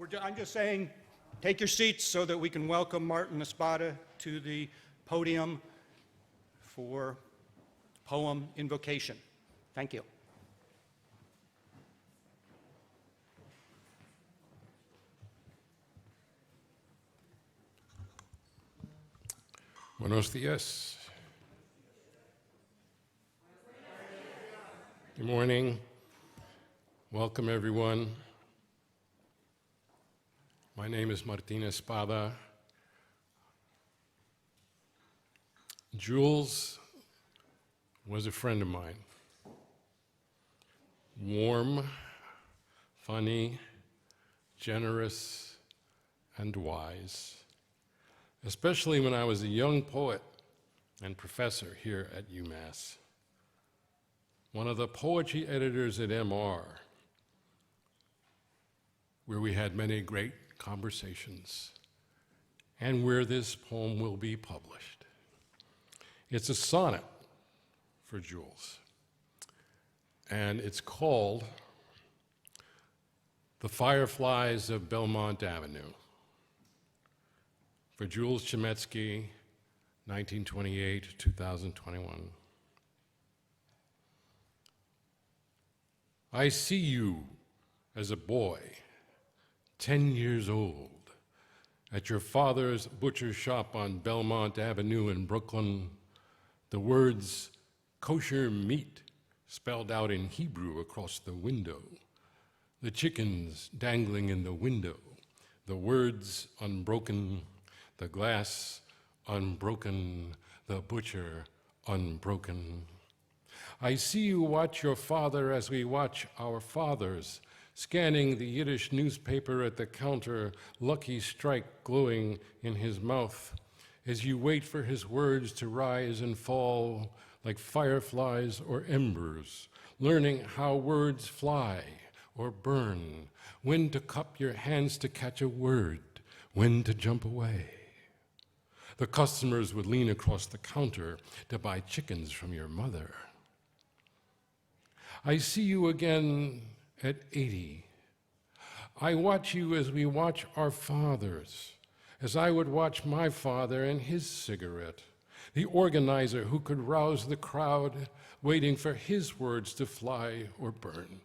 I'm just saying, take your seats so that we can welcome Martín Espada to the podium for poem invocation. Thank you. Buenos días. Good morning. Welcome, everyone. My name is Martín Espada. Jules was a friend of mine. Warm, funny, generous, and wise, especially when I was a young poet and professor here at UMass. One of the poetry editors at MR, where we had many great conversations, and where this poem will be published. It's a sonnet for Jules, and it's called The Fireflies of Belmont Avenue, for Jules Chametzky, 1928-2021. I see you as a boy, 10 years old, at your father's butcher shop on Belmont Avenue in Brooklyn, the words kosher meat spelled out in Hebrew across the window, the chickens dangling in the window, the words unbroken, the glass unbroken, the butcher unbroken. I see you watch your father as we watch our fathers, scanning the Yiddish newspaper at the counter, Lucky Strike glowing in his mouth, as you wait for his words to rise and fall like fireflies or embers, learning how words fly or burn, when to cup your hands to catch a word, when to jump away. The customers would lean across the counter to buy chickens from your mother. I see you again at 80. I watch you as we watch our fathers, as I would watch my father and his cigarette, the organizer who could rouse the crowd, waiting for his words to fly or burn.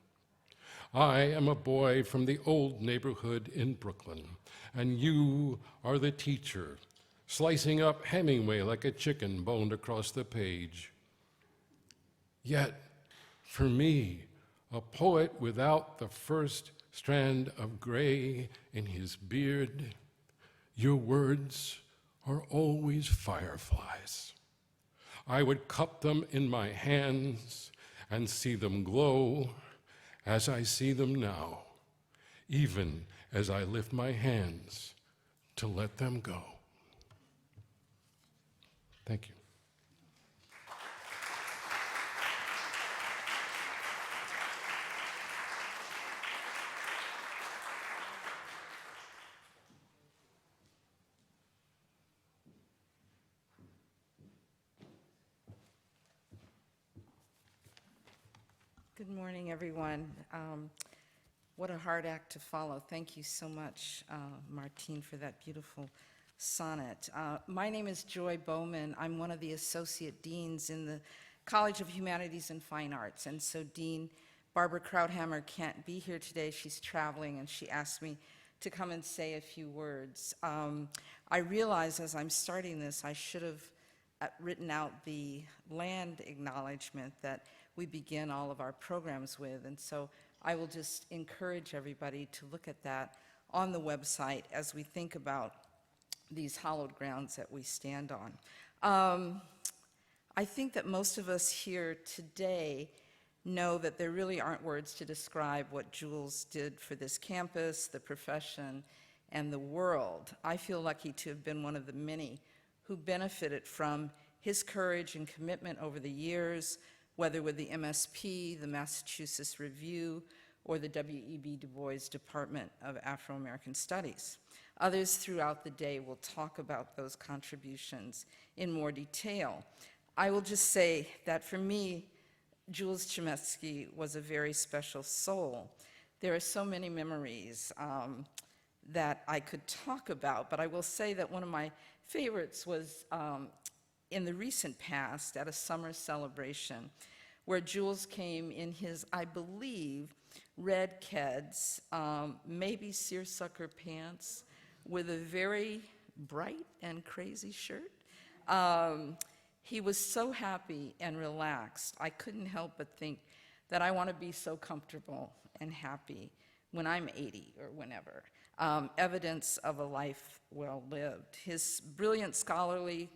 I am a boy from the old neighborhood in Brooklyn, and you are the teacher, slicing up Hemingway like a chicken boned across the page. Yet, for me, a poet without the first strand of gray in his beard, your words are always fireflies. I would cup them in my hands and see them glow as I see them now, even as I lift my hands to let them go. Thank you. Good morning, everyone. What a hard act to follow. Thank you so much, Martín, for that beautiful sonnet. My name is Joy Bowman. I'm one of the associate deans in the College of Humanities and Fine Arts, and so Dean Barbara Krauthammer can't be here today. She's traveling, and she asked me to come and say a few words. I realize as I'm starting this, I should have written out the land acknowledgement that we begin all of our programs with, and so I will just encourage everybody to look at that on the website as we think about these hallowed grounds that we stand on. I think that most of us here today know that there really aren't words to describe what Jules did for this campus, the profession, and the world. I feel lucky to have been one of the many who benefited from his courage and commitment over the years, whether with the MSP, the Massachusetts Review, or the W.E.B. Du Bois Department of Afro-American Studies. Others throughout the day will talk about those contributions in more detail. I will just say that for me, Jules Chametzky was a very special soul. There are so many memories. that I could talk about, but I will say that one of my favorites was in the recent past at a summer celebration where Jules came in his, I believe, red Keds, maybe seersucker pants, with a very bright and crazy shirt. He was so happy and relaxed. I couldn't help but think that I want to be so comfortable and happy when I'm 80 or whenever. Evidence of a life well lived. His brilliant scholarly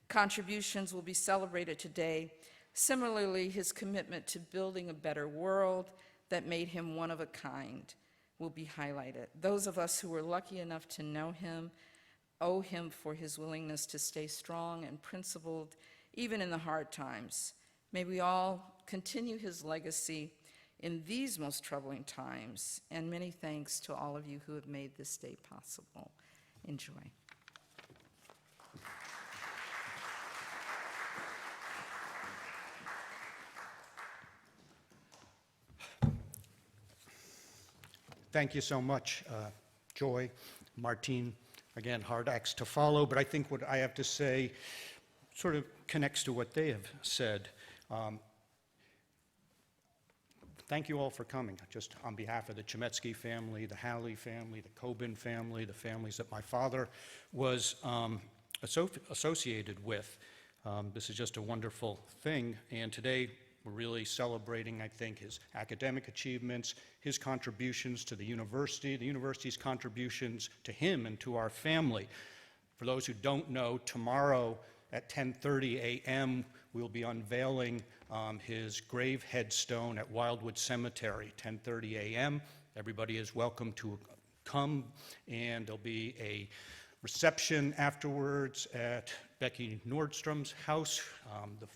contributions will be celebrated today. Similarly, his commitment to building a better world that made him one of a kind will be highlighted. Those of us who were lucky enough to know him owe him for his willingness to stay strong and principled, even in the hard times. May we all continue his legacy in these most troubling times, and many thanks to all of you who have made this day possible. Enjoy. Thank you so much, Joy, Martín. Again, hard acts to follow, but I think what I have to say sort of connects to what they have said. Thank you all for coming, just on behalf of the Chametzky family, the Halley family, the Coben family, the families that my father was associated with. This is just a wonderful thing, and today we're really celebrating, I think, his academic achievements, his contributions to the university's contributions to him and to our family. For those who don't know, tomorrow at 10:30 a.m., we'll be unveiling his grave headstone at Wildwood Cemetery, 10:30 a.m. Everybody is welcome to come, and there'll be a reception afterwards at Becky Nordstrom's house, the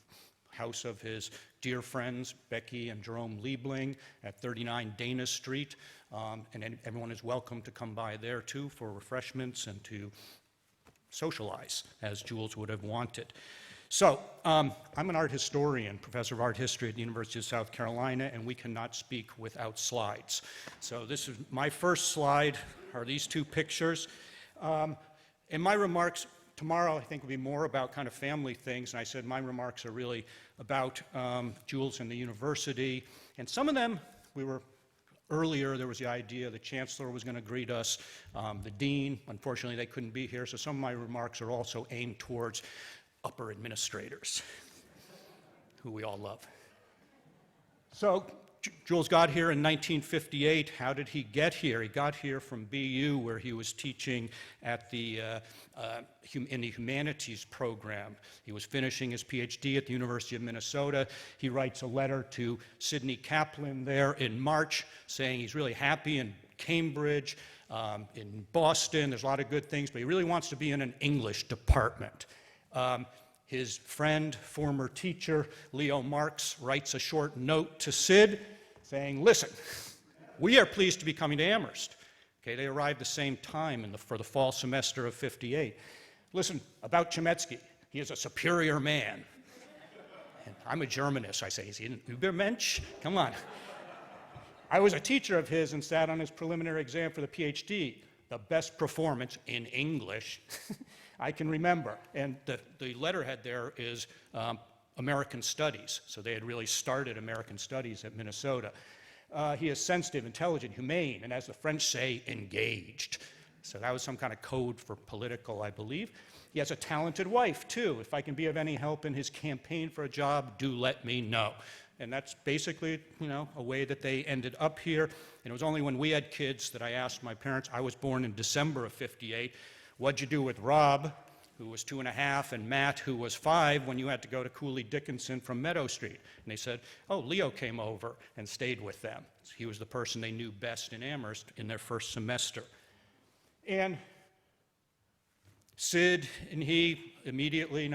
house of his dear friends, Becky and Jerome Liebling, at 39 Dana Street. And everyone is welcome to come by there, too, for refreshments and to socialize, as Jules would have wanted. So, I'm an art historian, professor of art history at the University of South Carolina, and we cannot speak without slides. So this is my first slide, are these two pictures. In my remarks tomorrow, I think, will be more about kind of family things, and I said my remarks are really about Jules and the university, and some of them, earlier there was the idea the chancellor was going to greet us, the dean, unfortunately they couldn't be here, so some of my remarks are also aimed towards upper administrators, who we all love. So, Jules got here in 1958. How did he get here? He got here from BU, where he was teaching at in the humanities program. He was finishing his PhD at the University of Minnesota. He writes a letter to Sidney Kaplan there in March, saying he's really happy in Cambridge, in Boston. There's a lot of good things, but he really wants to be in an English department. His friend, former teacher, Leo Marx, writes a short note to Sid saying, listen, we are pleased to be coming to Amherst. Okay, they arrived the same time for the fall semester of '58. Listen, about Chametzky, he is a superior man. And I'm a Germanist. I say, is he an Übermensch? Come on. I was a teacher of his and sat on his preliminary exam for the PhD. The best performance in English I can remember. And the letterhead there is American Studies. So they had really started American Studies at Minnesota. He is sensitive, intelligent, humane, and as the French say, engaged. So that was some kind of code for political, I believe. He has a talented wife, too. If I can be of any help in his campaign for a job, do let me know. And that's basically, a way that they ended up here. And it was only when we had kids that I asked my parents. I was born in December of '58. What'd you do with Rob, who was 2.5, and Matt, who was 5, when you had to go to Cooley Dickinson from Meadow Street? And they said, oh, Leo came over and stayed with them. So he was the person they knew best in Amherst in their first semester. And Sid and he immediately,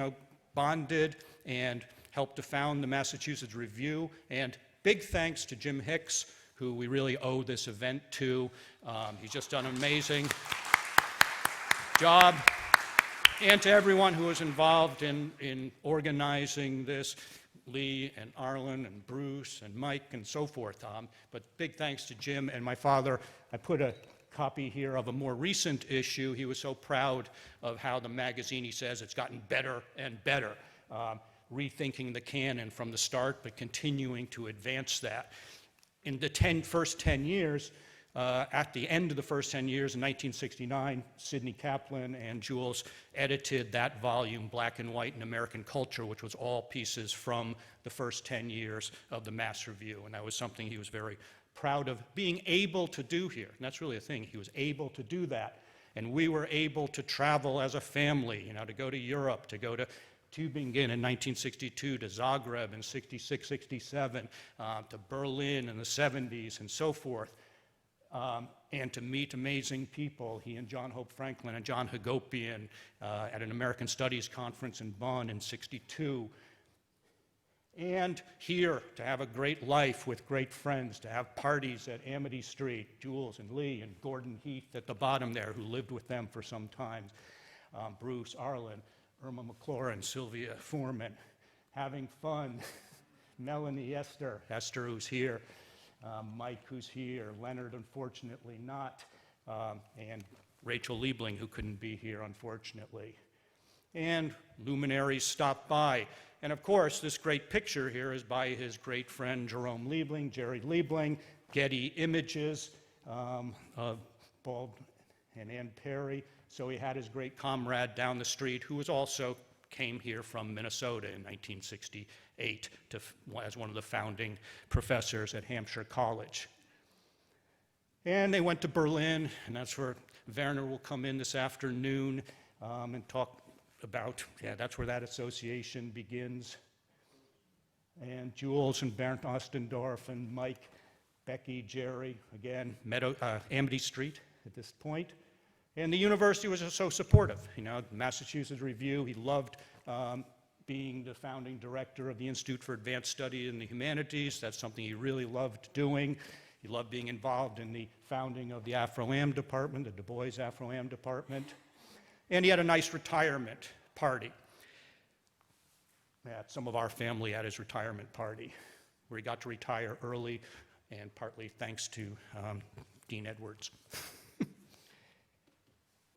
bonded and helped to found the Massachusetts Review. And big thanks to Jim Hicks, who we really owe this event to. He's just done an amazing job. And to everyone who was involved in organizing this, Lee and Arlen and Bruce and Mike and so forth. But big thanks to Jim and my father. I put a copy here of a more recent issue. He was so proud of how the magazine, he says, it's gotten better and better, rethinking the canon from the start, but continuing to advance that. In the first 10 years, at the end of the first 10 years, in 1969, Sidney Kaplan and Jules edited that volume, Black and White in American Culture, which was all pieces from the first 10 years of the Mass Review. And that was something he was very proud of being able to do here. And that's really a thing. He was able to do that. And we were able to travel as a family, to go to Europe, to go to Tübingen in 1962, to Zagreb in 66, 67, to Berlin in the 70s, and so forth. And to meet amazing people. He and John Hope Franklin and John Hagopian at an American Studies conference in Bonn in 62. And here, to have a great life with great friends, to have parties at Amity Street, Jules and Lee and Gordon Heath at the bottom there, who lived with them for some time, Bruce Arlen, Irma McLaurin, Sylvia Foreman, having fun, Melanie Esther who's here, Mike who's here, Leonard unfortunately not, and Rachel Liebling who couldn't be here unfortunately. And luminaries stopped by. And of course, this great picture here is by his great friend Jerome Liebling, Jerry Liebling, Getty Images of Bald and Ann Perry. So he had his great comrade down the street who was also came here from Minnesota in 1968 as one of the founding professors at Hampshire College. And they went to Berlin, and that's where Werner will come in this afternoon and talk about, that's where that association begins. And Jules and Bernd Ostendorf and Mike, Becky, Jerry, again, Amity Street at this point. And the university was so supportive. Massachusetts Review, he loved being the founding director of the Institute for Advanced Study in the Humanities. That's something he really loved doing. He loved being involved in the founding of the Afro-Am department, the Du Bois Afro-Am department. And he had a nice retirement party. Some of our family had his retirement party, where he got to retire early, and partly thanks to Dean Edwards.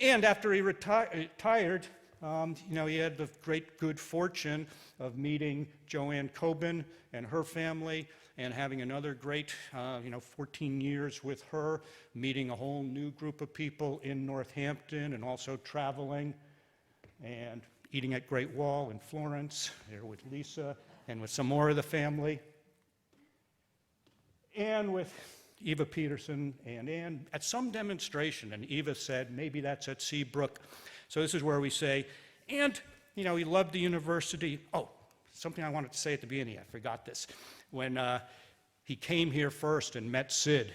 And after he retired, he had the great good fortune of meeting Joanne Coben and her family, and having another great, 14 years with her, meeting a whole new group of people in Northampton, and also traveling and eating at Great Wall in Florence, there with Lisa and with some more of the family, and with Eva Peterson and Ann at some demonstration, and Eva said, maybe that's at Seabrook. So this is where we say, and, he loved the university. Oh, something I wanted to say at the beginning, I forgot this. When he came here first and met Sid,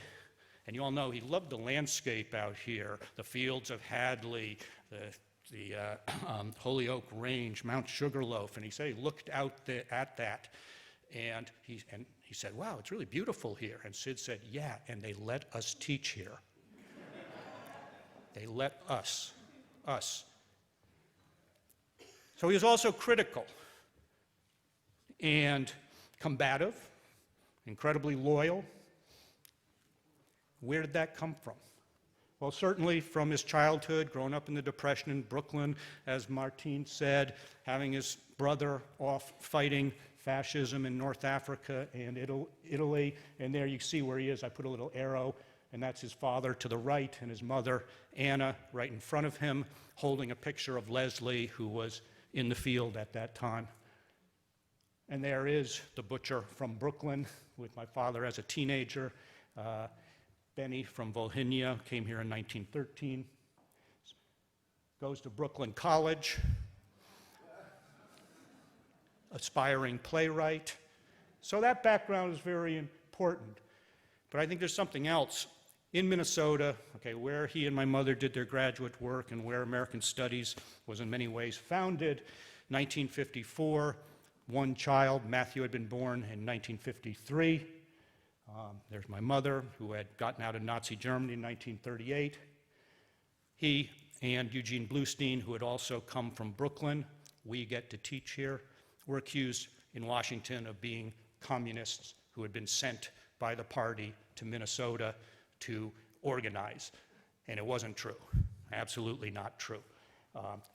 and you all know he loved the landscape out here, the fields of Hadley, the Holyoke Range, Mount Sugarloaf, and he said he looked out at that, and he said, wow, it's really beautiful here. And Sid said, yeah, and they let us teach here. They let us. So he was also critical and combative, incredibly loyal. Where did that come from? Well, certainly from his childhood, growing up in the Depression in Brooklyn, as Martín said, having his brother off fighting fascism in North Africa and Italy, and there you see where he is. I put a little arrow, and that's his father to the right, and his mother, Anna, right in front of him, holding a picture of Leslie, who was in the field at that time. And there is the butcher from Brooklyn with my father as a teenager. Benny from Volhynia came here in 1913, goes to Brooklyn College, aspiring playwright. So that background is very important. But I think there's something else. In Minnesota, where he and my mother did their graduate work and where American Studies was in many ways founded, 1954, one child, Matthew, had been born in 1953. There's my mother, who had gotten out of Nazi Germany in 1938. He and Eugene Bluestein, who had also come from Brooklyn, we get to teach here, were accused in Washington of being communists who had been sent by the party to Minnesota to organize. And it wasn't true, absolutely not true.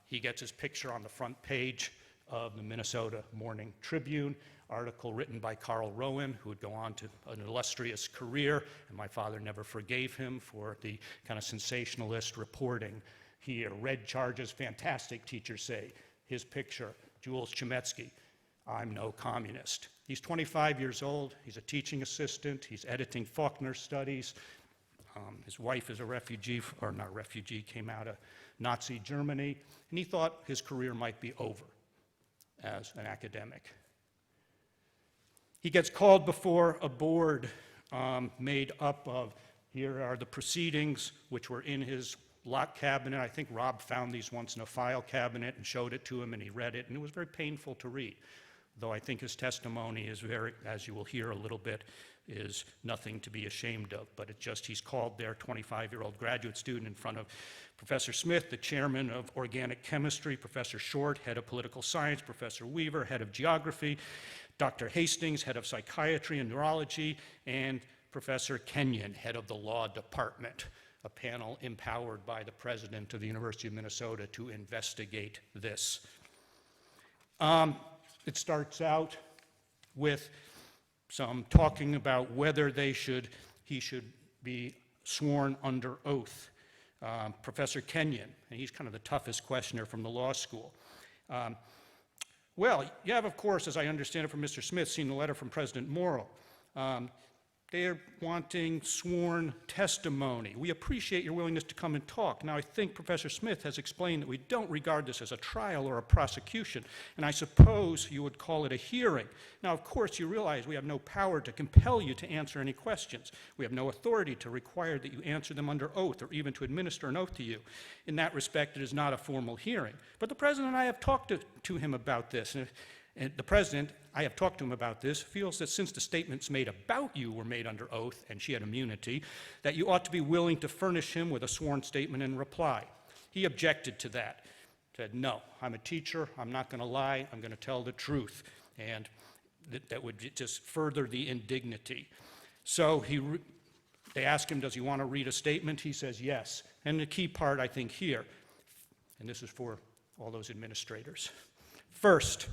He gets his picture on the front page of the Minnesota Morning Tribune, article written by Carl Rowan, who would go on to an illustrious career, and my father never forgave him for the kind of sensationalist reporting here. Red charges, fantastic, teachers say. His picture, Jules Chametzky, I'm no communist. He's 25 years old, he's a teaching assistant, he's editing Faulkner studies. His wife is a refugee, or not refugee, came out of Nazi Germany, and he thought his career might be over as an academic. He gets called before a board made up of, here are the proceedings, which were in his lock cabinet. I think Rob found these once in a file cabinet and showed it to him, and he read it, and it was very painful to read. Though I think his testimony is very, as you will hear a little bit, is nothing to be ashamed of, but it's just he's called their 25-year-old graduate student in front of Professor Smith, the chairman of organic chemistry, Professor Short, head of political science, Professor Weaver, head of geography, Dr. Hastings, head of psychiatry and neurology, and Professor Kenyon, head of the law department, a panel empowered by the president of the University of Minnesota to investigate this. It starts out with some talking about whether he should be sworn under oath. Professor Kenyon, and he's kind of the toughest questioner from the law school. Well, you have, of course, as I understand it from Mr. Smith, seen the letter from President Morrill. They're wanting sworn testimony. We appreciate your willingness to come and talk. Now, I think Professor Smith has explained that we don't regard this as a trial or a prosecution, and I suppose you would call it a hearing. Now, of course, you realize we have no power to compel you to answer any questions. We have no authority to require that you answer them under oath or even to administer an oath to you. In that respect, it is not a formal hearing. But the President and I have talked to him about this, and the President, I have talked to him about this, feels that since the statements made about you were made under oath and she had immunity, that you ought to be willing to furnish him with a sworn statement in reply. He objected to that, said, no, I'm a teacher, I'm not going to lie, I'm going to tell the truth, and that would just further the indignity. So they ask him, does he want to read a statement? He says yes. And the key part, I think, here, and this is for all those administrators. First,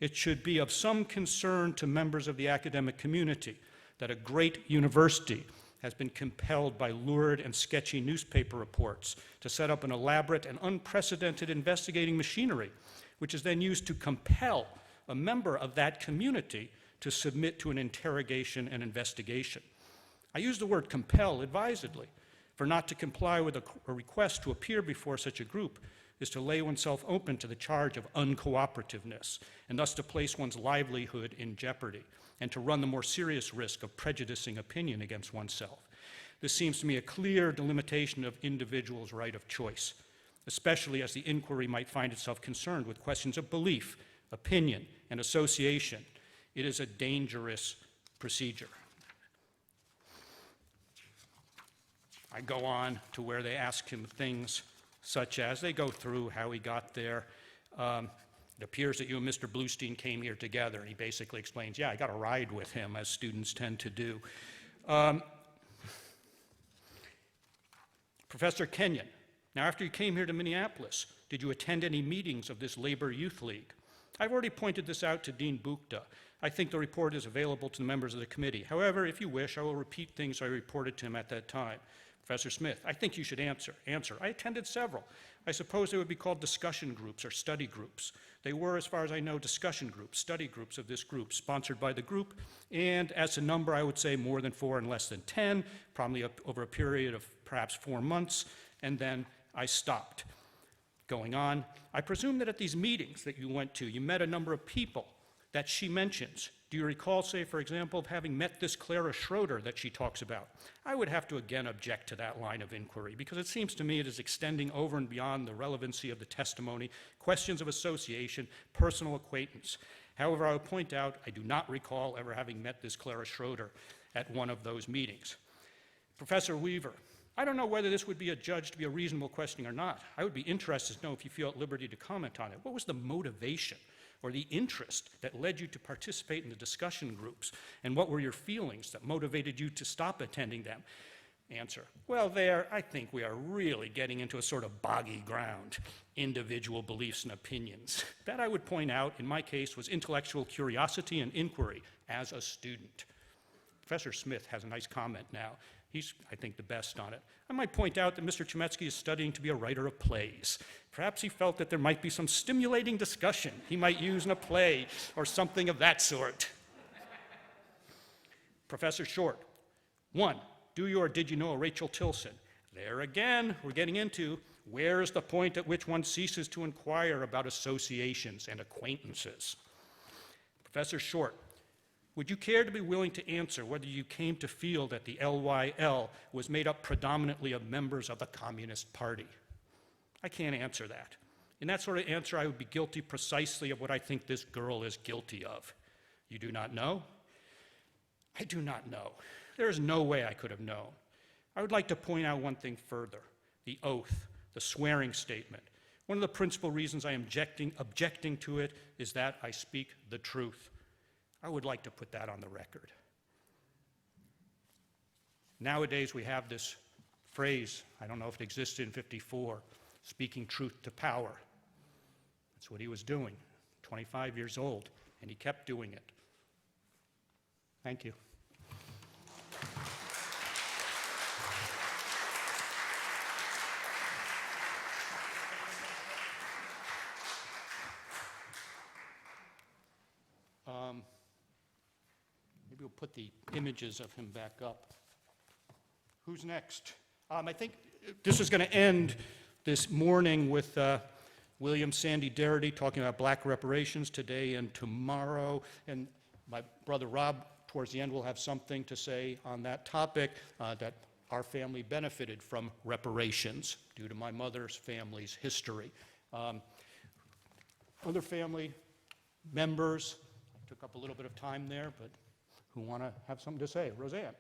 it should be of some concern to members of the academic community that a great university has been compelled by lurid and sketchy newspaper reports to set up an elaborate and unprecedented investigating machinery, which is then used to compel a member of that community to submit to an interrogation and investigation. I use the word compel advisedly, for not to comply with a request to appear before such a group is to lay oneself open to the charge of uncooperativeness, and thus to place one's livelihood in jeopardy, and to run the more serious risk of prejudicing opinion against oneself. This seems to me a clear delimitation of individuals' right of choice, especially as the inquiry might find itself concerned with questions of belief, opinion, and association. It is a dangerous procedure. I go on to where they ask him things such as, they go through how he got there. It appears that you and Mr. Bluestein came here together, and he basically explains, yeah, I got a ride with him, as students tend to do. Professor Kenyon, now after you came here to Minneapolis, did you attend any meetings of this Labor Youth League? I've already pointed this out to Dean Bukta. I think the report is available to the members of the committee. However, if you wish, I will repeat things I reported to him at that time. Professor Smith, I think you should answer. I attended several. I suppose they would be called discussion groups or study groups. They were, as far as I know, discussion groups, study groups of this group, sponsored by the group, and as a number, I would say more than 4 and less than 10, probably over a period of perhaps 4 months, and then I stopped. Going on, I presume that at these meetings that you went to, you met a number of people that she mentions. Do you recall, say, for example, of having met this Clara Schroeder that she talks about? I would have to again object to that line of inquiry because it seems to me it is extending over and beyond the relevancy of the testimony, questions of association, personal acquaintance. However, I would point out I do not recall ever having met this Clara Schroeder at one of those meetings. Professor Weaver, I don't know whether this would be adjudged to be a reasonable question or not. I would be interested to know if you feel at liberty to comment on it. What was the motivation or the interest that led you to participate in the discussion groups? And what were your feelings that motivated you to stop attending them? Answer: well, there, I think we are really getting into a sort of boggy ground, individual beliefs and opinions. That, I would point out, in my case, was intellectual curiosity and inquiry as a student. Professor Smith has a nice comment now. He's, I think, the best on it. I might point out that Mr. Chametzky is studying to be a writer of plays. Perhaps he felt that there might be some stimulating discussion he might use in a play or something of that sort. Professor Short: 1, do you or did you know a Rachel Tilson? There again, we're getting into where is the point at which one ceases to inquire about associations and acquaintances. Professor Short: would you care to be willing to answer whether you came to feel that the LYL was made up predominantly of members of the Communist Party? I can't answer that. In that sort of answer, I would be guilty precisely of what I think this girl is guilty of. You do not know? I do not know. There is no way I could have known. I would like to point out one thing further: the oath, the swearing statement. One of the principal reasons I am objecting to it is that I speak the truth. I would like to put that on the record. Nowadays, we have this phrase, I don't know if it existed in '54, speaking truth to power. That's what he was doing, 25 years old, and he kept doing it. Thank you. Maybe we'll put the images of him back up. Who's next? I think this is going to end this morning with William Sandy Darity talking about black reparations today and tomorrow. And my brother Rob, towards the end, will have something to say on that topic, that our family benefited from reparations due to my mother's family's history. Other family members, I took up a little bit of time there, but who want to have something to say? Roseanne.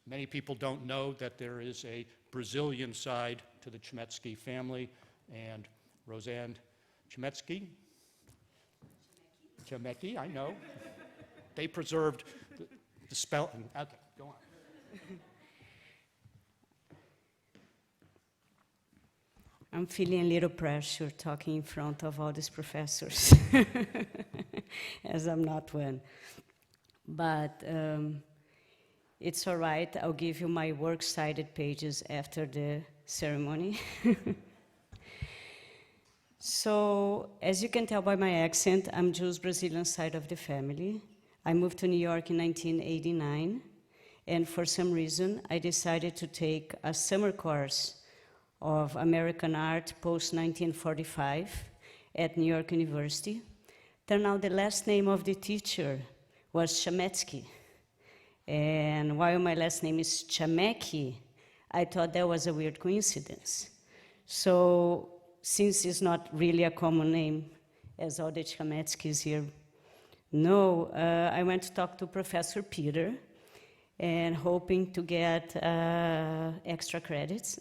Many people don't know that there is a Brazilian side to the Chametzky family, and Roseanne Chametzky, I know. They preserved the spelling. Okay, go on. I'm feeling a little pressure talking in front of all these professors, as I'm not one. But it's all right. I'll give you my works-cited pages after the ceremony. So, as you can tell by my accent, I'm Jews Brazilian side of the family. I moved to New York in 1989, and for some reason, I decided to take a summer course of American art post-1945 at New York University. Turned out the last name of the teacher was Chametzky. And while my last name is Chametzky, I thought that was a weird coincidence. So since it's not really a common name, as all the Chametzkys here know, I went to talk to Professor Peter, and hoping to get extra credits.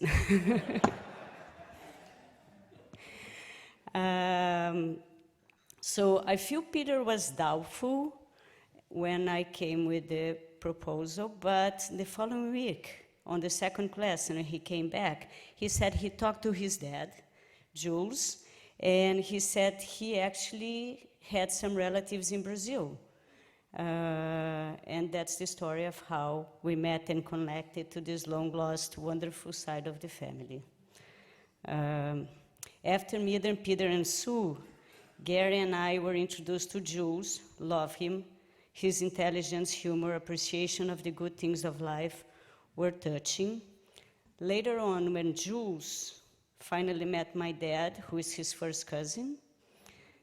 So I feel Peter was doubtful when I came with the proposal, but the following week, on the second class, and he came back, he said he talked to his dad, Jules, and he said he actually had some relatives in Brazil. And that's the story of how we met and connected to this long-lost, wonderful side of the family. After meeting Peter and Sue, Gary and I were introduced to Jules. Love him. His intelligence, humor, appreciation of the good things of life were touching. Later on, when Jules finally met my dad, who is his first cousin,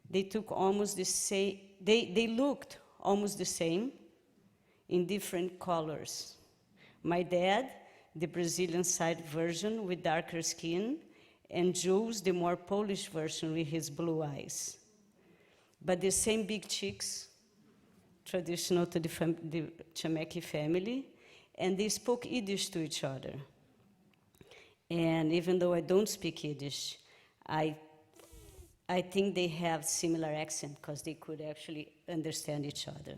they took almost the same, they looked almost the same in different colors. My dad, the Brazilian side version with darker skin, and Jules, the more Polish version with his blue eyes. But the same big cheeks, traditional to the Chametzky family, and they spoke Yiddish to each other. And even though I don't speak Yiddish, I think they have similar accent because they could actually understand each other.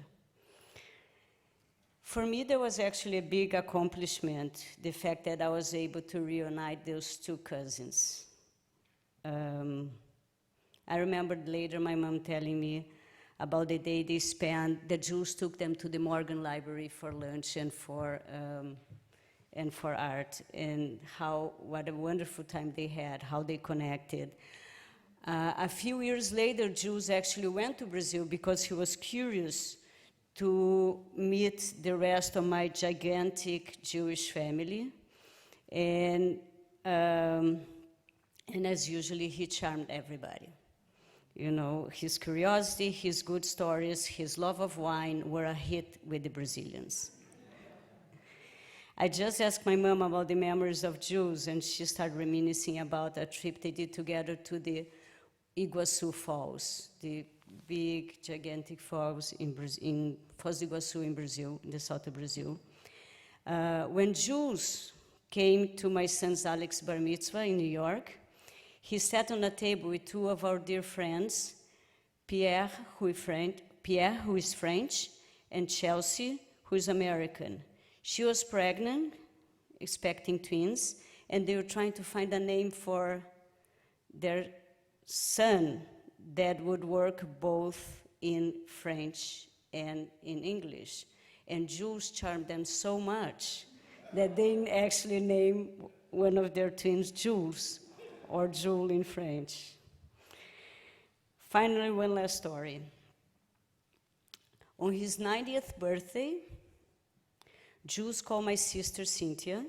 For me, there was actually a big accomplishment, the fact that I was able to reunite those two cousins. I remembered later my mom telling me about the day they spent, that Jules took them to the Morgan Library for lunch and for art, and what a wonderful time they had, how they connected. A few years later, Jules actually went to Brazil because he was curious to meet the rest of my gigantic Jewish family. And as usually, he charmed everybody. You know, his curiosity, his good stories, his love of wine were a hit with the Brazilians. I just asked my mom about the memories of Jules, and she started reminiscing about a trip they did together to the Iguaçu Falls, the big, gigantic falls in Foz do Iguaçu in Brazil, in the south of Brazil. When Jules came to my son's Alex's bar mitzvah in New York, he sat on a table with two of our dear friends, Pierre, who is French, and Chelsea, who is American. She was pregnant, expecting twins, and they were trying to find a name for their son that would work both in French and in English. And Jules charmed them so much that they actually named one of their twins Jules, or Jules in French. Finally, one last story. On his 90th birthday, Jules called my sister Cynthia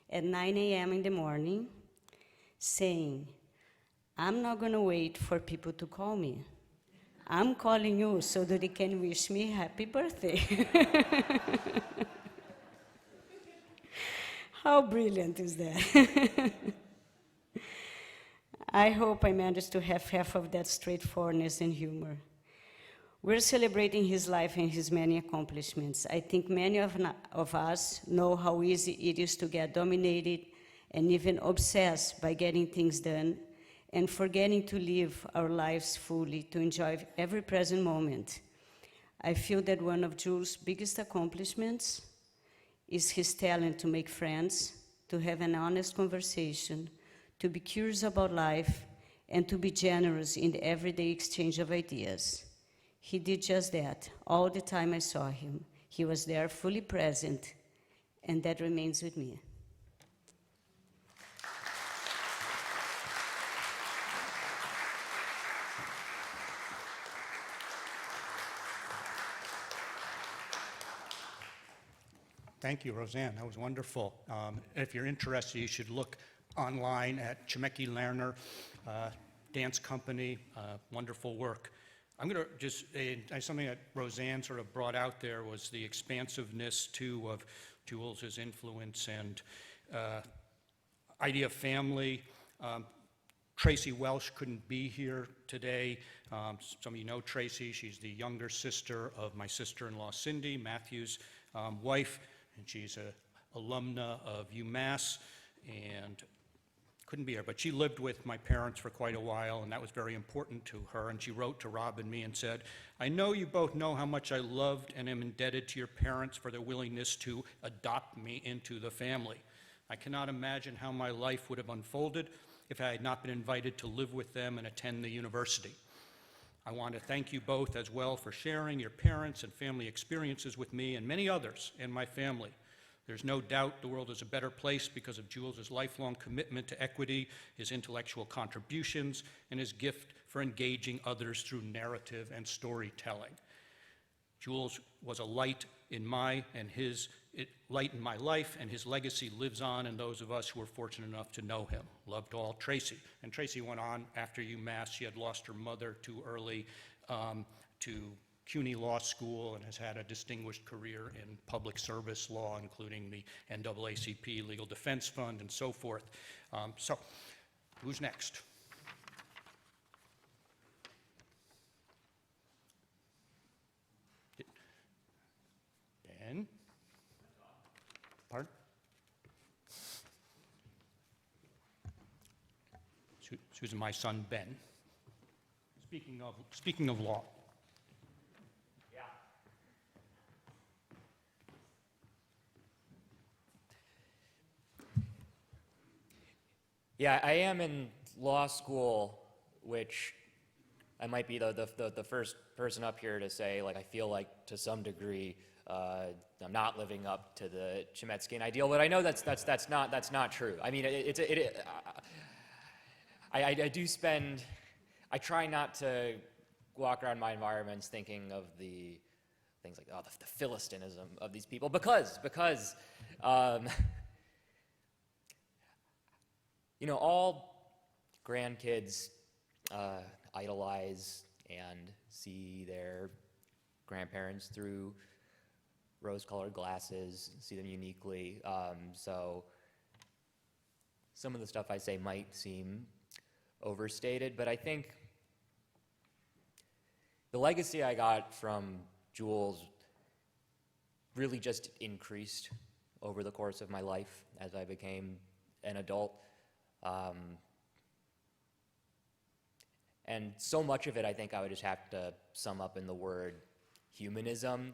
at 9 a.m. in the morning, saying, "I'm not going to wait for people to call me. I'm calling you so that they can wish me happy birthday." How brilliant is that? I hope I managed to have half of that straightforwardness and humor. We're celebrating his life and his many accomplishments. I think many of us know how easy it is to get dominated and even obsessed by getting things done and forgetting to live our lives fully, to enjoy every present moment. I feel that one of Jules' biggest accomplishments is his talent to make friends, to have an honest conversation, to be curious about life, and to be generous in the everyday exchange of ideas. He did just that all the time I saw him. He was there, fully present, and that remains with me. Thank you, Roseanne. That was wonderful. If you're interested, you should look online at Chametzky Lerner Dance Company. Wonderful work. I'm going to just, something that Roseanne sort of brought out there was the expansiveness, too, of Jules' influence and idea of family. Tracy Welsh couldn't be here today. Some of you know Tracy. She's the younger sister of my sister-in-law, Cindy, Matthew's wife, and she's an alumna of UMass, and couldn't be here, but she lived with my parents for quite a while, and that was very important to her, and she wrote to Rob and me and said, "I know you both know how much I loved and am indebted to your parents for their willingness to adopt me into the family. I cannot imagine how my life would have unfolded if I had not been invited to live with them and attend the university. I want to thank you both as well for sharing your parents and family experiences with me and many others in my family. There's no doubt the world is a better place because of Jules' lifelong commitment to equity, his intellectual contributions, and his gift for engaging others through narrative and storytelling. Jules was a light in my life, and his legacy lives on in those of us who were fortunate enough to know him. Loved all, Tracy." And Tracy went on after UMass. She had lost her mother too early to CUNY Law School and has had a distinguished career in public service law, including the NAACP Legal Defense Fund and so forth. So, who's next? Ben? Pardon? Susan, my son, Ben. Speaking of law. Yeah, I am in law school, which I might be the first person up here to say, like, I feel like to some degree I'm not living up to the Chametzkian ideal, but I know that's not true. I mean, I try not to walk around my environments thinking of the things like, oh, the Philistinism of these people, because you know, all grandkids idolize and see their grandparents through rose-colored glasses, see them uniquely. So some of the stuff I say might seem overstated, but I think the legacy I got from Jules really just increased over the course of my life as I became an adult. And so much of it, I think I would just have to sum up in the word humanism.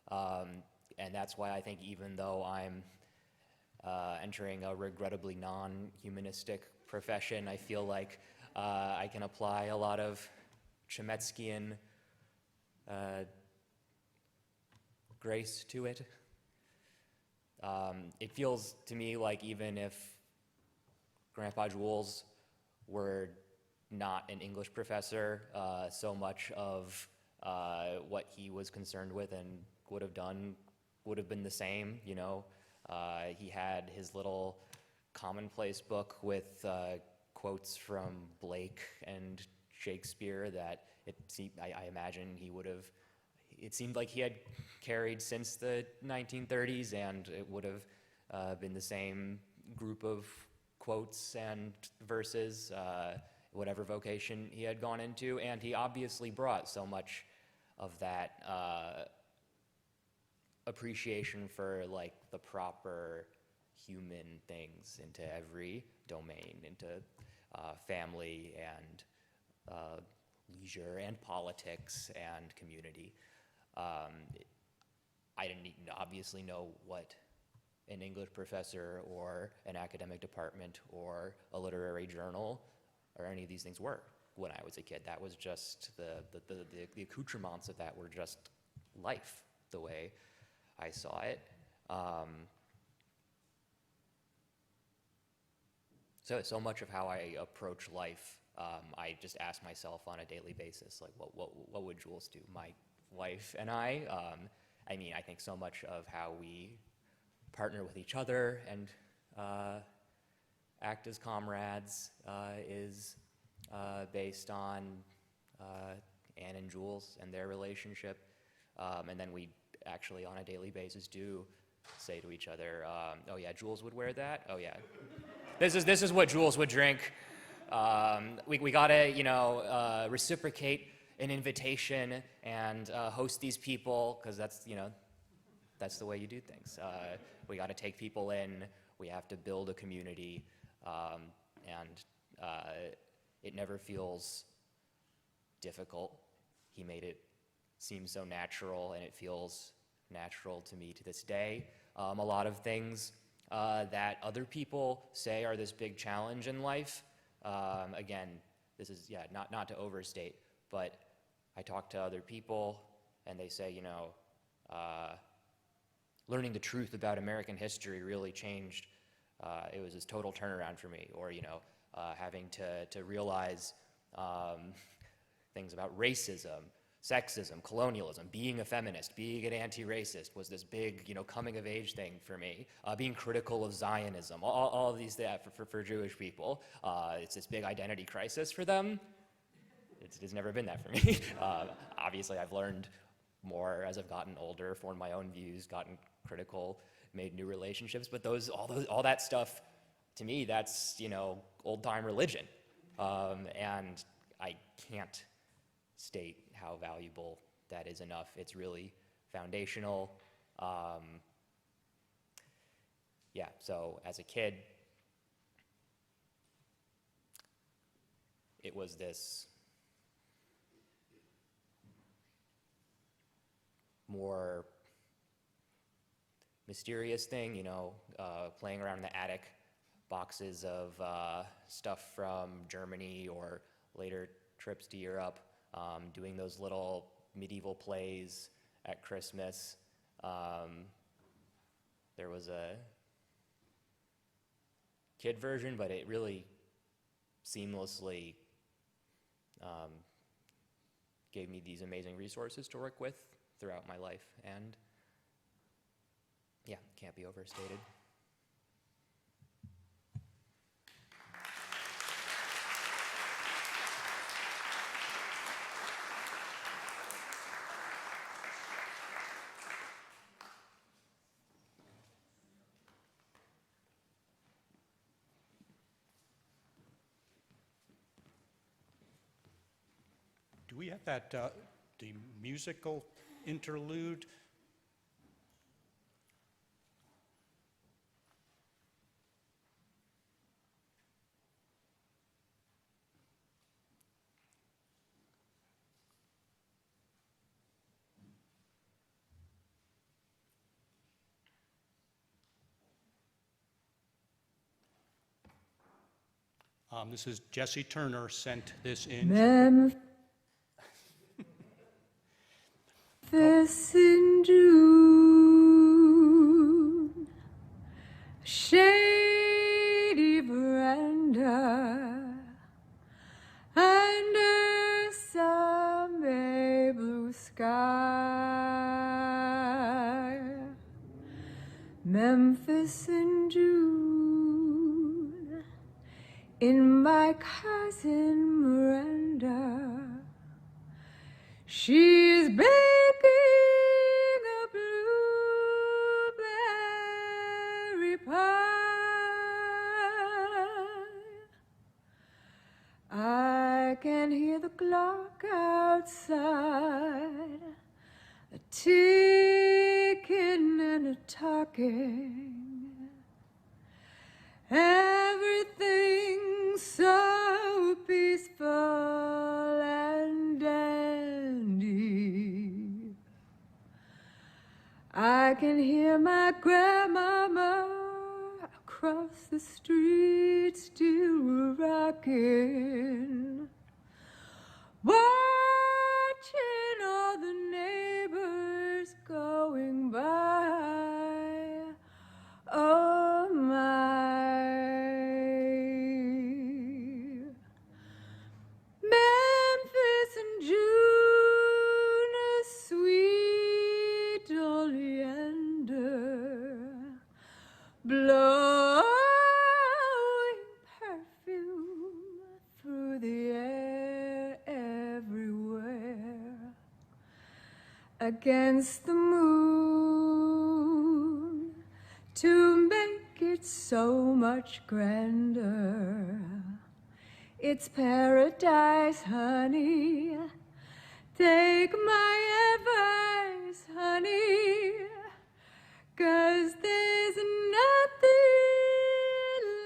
And that's why I think even though I'm entering a regrettably non-humanistic profession, I feel like I can apply a lot of Chametzkian grace to it. It feels to me like even if Grandpa Jules were not an English professor, so much of what he was concerned with and would have done would have been the same, you know. He had his little commonplace book with quotes from Blake and Shakespeare that I imagine he would have, it seemed like he had carried since the 1930s, and it would have been the same group of quotes and verses, whatever vocation he had gone into, and he obviously brought so much of that appreciation for like the proper human things into every domain, into family and leisure and politics and community. I didn't obviously know what an English professor or an academic department or a literary journal or any of these things were when I was a kid. That was just the accoutrements of that were just life, the way I saw it. So much of how I approach life, I just ask myself on a daily basis, like, what would Jules do? My wife and I mean, I think so much of how we partner with each other and act as comrades is based on Anne and Jules and their relationship. And then we actually on a daily basis do say to each other, oh yeah, Jules would wear that? Oh yeah. This is what Jules would drink. We gotta, you know, reciprocate an invitation and host these people, because that's, you know, that's the way you do things. We gotta take people in, we have to build a community, and it never feels difficult. He made it seem so natural, and it feels natural to me to this day. A lot of things that other people say are this big challenge in life. Again, this is, yeah, not to overstate, but I talk to other people and they say, you know, learning the truth about American history really changed. It was this total turnaround for me. Or, you know, having to realize things about racism, sexism, colonialism, being a feminist, being an anti-racist was this big, you know, coming of age thing for me. Being critical of Zionism, all of these things for Jewish people. It's this big identity crisis for them. It's never been that for me. Obviously, I've learned more as I've gotten older, formed my own views, gotten critical, made new relationships. But all that stuff, to me, that's, you know, old-time religion, and I can't state how valuable that is enough. It's really foundational. Yeah, so as a kid, it was this more mysterious thing, you know, playing around in the attic boxes of stuff from Germany or later trips to Europe, doing those little medieval plays at Christmas. There was a kid version, but it really seamlessly gave me these amazing resources to work with throughout my life, and yeah, can't be overstated. Do we have that, the musical interlude? This is Jesse Turner sent this in. Memphis in June, shady veranda under some May blue sky. Memphis in June, in my cousin Miranda. She's baking a blueberry pie. I can hear the clock outside, a ticking and a talking. Everything's so peaceful and dandy. I can hear my grandmama across the street still rocking, watching all the neighbors going by. Oh my, Memphis in June, a sweet oleander, blowing perfume through the air everywhere, against the moon, to make it so much grander. It's paradise, honey. Take my advice, honey, 'cause there's nothing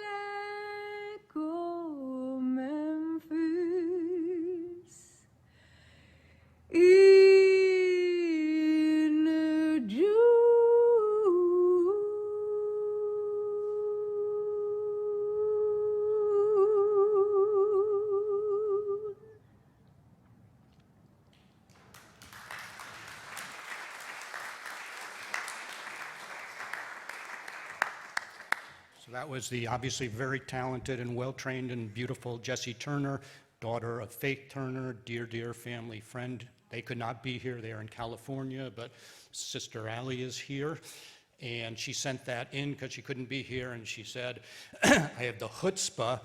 like old Memphis in June. So that was the obviously very talented and well-trained and beautiful Jessie Turner, daughter of Faith Turner, dear, dear family friend. They could not be here, they are in California, but Sister Allie is here. And she sent that in because she couldn't be here, and she said, I have the chutzpah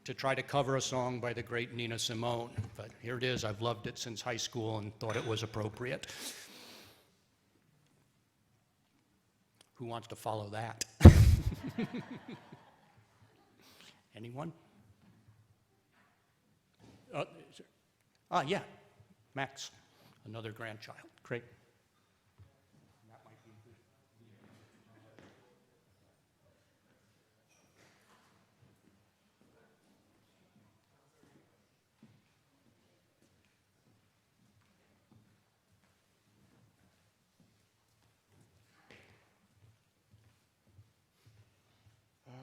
to try to cover a song by the great Nina Simone. But here it is, I've loved it since high school and thought it was appropriate. Who wants to follow that? Anyone? Yeah, Max, another grandchild. Great. That might be good. Okay.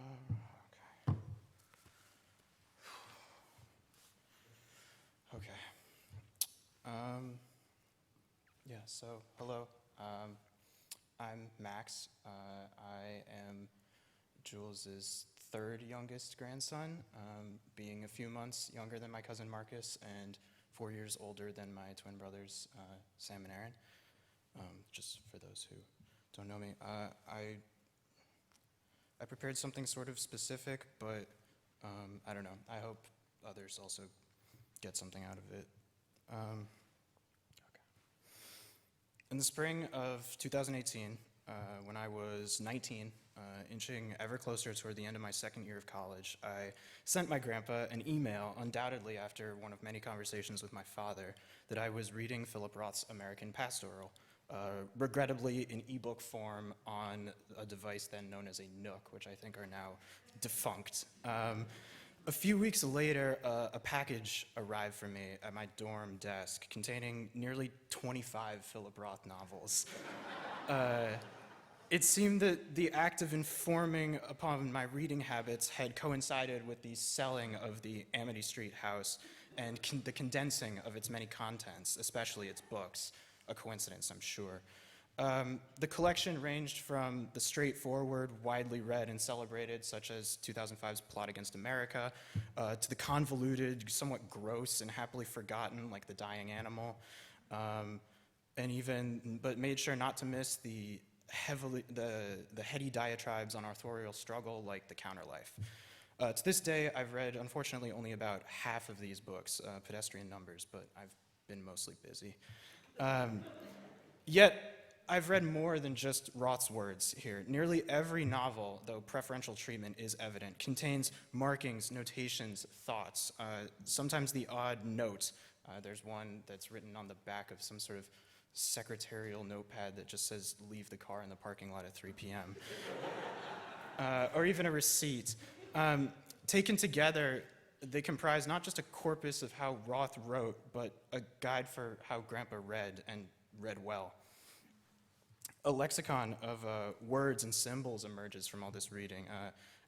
Hello. I'm Max. I am Jules's third youngest grandson, being a few months younger than my cousin Marcus and 4 years older than my twin brothers, Sam and Aaron. Just for those who don't know me. I prepared something sort of specific, but I don't know. I hope others also get something out of it. In the spring of 2018, when I was 19, inching ever closer toward the end of my second year of college, I sent my grandpa an email, undoubtedly after one of many conversations with my father, that I was reading Philip Roth's American Pastoral, regrettably in ebook form on a device then known as a Nook, which I think are now defunct. A few weeks later, a package arrived for me at my dorm desk containing nearly 25 Philip Roth novels. It seemed that the act of informing upon my reading habits had coincided with the selling of the Amity Street house and the condensing of its many contents, especially its books. A coincidence, I'm sure. The collection ranged from the straightforward, widely read and celebrated, such as 2005's Plot Against America, to the convoluted, somewhat gross and happily forgotten, like The Dying Animal, but made sure not to miss the heady diatribes on authorial struggle, like The Counterlife. To this day, I've read, unfortunately, only about half of these books, pedestrian numbers, but I've been mostly busy. Yet, I've read more than just Roth's words here. Nearly every novel, though preferential treatment is evident, contains markings, notations, thoughts, sometimes the odd note. There's one that's written on the back of some sort of secretarial notepad that just says, "Leave the car in the parking lot at 3 p.m." Or even a receipt. Taken together, they comprise not just a corpus of how Roth wrote, but a guide for how Grandpa read, and read well. A lexicon of words and symbols emerges from all this reading.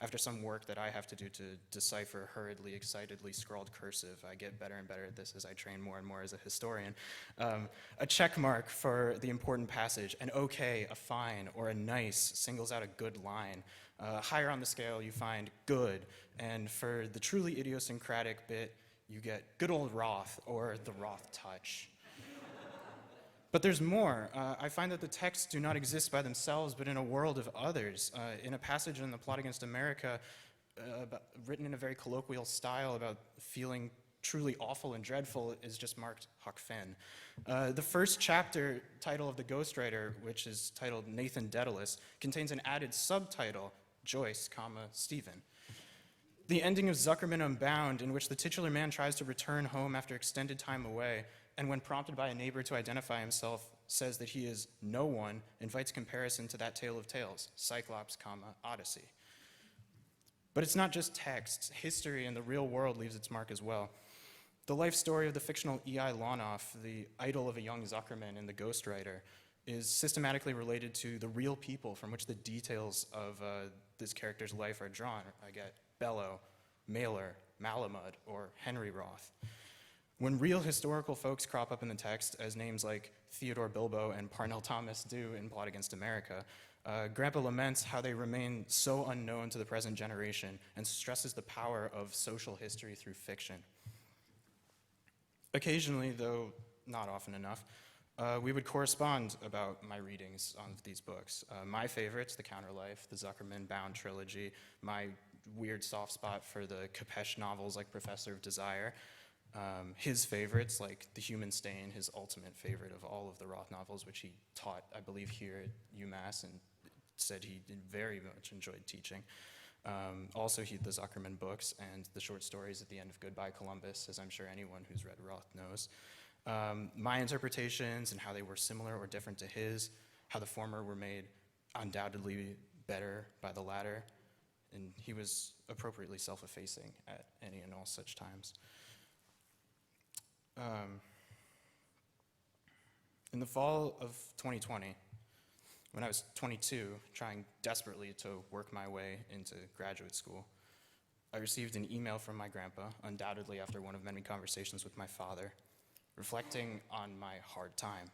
After some work that I have to do to decipher hurriedly, excitedly scrawled cursive, I get better and better at this as I train more and more as a historian. A check mark for the important passage, an okay, a fine, or a nice singles out a good line. Higher on the scale, you find good, and for the truly idiosyncratic bit, you get good old Roth, or the Roth touch. But there's more. I find that the texts do not exist by themselves, but in a world of others. In a passage in the Plot Against America, written in a very colloquial style about feeling truly awful and dreadful, is just marked Huck Finn. The first chapter title of The Ghostwriter, which is titled Nathan Daedalus, contains an added subtitle, Joyce, Stephen. The ending of Zuckerman Unbound, in which the titular man tries to return home after extended time away, and when prompted by a neighbor to identify himself, says that he is no one, invites comparison to that tale of tales, Cyclops, Odyssey. But it's not just texts. History and the real world leaves its mark as well. The life story of the fictional E.I. Lonoff, the idol of a young Zuckerman in The Ghostwriter, is systematically related to the real people from which the details of this character's life are drawn. I get Bellow, Mailer, Malamud, or Henry Roth. When real historical folks crop up in the text, as names like Theodore Bilbo and Parnell Thomas do in Plot Against America, Grandpa laments how they remain so unknown to the present generation and stresses the power of social history through fiction. Occasionally, though not often enough, we would correspond about my readings on these books. My favorites, The Counterlife, the Zuckerman Bound trilogy, my weird soft spot for the Kapesh novels like Professor of Desire, his favorites, like The Human Stain, his ultimate favorite of all of the Roth novels, which he taught, I believe, here at UMass, and said he very much enjoyed teaching. Also, the Zuckerman books and the short stories at the end of Goodbye Columbus, as I'm sure anyone who's read Roth knows. My interpretations and how they were similar or different to his, how the former were made undoubtedly better by the latter, and he was appropriately self-effacing at any and all such times. In the fall of 2020, when I was 22, trying desperately to work my way into graduate school, I received an email from my grandpa, undoubtedly after one of many conversations with my father, reflecting on my hard time.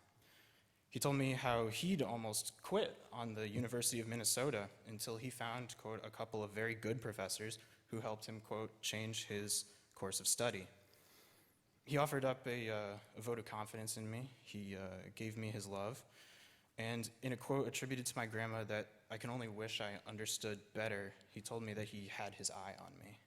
He told me how he'd almost quit on the University of Minnesota until he found, quote, a couple of very good professors who helped him, quote, change his course of study. He offered up a vote of confidence in me. He gave me his love. And in a quote attributed to my grandma that I can only wish I understood better, he told me that he had his eye on me.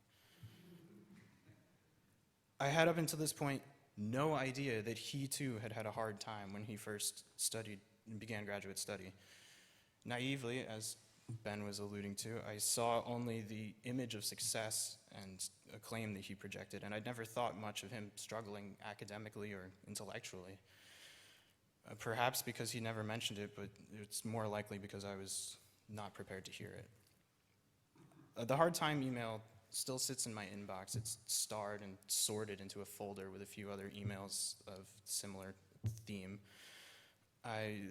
I had up until this point no idea that he too had had a hard time when he first studied and began graduate study. Naively, as Ben was alluding to, I saw only the image of success and acclaim that he projected, and I'd never thought much of him struggling academically or intellectually. Perhaps because he never mentioned it, but it's more likely because I was not prepared to hear it. The hard time email still sits in my inbox. It's starred and sorted into a folder with a few other emails of similar theme.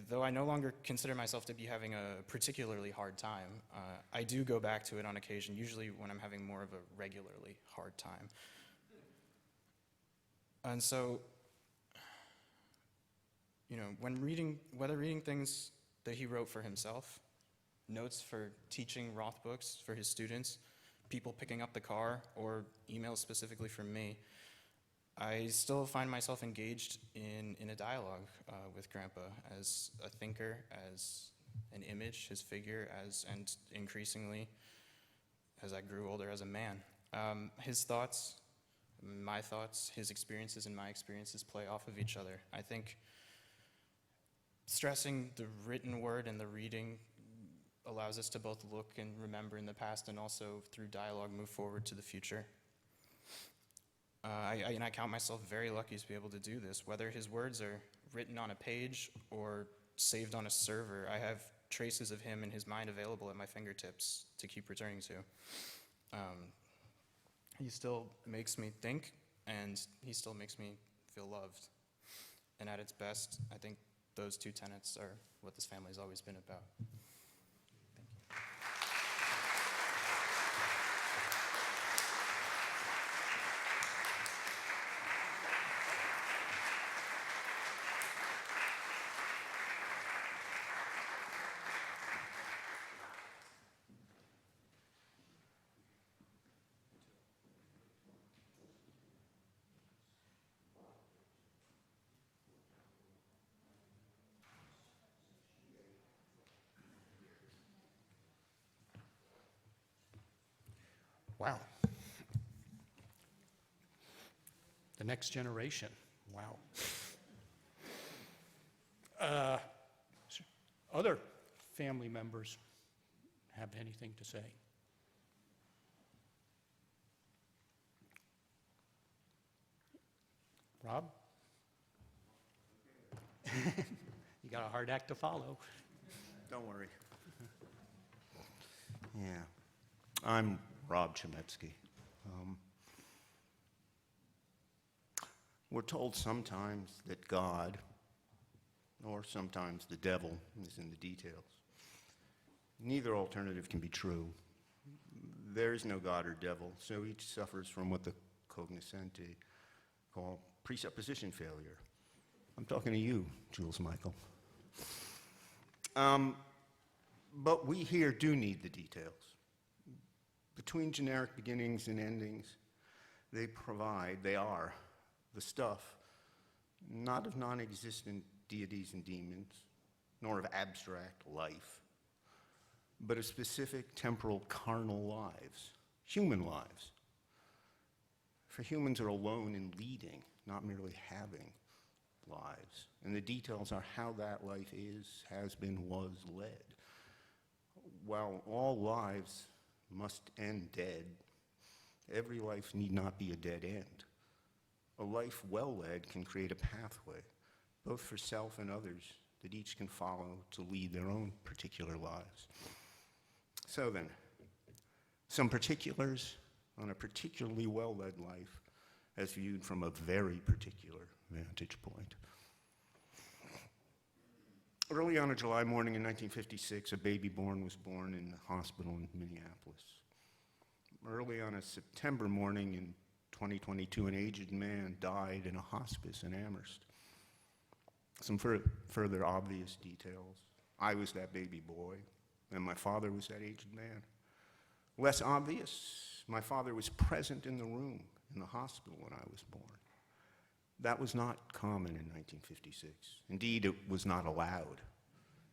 Though I no longer consider myself to be having a particularly hard time, I do go back to it on occasion, usually when I'm having more of a regularly hard time. And so, you know, whether reading things that he wrote for himself, notes for teaching Roth books for his students, people picking up the car, or emails specifically from me, I still find myself engaged in a dialogue with Grandpa as a thinker, as an image, his figure, and increasingly, as I grew older, as a man. His thoughts, my thoughts, his experiences and my experiences play off of each other. I think stressing the written word and the reading allows us to both look and remember in the past and also through dialogue move forward to the future. I count myself very lucky to be able to do this. Whether his words are written on a page or saved on a server, I have traces of him and his mind available at my fingertips to keep returning to. He still makes me think, and he still makes me feel loved. And at its best, I think those two tenets are what this family has always been about. Wow. The next generation, wow. Other family members have anything to say? Rob? You got a hard act to follow. Don't worry. Yeah. I'm Rob Chametzky. We're told sometimes that God, or sometimes the devil, is in the details. Neither alternative can be true. There is no God or devil, so each suffers from what the cognoscenti call presupposition failure. I'm talking to you, Jules Michael. But we here do need the details. Between generic beginnings and endings, they are the stuff, not of non-existent deities and demons, nor of abstract life, but of specific temporal carnal lives, human lives. For humans are alone in leading, not merely having lives. And the details are how that life is, has been, was led. While all lives must end dead, every life need not be a dead end. A life well led can create a pathway, both for self and others, that each can follow to lead their own particular lives. So then, some particulars on a particularly well led life as viewed from a very particular vantage point. Early on a July morning in 1956, a baby was born in the hospital in Minneapolis. Early on a September morning in 2022, an aged man died in a hospice in Amherst. Some further obvious details. I was that baby boy, and my father was that aged man. Less obvious, my father was present in the room in the hospital when I was born. That was not common in 1956. Indeed, it was not allowed,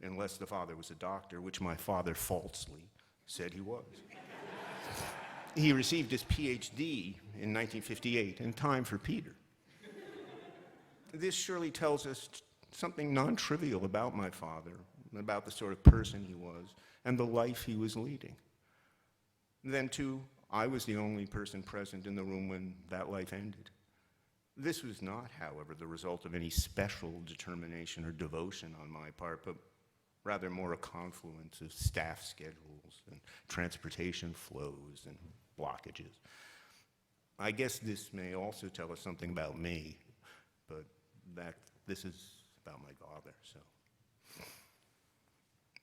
unless the father was a doctor, which my father falsely said he was. He received his PhD in 1958, in time for Peter. This surely tells us something non-trivial about my father, about the sort of person he was, and the life he was leading. Then, too, I was the only person present in the room when that life ended. This was not, however, the result of any special determination or devotion on my part, but rather more a confluence of staff schedules and transportation flows and blockages. I guess this may also tell us something about me, but this is about my father, so.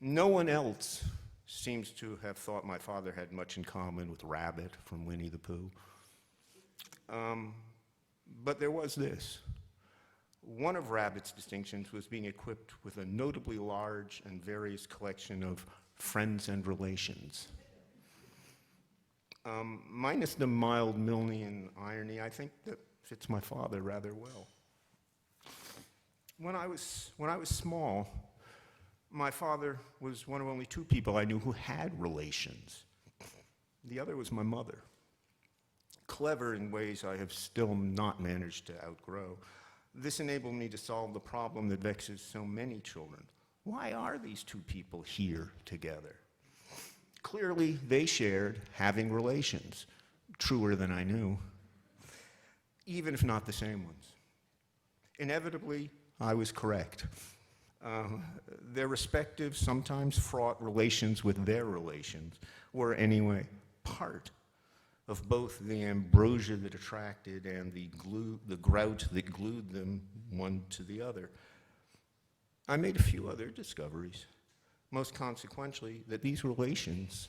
No one else seems to have thought my father had much in common with Rabbit from Winnie the Pooh. But there was this. One of Rabbit's distinctions was being equipped with a notably large and various collection of friends and relations. Minus the mild Milnean irony, I think that fits my father rather well. When I was small, my father was one of only two people I knew who had relations. The other was my mother. Clever in ways I have still not managed to outgrow, this enabled me to solve the problem that vexes so many children. Why are these two people here together? Clearly, they shared having relations, truer than I knew, even if not the same ones. Inevitably, I was correct. Their respective, sometimes fraught relations with their relations were anyway part of both the ambrosia that attracted and the grout that glued them one to the other. I made a few other discoveries, most consequentially that these relations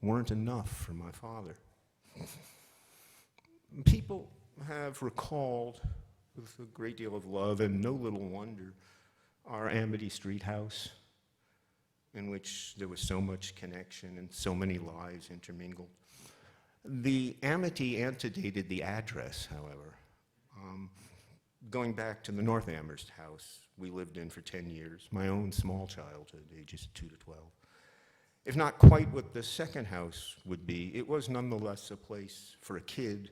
weren't enough for my father. People have recalled with a great deal of love and no little wonder our Amity Street house, in which there was so much connection and so many lives intermingled. The Amity antedated the address, however. Going back to the North Amherst house we lived in for 10 years, my own small childhood, ages 2 to 12. If not quite what the second house would be, it was nonetheless a place for a kid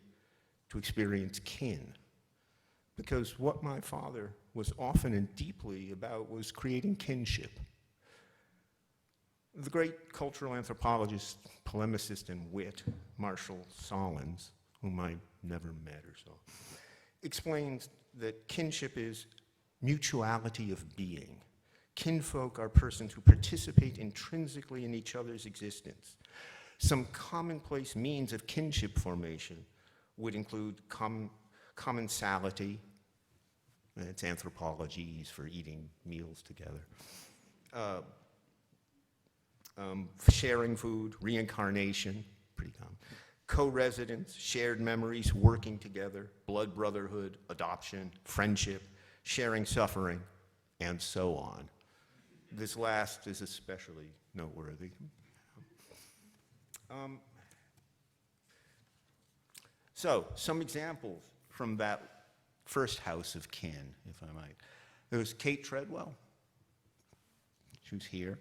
to experience kin. Because what my father was often and deeply about was creating kinship. The great cultural anthropologist, polemicist, and wit, Marshall Solins, whom I never met or saw, explains that kinship is mutuality of being. Kinfolk are persons who participate intrinsically in each other's existence. Some commonplace means of kinship formation would include commensality, it's anthropology for eating meals together, sharing food, reincarnation, pretty common, co-residence, shared memories, working together, blood brotherhood, adoption, friendship, sharing suffering, and so on. This last is especially noteworthy. So, some examples from that first house of kin, if I might. There was Kate Treadwell. She was here.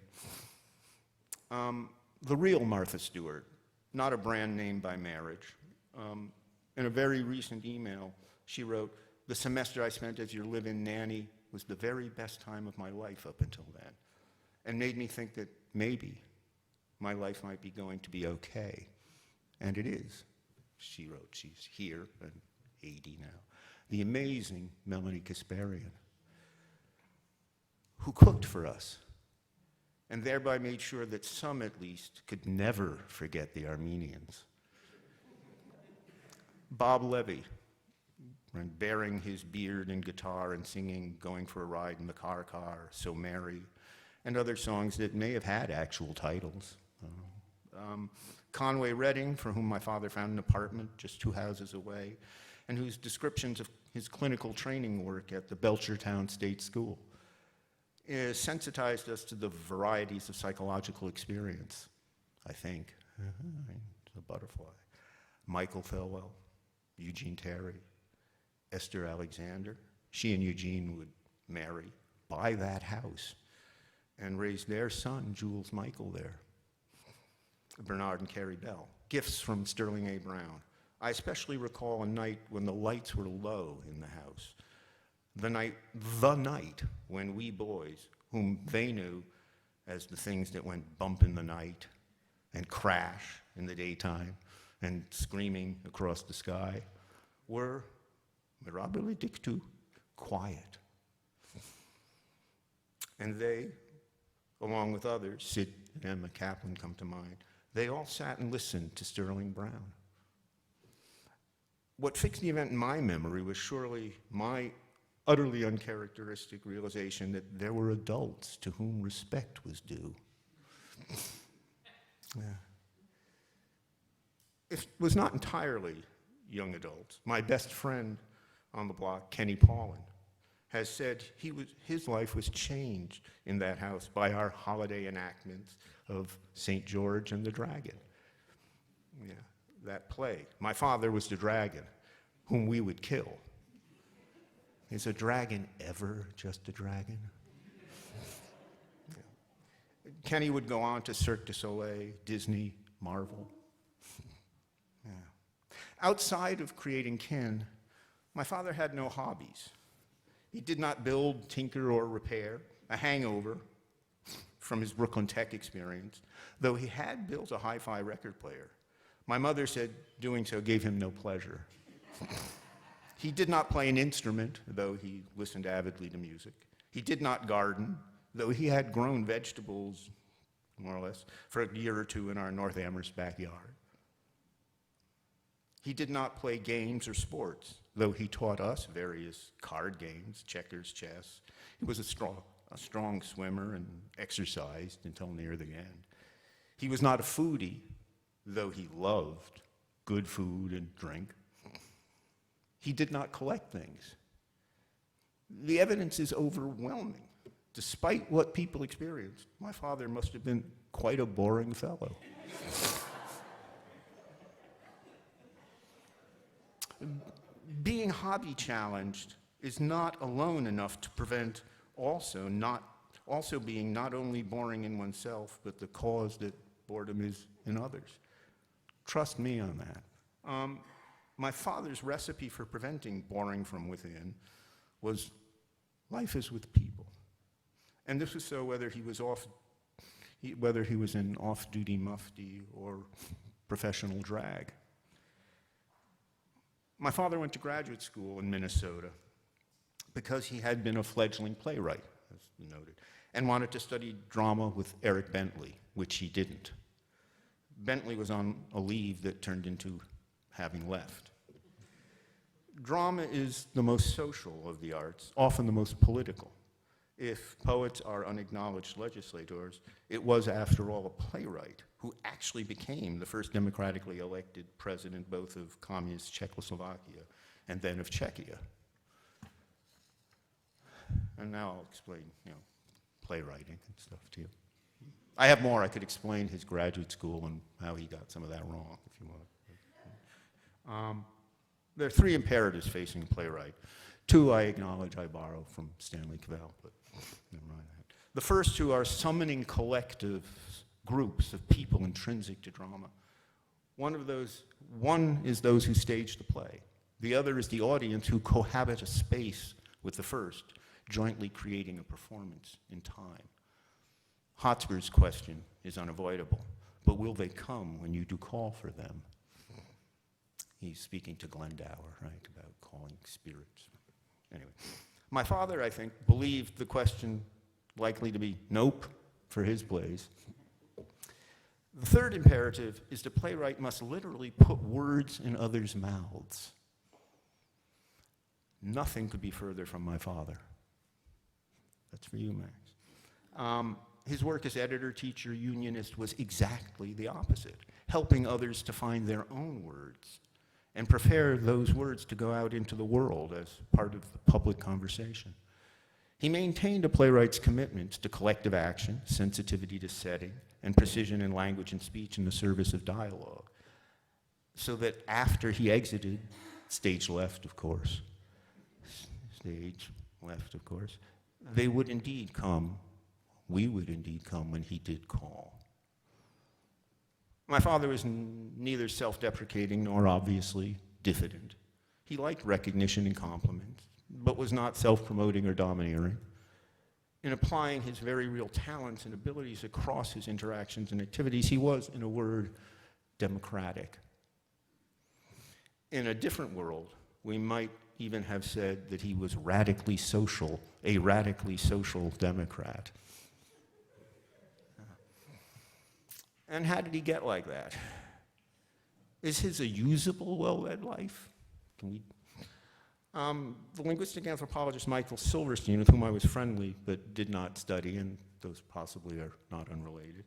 The real Martha Stewart, not a brand name by marriage. In a very recent email, she wrote, "The semester I spent as your live-in nanny was the very best time of my life up until then, and made me think that maybe my life might be going to be okay." And it is. She wrote, she's here and 80 now. The amazing Melanie Kasparian, who cooked for us and thereby made sure that some, at least, could never forget the Armenians. Bob Levy, bearing his beard and guitar and singing "Going for a Ride in the Car, So Merry," and other songs that may have had actual titles. Conway Redding, for whom my father found an apartment just 2 houses away, and whose descriptions of his clinical training work at the Belchertown State School sensitized us to the varieties of psychological experience, I think. The butterfly. Michael Thelwell, Eugene Terry, Esther Alexander. She and Eugene would marry, buy that house, and raise their son, Jules Michael, there. Bernard and Carrie Bell. Gifts from Sterling A. Brown. I especially recall a night when the lights were low in the house. The night when we boys, whom they knew as the things that went bump in the night and crash in the daytime and screaming across the sky, were, mirabile dictu, quiet. And they, along with others, Sid and Emma Kaplan come to mind, they all sat and listened to Sterling Brown. What fixed the event in my memory was surely my utterly uncharacteristic realization that there were adults to whom respect was due. Yeah. It was not entirely young adults. My best friend on the block, Kenny Paulin, has said his life was changed in that house by our holiday enactments of St. George and the Dragon. Yeah, that play. My father was the dragon, whom we would kill. Is a dragon ever just a dragon? Yeah. Kenny would go on to Cirque du Soleil, Disney, Marvel. Yeah. Outside of creating kin, my father had no hobbies. He did not build, tinker, or repair, a hangover from his Brooklyn Tech experience, though he had built a hi-fi record player. My mother said doing so gave him no pleasure. He did not play an instrument, though he listened avidly to music. He did not garden, though he had grown vegetables, more or less, for a year or two in our North Amherst backyard. He did not play games or sports, though he taught us various card games, checkers, chess. He was a strong swimmer and exercised until near the end. He was not a foodie, though he loved good food and drink. He did not collect things. The evidence is overwhelming. Despite what people experienced, my father must have been quite a boring fellow. Being hobby challenged is not alone enough to prevent also being not only boring in oneself, but the cause that boredom is in others. Trust me on that. My father's recipe for preventing boring from within was life is with people. And this was so whether he was in off-duty mufti or professional drag. My father went to graduate school in Minnesota because he had been a fledgling playwright, as noted, and wanted to study drama with Eric Bentley, which he didn't. Bentley was on a leave that turned into having left. Drama is the most social of the arts, often the most political. If poets are unacknowledged legislators, it was, after all, a playwright who actually became the first democratically elected president both of communist Czechoslovakia and then of Czechia. And now I'll explain, playwriting and stuff to you. I have more. I could explain his graduate school and how he got some of that wrong, if you want. There are three imperatives facing a playwright. Two I acknowledge I borrow from Stanley Cavell, but never mind that. The first two are summoning collective groups of people intrinsic to drama. One is those who stage the play. The other is the audience who cohabit a space with the first, jointly creating a performance in time. Hotspur's question is unavoidable, but will they come when you do call for them? He's speaking to Glendower, right, about calling spirits. Anyway, my father, I think, believed the question likely to be nope for his plays. The third imperative is the playwright must literally put words in others' mouths. Nothing could be further from my father. That's for you, Max. His work as editor, teacher, unionist was exactly the opposite, helping others to find their own words and prepare those words to go out into the world as part of the public conversation. He maintained a playwright's commitment to collective action, sensitivity to setting, and precision in language and speech in the service of dialogue, so that after he exited, stage left, of course, they would indeed come, we would indeed come when he did call. My father was neither self-deprecating nor obviously diffident. He liked recognition and compliments, but was not self-promoting or domineering. In applying his very real talents and abilities across his interactions and activities, he was, in a word, democratic. In a different world, we might even have said that he was radically social, a radically social Democrat. And how did he get like that? Is his a usable, well-led life? The linguistic anthropologist Michael Silverstein, with whom I was friendly but did not study, and those possibly are not unrelated,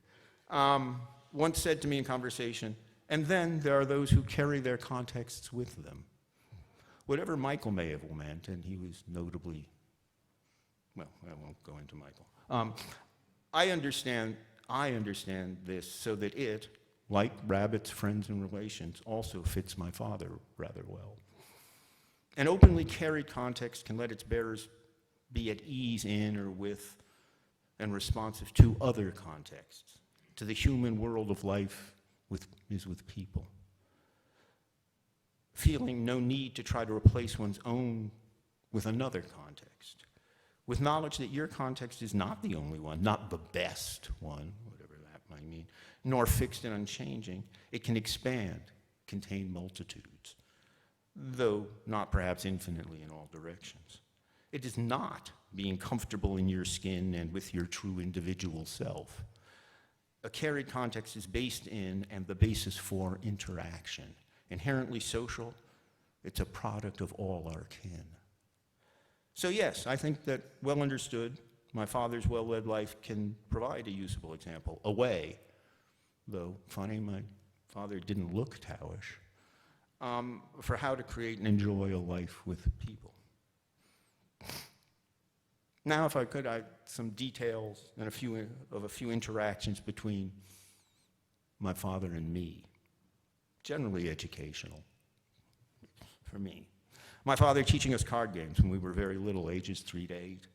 once said to me in conversation, and then there are those who carry their contexts with them. Whatever Michael may have meant, and he was notably, well, I won't go into Michael. I understand this so that it, like rabbits, friends, and relations, also fits my father rather well. An openly carried context can let its bearers be at ease in or with and responsive to other contexts, to the human world of life is with people. Feeling no need to try to replace one's own with another context, with knowledge that your context is not the only one, not the best one, whatever that might mean, nor fixed and unchanging. It can expand, contain multitudes, though not perhaps infinitely in all directions. It is not being comfortable in your skin and with your true individual self. A carried context is based in and the basis for interaction. Inherently social, it's a product of all our kin. So yes, I think that well understood, my father's well-led life can provide a usable example, a way, though funny, my father didn't look Taoish, for how to create and enjoy a life with people. Now, if I could, some details and a few interactions between my father and me, generally educational for me. My father teaching us card games when we were very little, ages 3 to 8,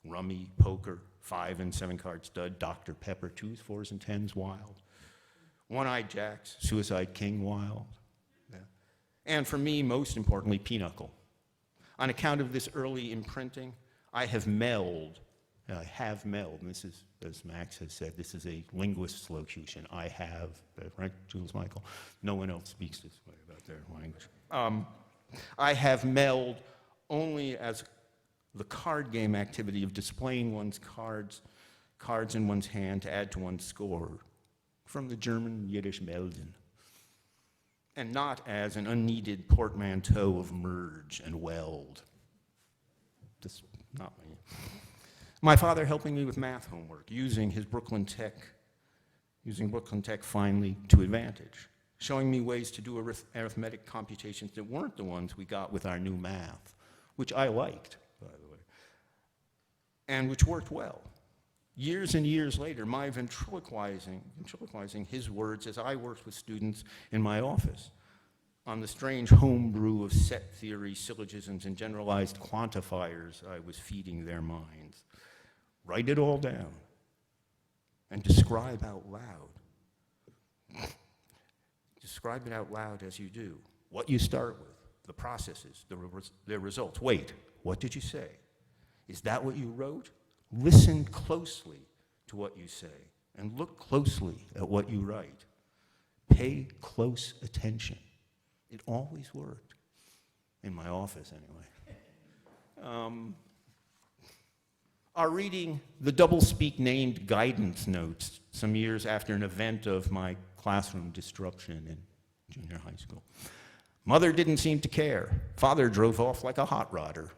rummy, poker, 5 and 7 card stud, Dr. Pepper, 2s, 4s, and 10s, wild. One-eyed jacks, suicide king, wild. Yeah. And for me, most importantly, pinochle. On account of this early imprinting, I have melded, and this is, as Max has said, this is a linguist's locution. I have, right, Jules Michael? No one else speaks this way about their language. I have melded only as the card game activity of displaying one's cards in one's hand to add to one's score, from the German Yiddish melden, and not as an unneeded portmanteau of merge and weld. This, not me. My father helping me with math homework, using Brooklyn Tech finally to advantage, showing me ways to do arithmetic computations that weren't the ones we got with our new math, which I liked, by the way, and which worked well. Years and years later, my ventriloquizing his words as I worked with students in my office on the strange homebrew of set theory, syllogisms, and generalized quantifiers I was feeding their minds. Write it all down and describe out loud. Describe it out loud as you do. What you start with, the processes, their results. Wait, what did you say? Is that what you wrote? Listen closely to what you say and look closely at what you write. Pay close attention. It always worked, in my office anyway. Our reading the doublespeak named guidance notes some years after an event of my classroom disruption in junior high school. Mother didn't seem to care. Father drove off like a hot rodder.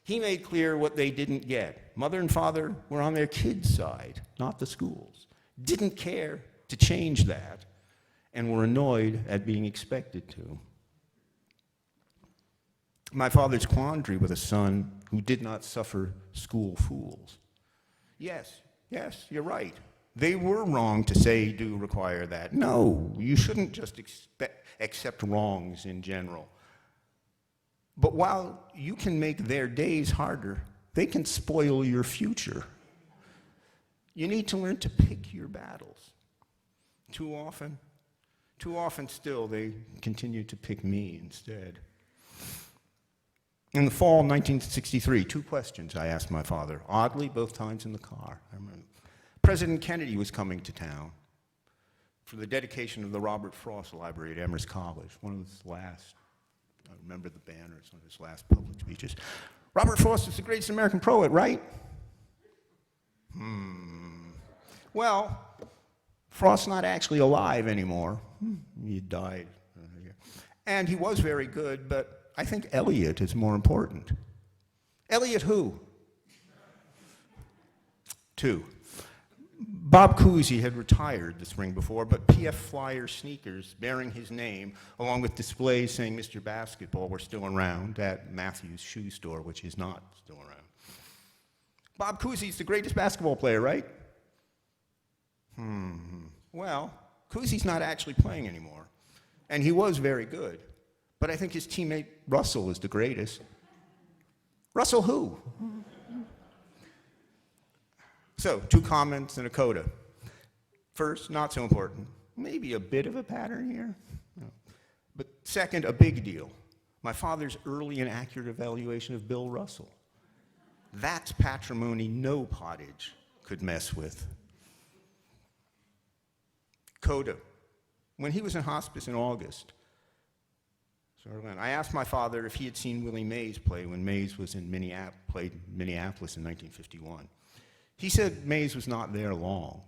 He made clear what they didn't get. Mother and father were on their kids' side, not the school's. Didn't care to change that, and were annoyed at being expected to. My father's quandary with a son who did not suffer school fools. Yes, you're right. They were wrong to say, do require that. No, you shouldn't just accept wrongs in general. But while you can make their days harder, they can spoil your future. You need to learn to pick your battles. Too often still, they continue to pick me instead. In the fall of 1963, 2 questions I asked my father, oddly, both times in the car. I remember. President Kennedy was coming to town for the dedication of the Robert Frost Library at Amherst College, one of his last, I remember the banners, one of his last public speeches. Robert Frost is the greatest American poet, right? Well, Frost's not actually alive anymore. He died. And he was very good, but I think Eliot is more important. Eliot who? 2. Bob Cousy had retired the spring before, but PF Flyer sneakers bearing his name, along with displays saying Mr. Basketball, were still around at Matthews Shoe Store, which is not still around. Bob Cousy's the greatest basketball player, right? Well, Cousy's not actually playing anymore, and he was very good. But I think his teammate Russell is the greatest. Russell who? So, 2 comments and a coda. First, not so important. Maybe a bit of a pattern here. No. But second, a big deal. My father's early and accurate evaluation of Bill Russell. That's patrimony no pottage could mess with. Coda. When he was in hospice in August, I asked my father if he had seen Willie Mays play when Mays was in played Minneapolis in 1951. He said Mays was not there long.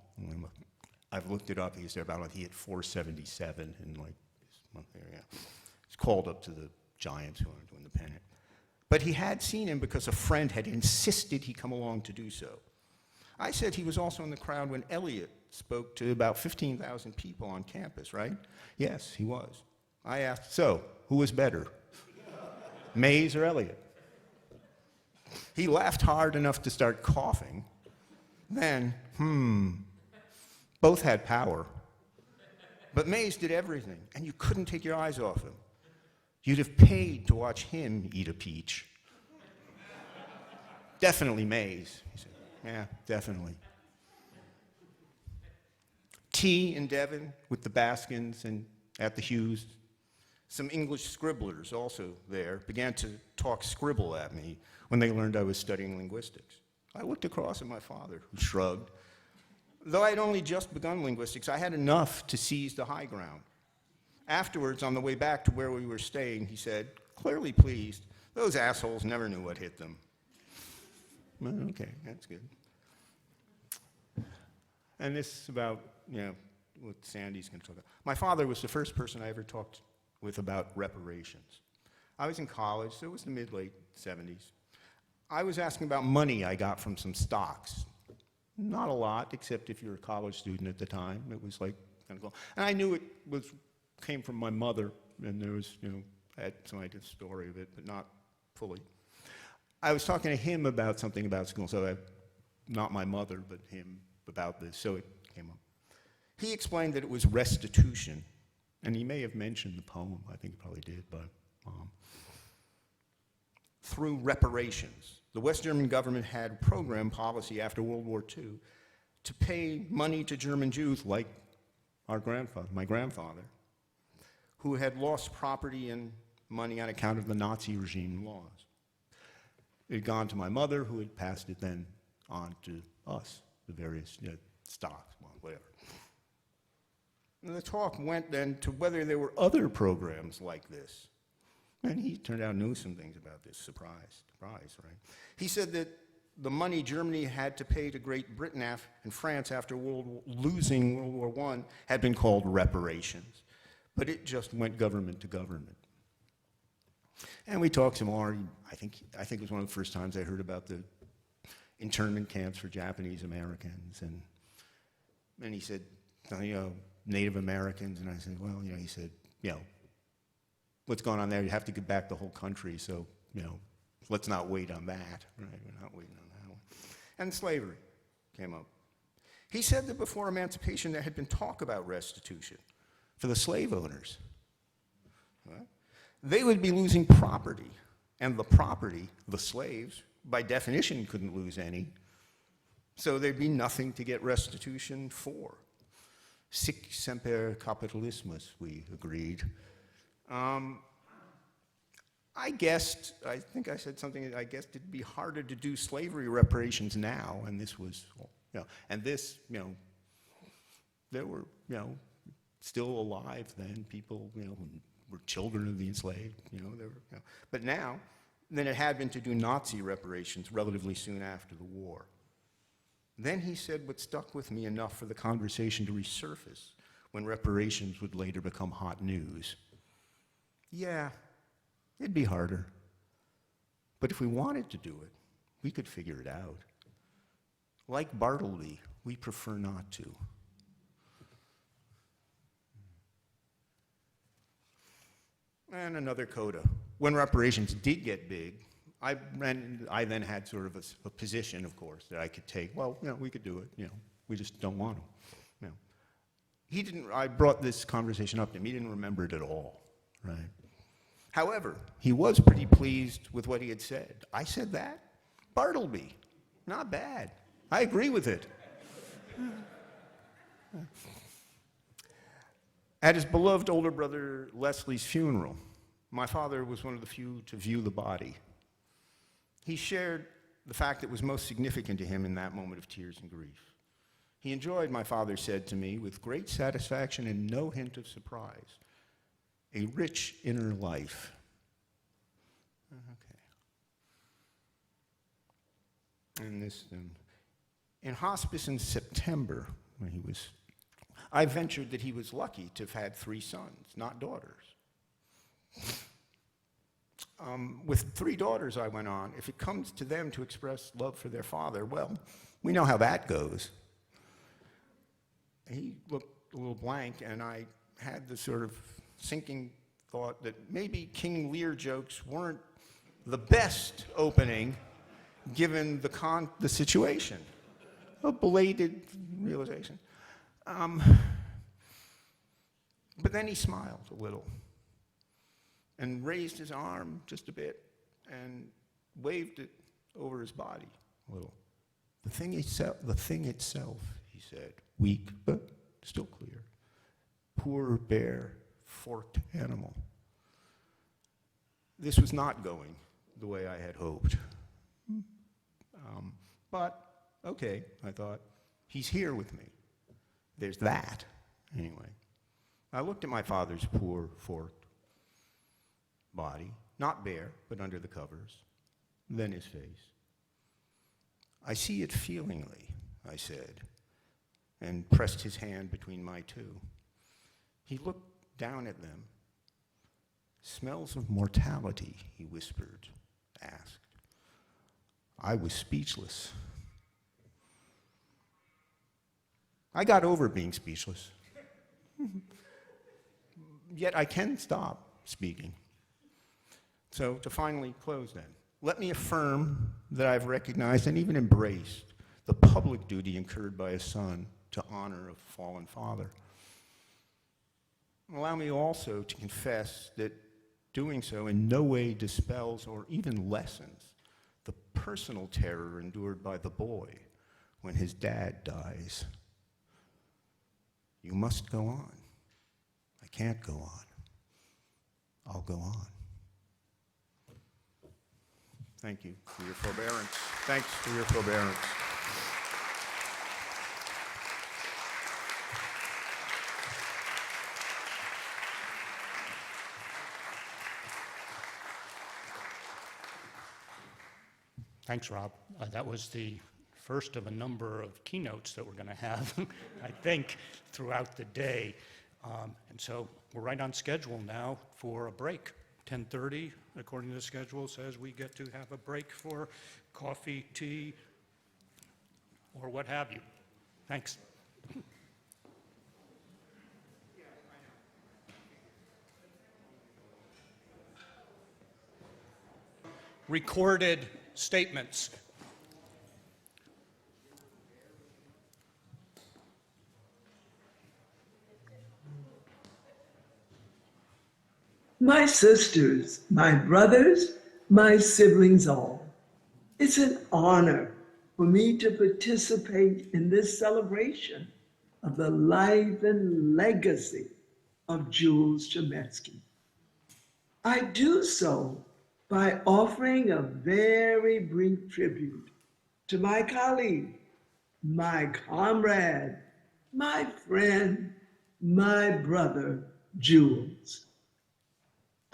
I've looked it up. He was there he hit 477 in like this month there, yeah. He's called up to the Giants who wanted to win the pennant. But he had seen him because a friend had insisted he come along to do so. I said he was also in the crowd when Eliot spoke to about 15,000 people on campus, right? Yes, he was. I asked, so, who was better, Mays or Eliot? He laughed hard enough to start coughing. Then, both had power. But Mays did everything, and you couldn't take your eyes off him. You'd have paid to watch him eat a peach. Definitely Mays, he said. Yeah, definitely. Tea in Devon with the Baskins and at the Hughes. Some English scribblers also there began to talk scribble at me when they learned I was studying linguistics. I looked across at my father, who shrugged. Though I'd only just begun linguistics, I had enough to seize the high ground. Afterwards, on the way back to where we were staying, he said, clearly pleased, those assholes never knew what hit them. Well, okay, that's good. And this is about, what Sandy's going to talk about. My father was the first person I ever talked with about reparations. I was in college, so it was the mid-late 70s. I was asking about money I got from some stocks. Not a lot, except if you're a college student at the time. It was like, kind of cool. And I knew it came from my mother, and there was, I had some idea of the story of it, but not fully. I was talking to him about something about school, so not my mother, but him about this, so it came up. He explained that it was restitution, and he may have mentioned the poem, I think he probably did, but through reparations. The West German government had program policy after World War II to pay money to German Jews like my grandfather, who had lost property and money on account of the Nazi regime laws. It had gone to my mother, who had passed it then on to us, the various stocks, whatever. And the talk went then to whether there were other programs like this. And he turned out knew some things about this. Surprise, right? He said that the money Germany had to pay to Great Britain and France after losing World War I had been called reparations. But it just went government to government. And we talked some more. I think it was one of the first times I heard about the internment camps for Japanese Americans. And he said, Native Americans. And I said, well, he said, what's going on there. You have to get back the whole country, so, let's not wait on that. Right? We're not waiting on that one. And slavery came up. He said that before emancipation there had been talk about restitution for the slave owners. Right? They would be losing property, and the property, the slaves, by definition couldn't lose any, so there'd be nothing to get restitution for. Sic semper capitalismus, we agreed. I think I said something, I guessed it'd be harder to do slavery reparations now, and this was, and this, there were, still alive then, people, who were children of the enslaved, there were, but now, than it had been to do Nazi reparations relatively soon after the war. Then he said what stuck with me enough for the conversation to resurface when reparations would later become hot news. Yeah, it'd be harder. But if we wanted to do it, we could figure it out. Like Bartleby, we prefer not to. And another coda. When reparations did get big, I then had sort of a position, of course, that I could take. Well, we could do it. We just don't want to. He didn't. I brought this conversation up to him. He didn't remember it at all, right? However, he was pretty pleased with what he had said. I said that? Bartleby, not bad. I agree with it. At his beloved older brother Leslie's funeral, my father was one of the few to view the body. He shared the fact that was most significant to him in that moment of tears and grief. He enjoyed, my father said to me, with great satisfaction and no hint of surprise, a rich inner life. Okay. And this, in hospice in September, when I ventured that he was lucky to have had 3 sons, not daughters. With 3 daughters, I went on, if it comes to them to express love for their father, well, we know how that goes. He looked a little blank, and I had the sort of sinking thought that maybe King Lear jokes weren't the best opening given the situation. A belated realization. But then he smiled a little and raised his arm just a bit and waved it over his body a little. The thing itself, he said, weak but still clear. Poor, bare, forked animal. This was not going the way I had hoped. But, okay, I thought, he's here with me. There's that, anyway. I looked at my father's poor, forked body, not bare, but under the covers, then his face. I see it feelingly, I said, and pressed his hand between my 2. He looked down at them. Smells of mortality, he whispered, asked. I was speechless. I got over being speechless. Yet I can stop speaking. So to finally close then, let me affirm that I've recognized and even embraced the public duty incurred by a son to honor a fallen father. Allow me also to confess that doing so in no way dispels or even lessens the personal terror endured by the boy when his dad dies. You must go on. I can't go on. I'll go on. Thank you for your forbearance. Thanks for your forbearance. Thanks, Rob. That was the first of a number of keynotes that we're going to have, I think, throughout the day. And so we're right on schedule now for a break. 10:30, according to the schedule, says we get to have a break for coffee, tea, or what have you. Thanks. recorded statements. My sisters, my brothers, my siblings all, it's an honor for me to participate in this celebration of the life and legacy of Jules Chametzky. I do so by offering a very brief tribute to my colleague, my comrade, my friend, my brother, Jules.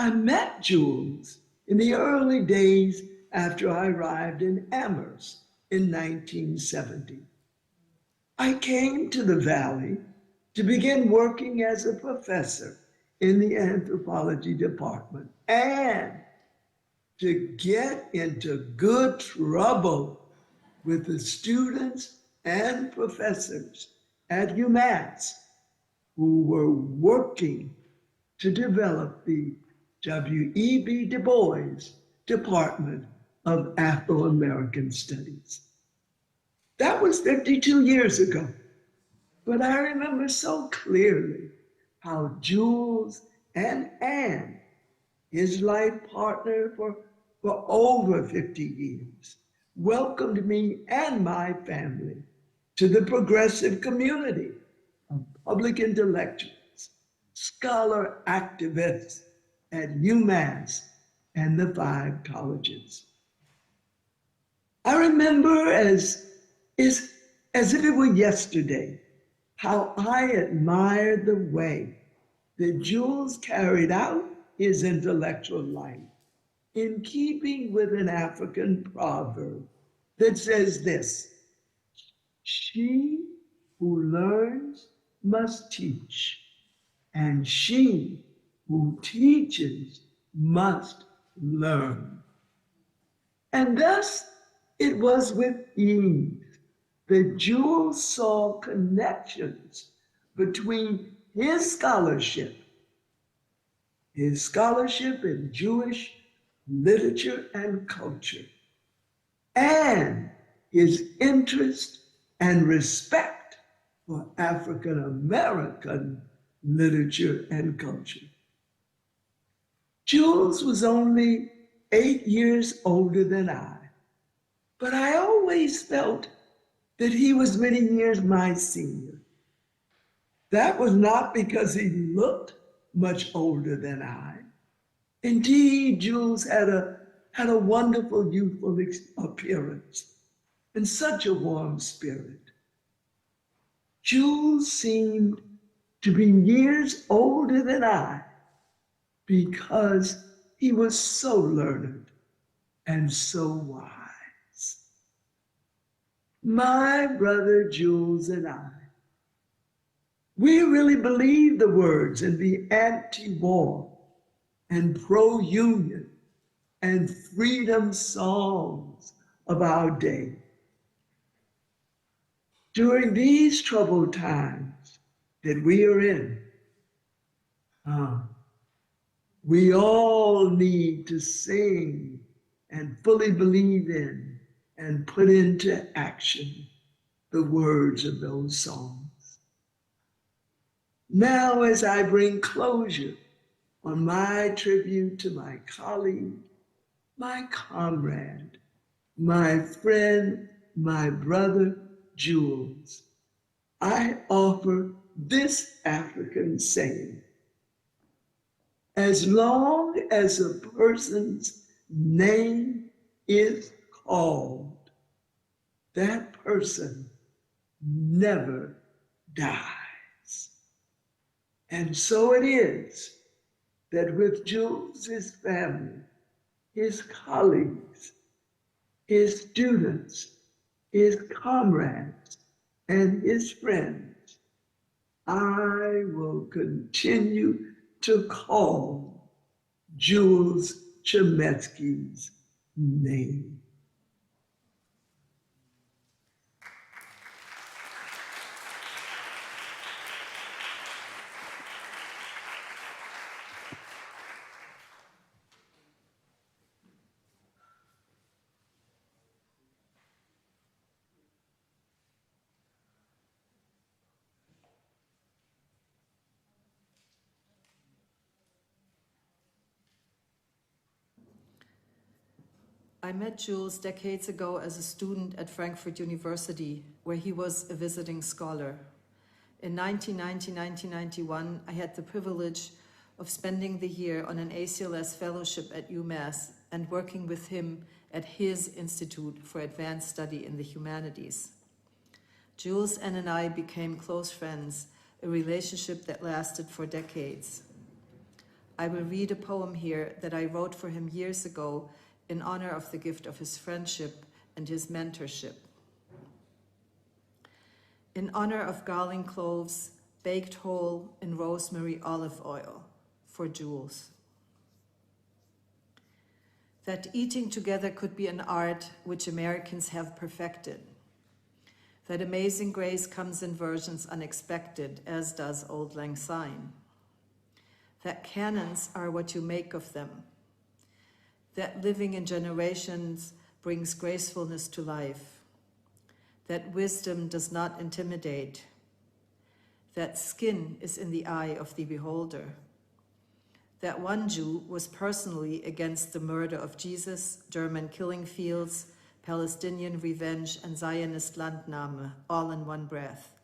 I met Jules in the early days after I arrived in Amherst in 1970. I came to the Valley to begin working as a professor in the anthropology department and to get into good trouble with the students and professors at UMass who were working to develop the W.E.B. Du Bois Department of Afro-American Studies. That was 52 years ago, but I remember so clearly how Jules and Anne, his life partner for over 50 years, welcomed me and my family to the progressive community of public intellectuals, scholar activists at UMass and the 5 colleges. I remember as if it were yesterday how I admired the way that Jules carried out his intellectual life in keeping with an African proverb that says this: she who learns must teach, and she who teaches must learn. And thus it was with ease that Jules saw connections between his scholarship in Jewish literature and culture, and his interest and respect for African American literature and culture. Jules was only 8 years older than I, but I always felt that he was many years my senior. That was not because he looked much older than I. Indeed, Jules had a wonderful youthful appearance and such a warm spirit. Jules seemed to be years older than I because he was so learned and so wise. My brother Jules and I, we really believed the words in the anti-war and pro-union and freedom songs of our day. During these troubled times that we are in, we all need to sing and fully believe in and put into action the words of those songs. Now, as I bring closure on my tribute to my colleague, my comrade, my friend, my brother, Jules, I offer this African saying: as long as a person's name is called, that person never dies. And so it is that with Jules, his family, his colleagues, his students, his comrades, and his friends, I will continue to call Jules Chametzky's name. I met Jules decades ago as a student at Frankfurt University, where he was a visiting scholar. In 1990-1991, I had the privilege of spending the year on an ACLS fellowship at UMass and working with him at his Institute for Advanced Study in the Humanities. Jules and I became close friends, a relationship that lasted for decades. I will read a poem here that I wrote for him years ago in honor of the gift of his friendship and his mentorship. In honor of garlic cloves baked whole in rosemary olive oil, for Jules. That eating together could be an art which Americans have perfected. That amazing grace comes in versions unexpected, as does Auld Lang Syne. That canons are what you make of them. That living in generations brings gracefulness to life. That wisdom does not intimidate. That skin is in the eye of the beholder. That one Jew was personally against the murder of Jesus, German killing fields, Palestinian revenge, and Zionist Landnahme, all in one breath.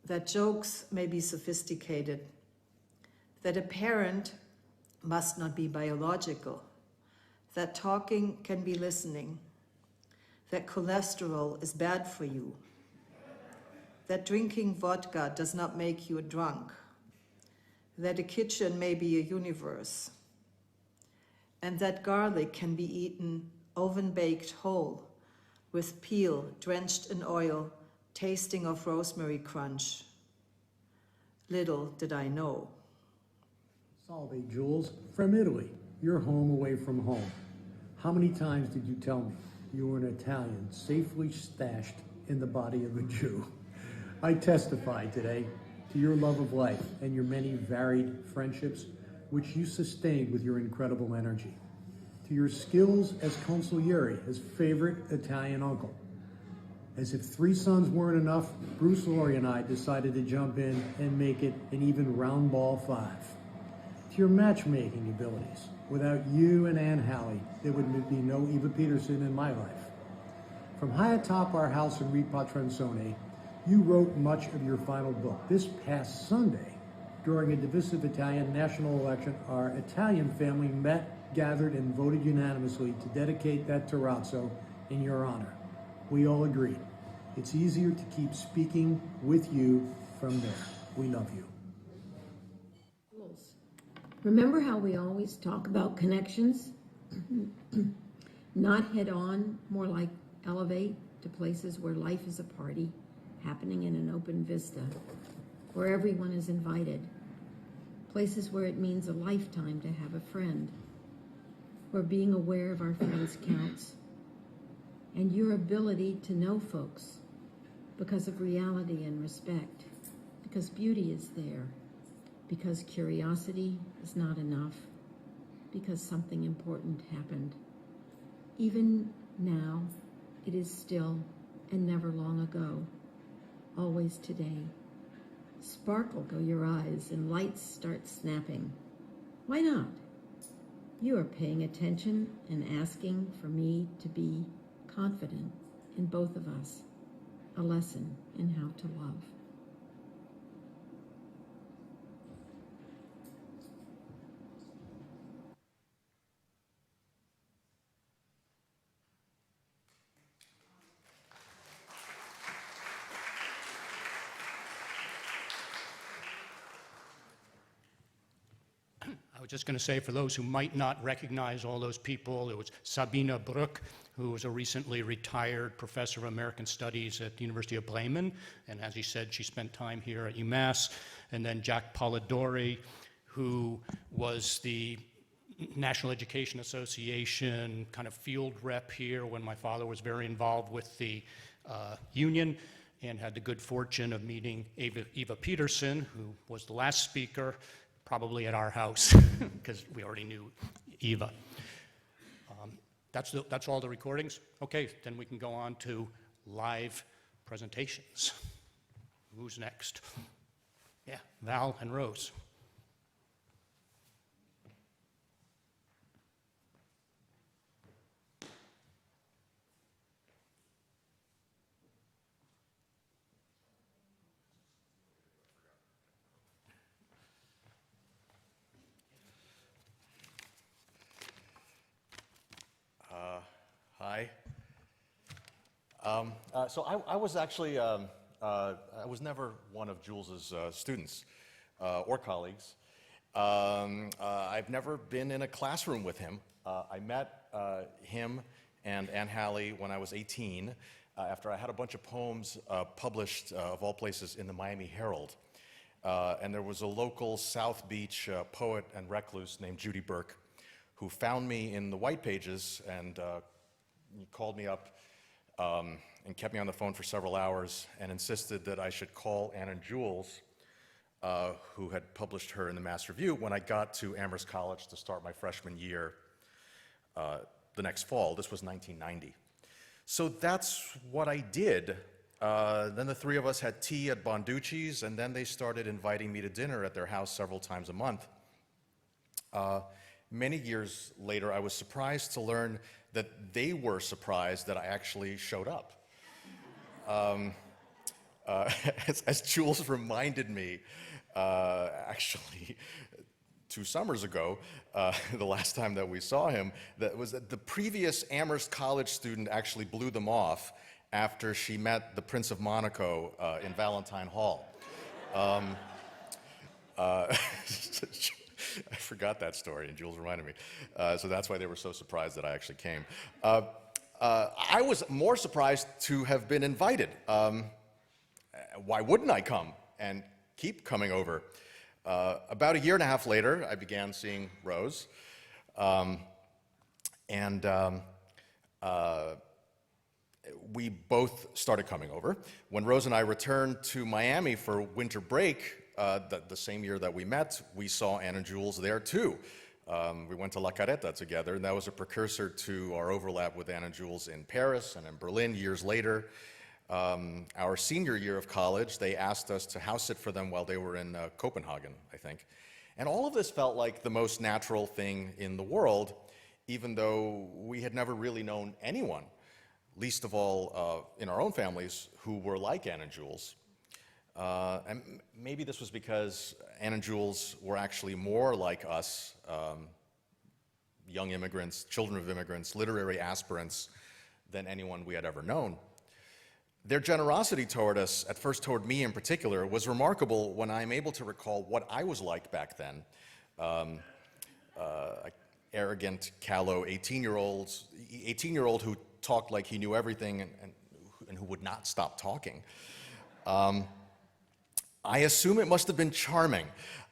That jokes may be sophisticated. That a parent must not be biological. That talking can be listening. That cholesterol is bad for you. That drinking vodka does not make you a drunk. That a kitchen may be a universe, and that garlic can be eaten oven-baked whole, with peel drenched in oil, tasting of rosemary crunch. Little did I know. Salve, Jules, from Italy. You're home away from home. How many times did you tell me you were an Italian safely stashed in the body of a Jew? I testify today to your love of life and your many varied friendships, which you sustained with your incredible energy. To your skills as consigliere, his favorite Italian uncle. As if 3 sons weren't enough, Bruce Laurie and I decided to jump in and make it an even round ball 5. To your matchmaking abilities, without you and Anne Halley, there would be no Eva Peterson in my life. From high atop our house in Reparations, you wrote much of your final book. This past Sunday, during a divisive Italian national election, our Italian family met, gathered, and voted unanimously to dedicate that terrazzo in your honor. We all agreed. It's easier to keep speaking with you from there. We love you. Remember how we always talk about connections? Not head on, more like elevate to places where life is a party, happening in an open vista, where everyone is invited, places where it means a lifetime to have a friend, where being aware of our friends counts, and your ability to know folks because of reality and respect, because beauty is there, because curiosity is not enough, because something important happened. Even now, it is still and never long ago. Always today. Sparkle go your eyes and lights start snapping. Why not? You are paying attention and asking for me to be confident in both of us. A lesson in how to love. I was just going to say, for those who might not recognize all those people, it was Sabine Bruck, who was a recently retired professor of American Studies at the University of Bremen, and as he said, she spent time here at UMass. And then Jack Polidori, who was the National Education Association kind of field rep here when my father was very involved with the union, and had the good fortune of meeting Eva Peterson, who was the last speaker, probably at our house, because we already knew Eva. That's all the recordings. Okay, then we can go on to live presentations. Who's next? Yeah, Val and Rose. So I was actually, I was never one of Jules's students or colleagues. I've never been in a classroom with him. I met him and Anne Halley when I was 18, after I had a bunch of poems published, of all places, in the Miami Herald. And there was a local South Beach poet and recluse named Judy Burke who found me in the white pages and called me up and kept me on the phone for several hours and insisted that I should call Anne and Jules, who had published her in the Mass Review, when I got to Amherst College to start my freshman year the next fall. This was 1990. So that's what I did. Then the three of us had tea at Bonducci's, and then they started inviting me to dinner at their house several times a month. Many years later, I was surprised to learn that they were surprised that I actually showed up. As Jules reminded me, actually, 2 summers ago, the last time that we saw him, that was that the previous Amherst College student actually blew them off after she met the Prince of Monaco in Valentine Hall. I forgot that story, and Jules reminded me. So that's why they were so surprised that I actually came. I was more surprised to have been invited. Why wouldn't I come and keep coming over? About a year and a half later, I began seeing Rose. We both started coming over. When Rose and I returned to Miami for winter break, the same year that we met, we saw Anne and Jules there too. We went to La Carreta together, and that was a precursor to our overlap with Anne and Jules in Paris and in Berlin years later. Our senior year of college, they asked us to house sit for them while they were in Copenhagen, I think. And all of this felt like the most natural thing in the world, even though we had never really known anyone, least of all in our own families, who were like Anne and Jules. And maybe this was because Anne and Jules were actually more like us, young immigrants, children of immigrants, literary aspirants, than anyone we had ever known. Their generosity toward us, at first toward me in particular, was remarkable when I'm able to recall what I was like back then. Arrogant, callow 18-year-old who talked like he knew everything and who would not stop talking. I assume it must have been charming.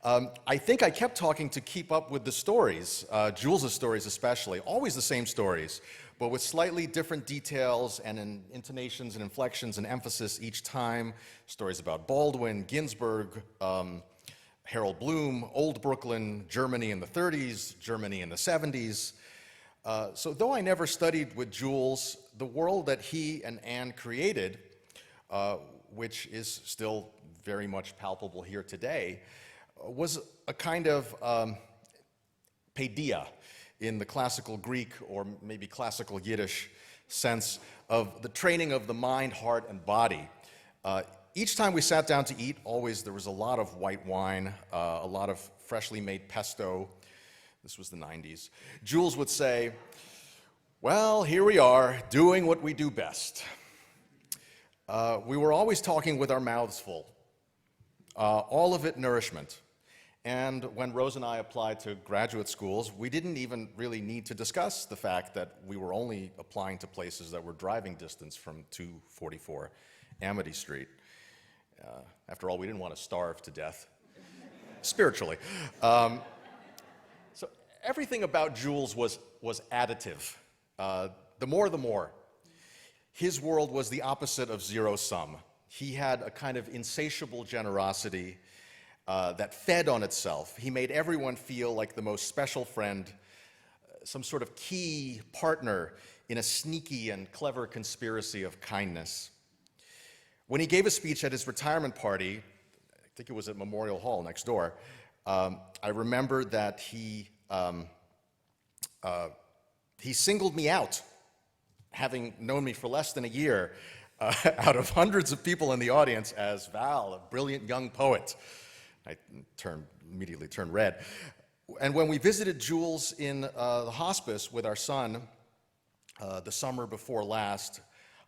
I think I kept talking to keep up with the stories, Jules' stories especially, always the same stories, but with slightly different details and intonations and inflections and emphasis each time. Stories about Baldwin, Ginsberg, Harold Bloom, Old Brooklyn, Germany in the 30s, Germany in the 70s. So though I never studied with Jules, the world that he and Anne created, which is still very much palpable here today, was a kind of paideia in the classical Greek or maybe classical Yiddish sense of the training of the mind, heart, and body. Each time we sat down to eat, always there was a lot of white wine, a lot of freshly made pesto. This was the 90s. Jules would say, "Well, here we are, doing what we do best." We were always talking with our mouths full, all of it nourishment. And when Rose and I applied to graduate schools, we didn't even really need to discuss the fact that we were only applying to places that were driving distance from 244 Amity Street. After all, we didn't want to starve to death, spiritually. So everything about Jules was additive. The more. His world was the opposite of zero sum. He had a kind of insatiable generosity that fed on itself. He made everyone feel like the most special friend, some sort of key partner in a sneaky and clever conspiracy of kindness. When he gave a speech at his retirement party, I think it was at Memorial Hall next door, I remember that he singled me out, having known me for less than a year, out of hundreds of people in the audience, as Val, a brilliant young poet. I immediately turned red. And when we visited Jules in the hospice with our son the summer before last,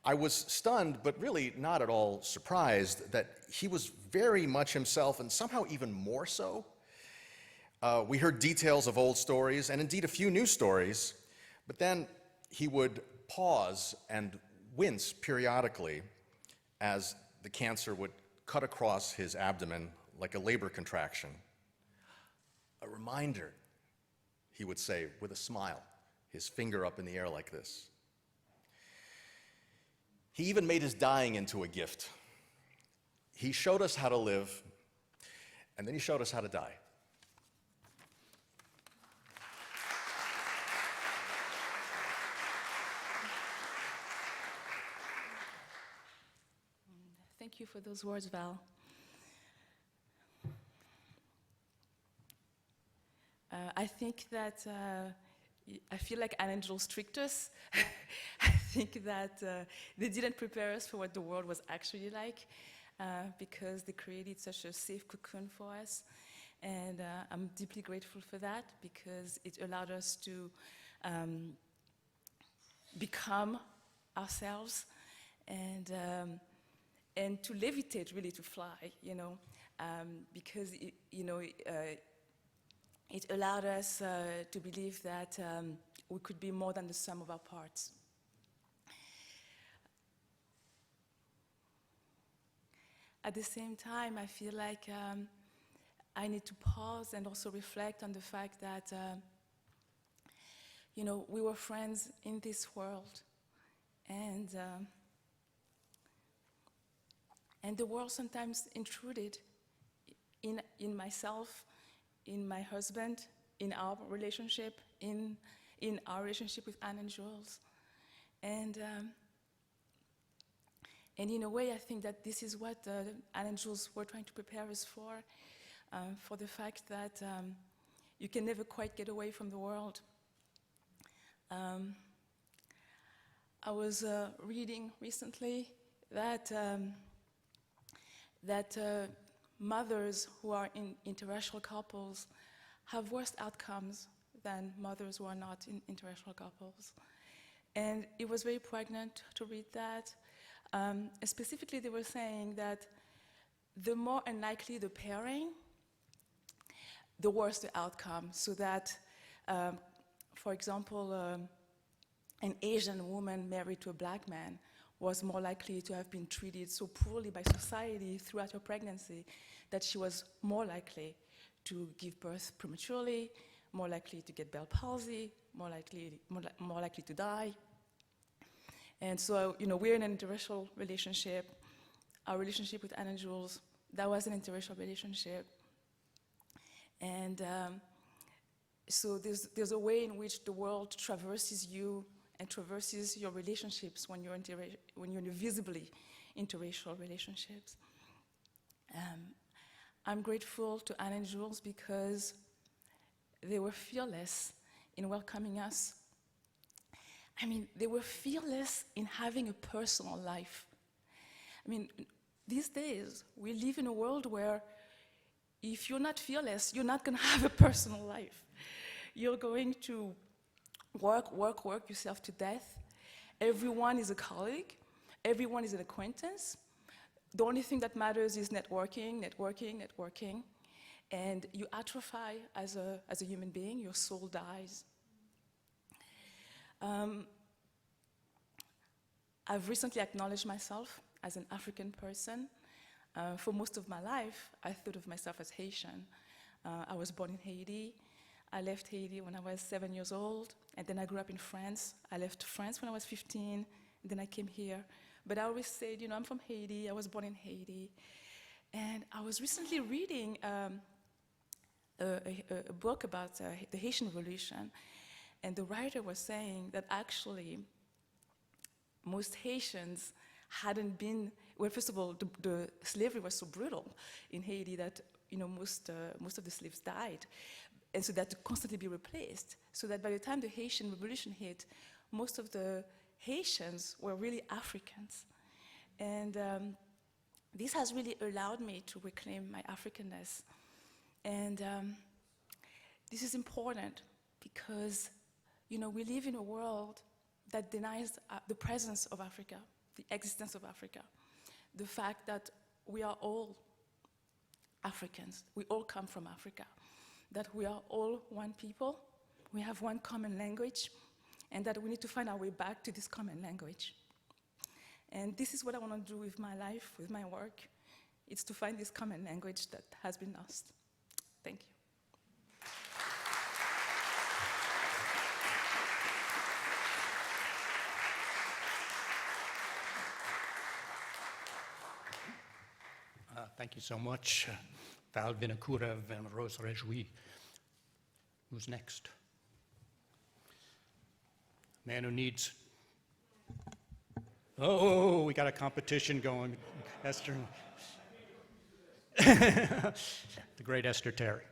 I was stunned, but really not at all surprised, that he was very much himself, and somehow even more so. We heard details of old stories, and indeed a few new stories, but then he would pause and wince periodically as the cancer would cut across his abdomen like a labor contraction. A reminder, he would say with a smile, his finger up in the air like this. He even made his dying into a gift. He showed us how to live, and then he showed us how to die. Thank you for those words, Val. I think that I feel like Anne and Jules tricked us. I think that they didn't prepare us for what the world was actually like, because they created such a safe cocoon for us. And I'm deeply grateful for that, because it allowed us to become ourselves and to levitate, really, to fly, you know, because it allowed us to believe that we could be more than the sum of our parts. At the same time, I feel like I need to pause and also reflect on the fact that, we were friends in this world, and the world sometimes intruded in myself, in my husband, in our relationship, in our relationship with Anne and Jules. And in a way, I think that this is what Anne and Jules were trying to prepare us for the fact that you can never quite get away from the world. I was reading recently that mothers who are in interracial couples have worse outcomes than mothers who are not in interracial couples. And it was very poignant to read that. Specifically, they were saying that the more unlikely the pairing, the worse the outcome. So that, for example, an Asian woman married to a black man was more likely to have been treated so poorly by society throughout her pregnancy that she was more likely to give birth prematurely, more likely to get Bell palsy, more likely to die. And so, we're in an interracial relationship. Our relationship with Anne and Jules, that was an interracial relationship. And so there's a way in which the world traverses you and traverses your relationships when you're in visibly interracial relationships. I'm grateful to Anne and Jules because they were fearless in welcoming us. I mean, they were fearless in having a personal life. I mean, these days, we live in a world where if you're not fearless, you're not going to have a personal life. You're going to work yourself to death. Everyone is a colleague. Everyone is an acquaintance. The only thing that matters is networking. And you atrophy as a human being. Your soul dies. I've recently acknowledged myself as an African person. For most of my life, I thought of myself as Haitian. I was born in Haiti. I left Haiti when I was 7 years old, and then I grew up in France. I left France when I was 15, and then I came here. But I always said, I'm from Haiti. I was born in Haiti. And I was recently reading a book about the Haitian Revolution, and the writer was saying that actually most Haitians hadn't been, well, first of all, the slavery was so brutal in Haiti that most of the slaves died. And so that to constantly be replaced, so that by the time the Haitian Revolution hit, most of the Haitians were really Africans. And this has really allowed me to reclaim my Africanness. And this is important because, we live in a world that denies the presence of Africa, the existence of Africa, the fact that we are all Africans, we all come from Africa, that we are all one people, we have one common language, and that we need to find our way back to this common language. And this is what I want to do with my life, with my work. It's to find this common language that has been lost. Thank you. Thank you so much, Val Vinokourov and Rose Réjoui. Who's next? Man who needs... Oh, we got a competition going. Esther. The great Esther Terry.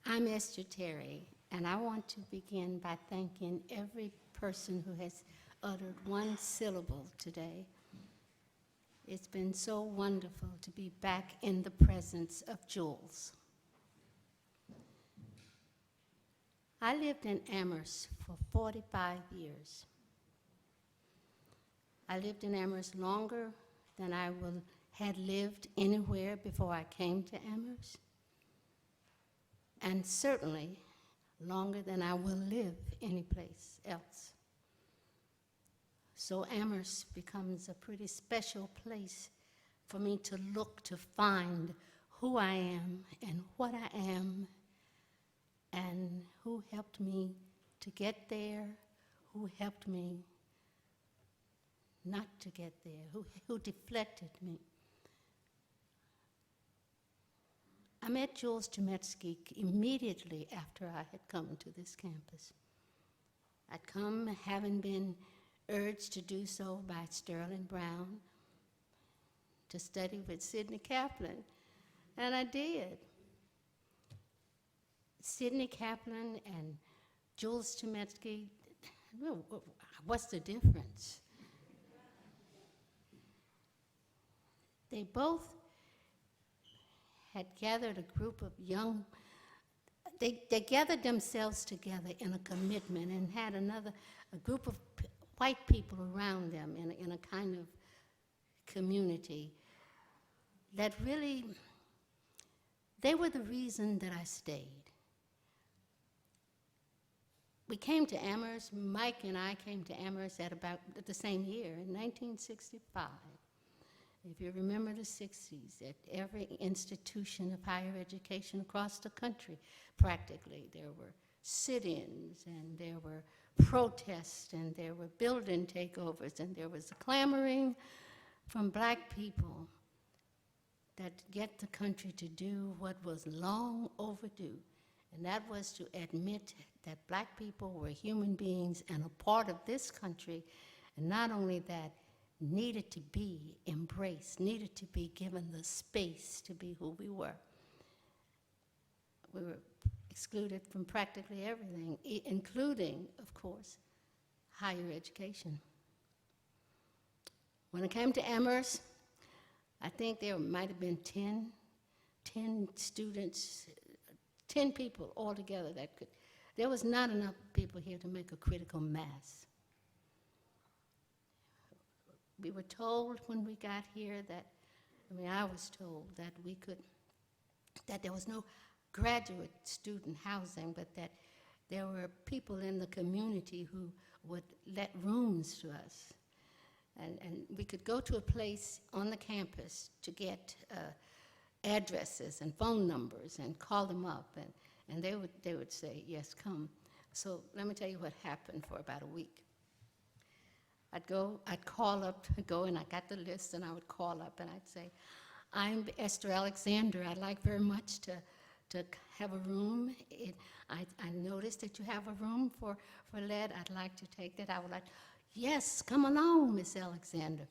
I'm Esther Terry, and I want to begin by thanking every person who has uttered one syllable today. It's been so wonderful to be back in the presence of Jules. I lived in Amherst for 45 years. I lived in Amherst longer than I had lived anywhere before I came to Amherst, and certainly longer than I will live anyplace else. So Amherst becomes a pretty special place for me to look to find who I am and what I am and who helped me to get there, who helped me not to get there, who deflected me. I met Jules Chametzky immediately after I had come to this campus. I'd come having been urged to do so by Sterling Brown to study with Sidney Kaplan, and I did. Sidney Kaplan and Jules Chametzky, well, what's the difference? They both had gathered a group of young, they gathered themselves together in a commitment and had a group of white people around them in a kind of community that really, they were the reason that I stayed. We came to Amherst, Mike and I came to Amherst at about the same year, in 1965. If you remember the 60s, at every institution of higher education across the country, practically, there were sit-ins and there were protests and there were building takeovers and there was a clamoring from black people that get the country to do what was long overdue, and that was to admit that black people were human beings and a part of this country, and not only that, needed to be embraced, needed to be given the space to be who we were. We were excluded from practically everything, including, of course, higher education. When I came to Amherst, I think there might have been 10 students, 10 people altogether that could, there was not enough people here to make a critical mass. We were told when we got here that, I was told that that there was no graduate student housing, but that there were people in the community who would let rooms to us. And we could go to a place on the campus to get addresses and phone numbers and call them up, and they would say, yes, come. So let me tell you what happened for about a week. I'd call up, and I got the list, and I would call up, and I'd say, I'm Esther Alexander. I'd like very much to have a room. I noticed that you have a room for lead. I'd like to take that. I would like, yes, come along, Miss Alexander.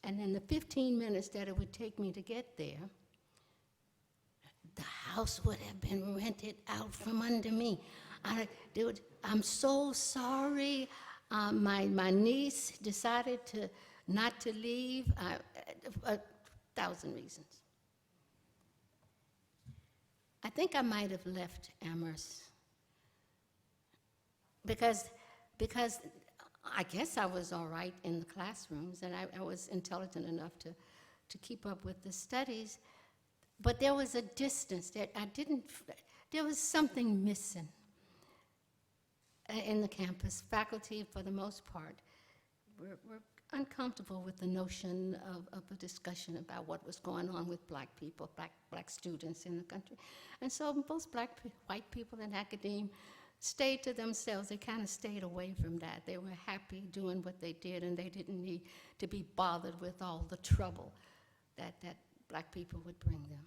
And in the 15 minutes that it would take me to get there, the house would have been rented out from under me. I'm so sorry. My niece decided not to leave. 1,000 reasons. I think I might have left Amherst because I guess I was all right in the classrooms, and I was intelligent enough to keep up with the studies, but there was a distance that there was something missing in the campus. Faculty, for the most part, were uncomfortable with the notion of a discussion about what was going on with black people, black students in the country. And so most white people in academia stayed to themselves. They kind of stayed away from that. They were happy doing what they did, and they didn't need to be bothered with all the trouble that black people would bring them.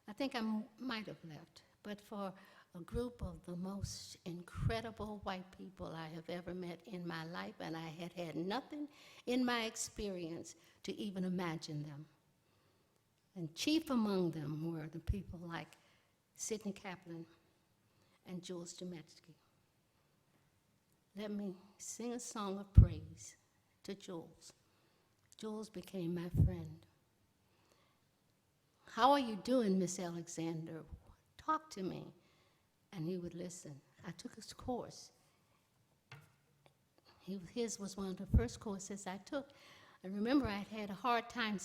I think I might have left, but for a group of the most incredible white people I have ever met in my life, and I had nothing in my experience to even imagine them. And chief among them were the people like Sidney Kaplan and Jules Chametzky. Let me sing a song of praise to Jules. Jules became my friend. How are you doing, Miss Alexander? Talk to me. And he would listen. I took his course. His was one of the first courses I took. I remember I had a hard time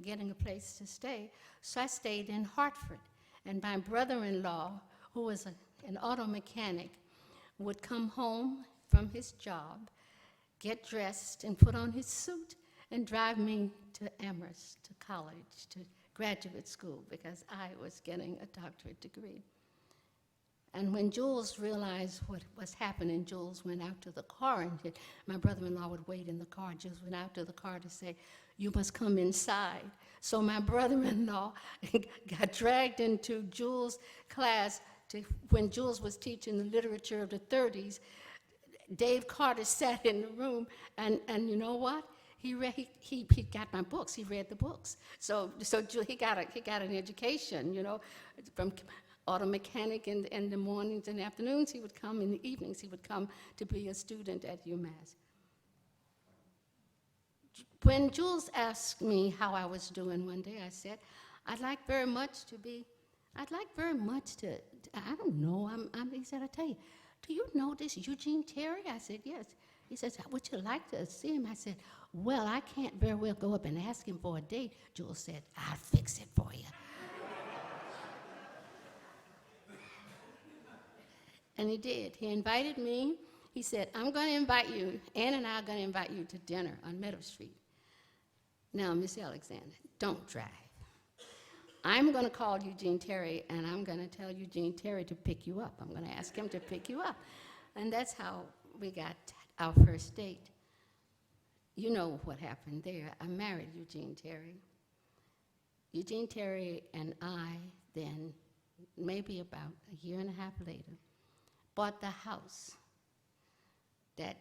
getting a place to stay, so I stayed in Hartford. And my brother-in-law, who was an auto mechanic, would come home from his job, get dressed and put on his suit, and drive me to Amherst, to college, to graduate school, because I was getting a doctorate degree. And when Jules realized what was happening, Jules went out to the car, and my brother-in-law would wait in the car. Jules went out to the car to say, "You must come inside." So my brother-in-law got dragged into Jules' class when Jules was teaching the literature of the 30s. Dave Carter sat in the room, and you know what? He got my books. He read the books. So he got an education, you know, from auto mechanic in the mornings and afternoons. He would come in the evenings. He would come to be a student at UMass. When Jules asked me how I was doing one day, I said, I don't know. He said, I tell you, do you know this Eugene Terry? I said, yes. He says, would you like to see him? I said, well, I can't very well go up and ask him for a date. Jules said, I'll fix it for you. And he did. He invited me. He said, I'm going to invite you, Ann and I are going to invite you to dinner on Meadow Street. Now, Miss Alexander, don't drive. I'm going to call Eugene Terry, and I'm going to tell Eugene Terry to pick you up. I'm going to ask him to pick you up. And that's how we got our first date. You know what happened there. I married Eugene Terry. Eugene Terry and I then, maybe about a year and a half later, bought the house that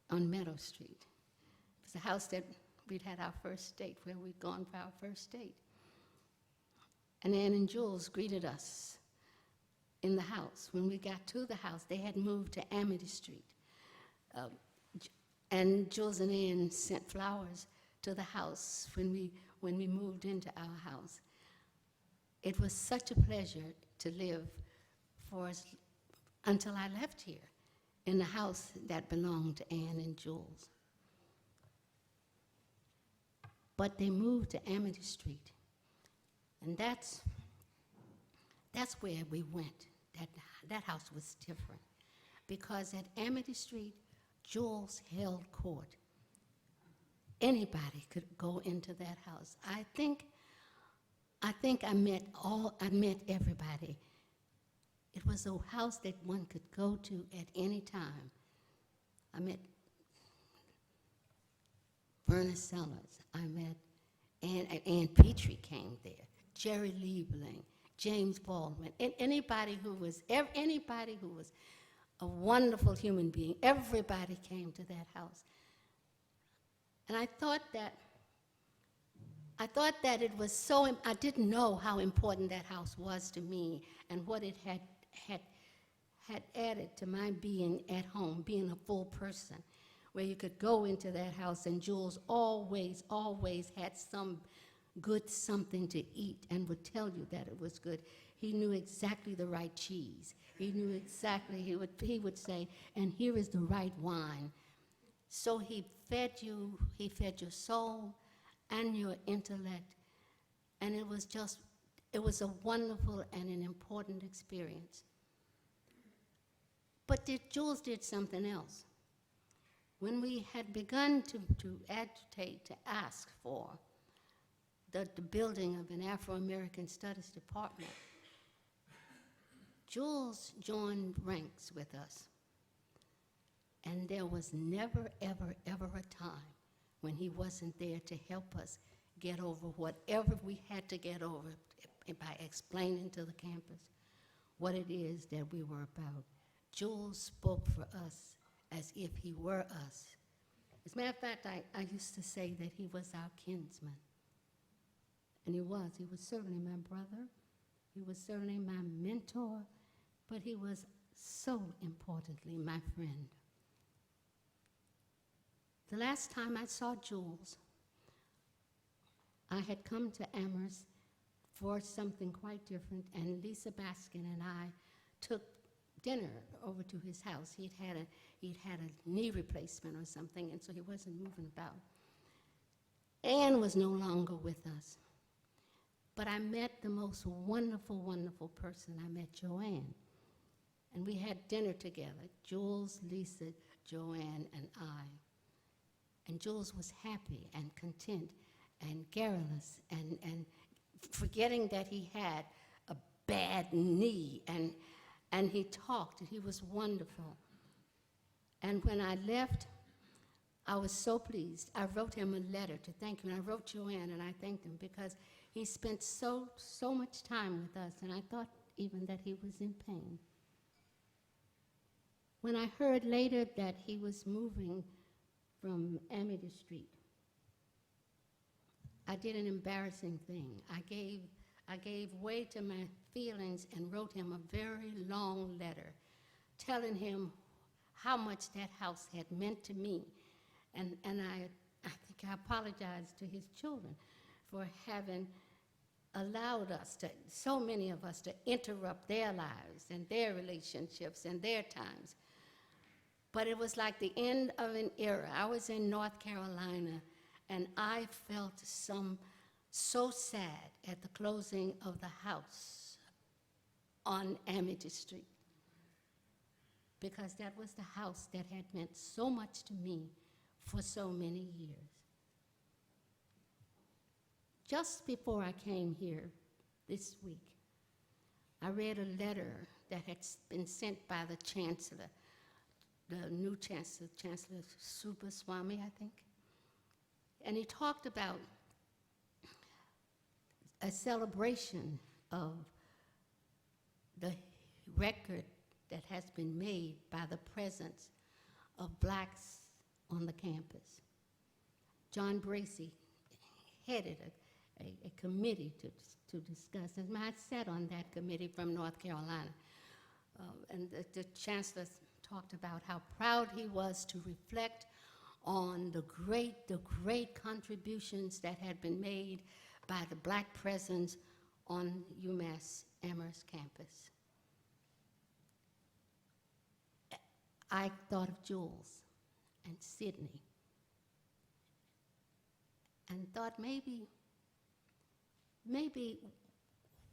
on Meadow Street. It was the house that we'd had our first date, where we'd gone for our first date. And Ann and Jules greeted us in the house. When we got to the house, they had moved to Amity Street. And Jules and Ann sent flowers to the house when we moved into our house. It was such a pleasure to live for us until I left here in the house that belonged to Ann and Jules. But they moved to Amity Street, and that's where we went. That house was different, because at Amity Street, Jules held court. Anybody could go into that house. I think I met everybody. It was a house that one could go to at any time. I met Verna Sellers. I met Ann Petrie came there. Jerry Liebling, James Baldwin, and anybody who was a wonderful human being. Everybody came to that house. And I thought that it was so, I didn't know how important that house was to me and what it had added to my being at home, being a full person, where you could go into that house and Jules always had some good something to eat and would tell you that it was good. He knew exactly the right cheese. He knew exactly, he would say, and here is the right wine. So he fed your soul and your intellect, and it was a wonderful and an important experience. But Jules did something else. When we had begun to agitate, to ask for the building of an Afro-American Studies department, Jules joined ranks with us. And there was never, ever, ever a time when he wasn't there to help us get over whatever we had to get over by explaining to the campus what it is that we were about. Jules spoke for us as if he were us. As a matter of fact, I used to say that he was our kinsman. And he was. He was certainly my brother. He was certainly my mentor. But he was so importantly my friend. The last time I saw Jules, I had come to Amherst for something quite different, and Lisa Baskin and I took dinner over to his house. He'd had a knee replacement or something, and so he wasn't moving about. Anne was no longer with us. But I met the most wonderful, wonderful person. I met Joanne. And we had dinner together, Jules, Lisa, Joanne, and I. And Jules was happy and content and garrulous and forgetting that he had a bad knee. And he talked, and he was wonderful. And when I left, I was so pleased. I wrote him a letter to thank him. And I wrote Joanne, and I thanked him because he spent so much time with us, and I thought even that he was in pain. When I heard later that he was moving from Amity Street, I did an embarrassing thing. I gave way to my feelings and wrote him a very long letter telling him how much that house had meant to me. And I think I apologized to his children for having allowed us to, so many of us, to interrupt their lives and their relationships and their times. But it was like the end of an era. I was in North Carolina, and I felt so sad at the closing of the house on Amity Street, because that was the house that had meant so much to me for so many years. Just before I came here this week, I read a letter that had been sent by the Chancellor, the new Chancellor, Chancellor Subaswamy, I think. And he talked about a celebration of the record that has been made by the presence of blacks on the campus. John Bracey headed a committee to discuss, and I sat on that committee from North Carolina. And the Chancellor talked about how proud he was to reflect on the great contributions that had been made by the black presence on UMass Amherst campus. I thought of Jules and Sydney and thought maybe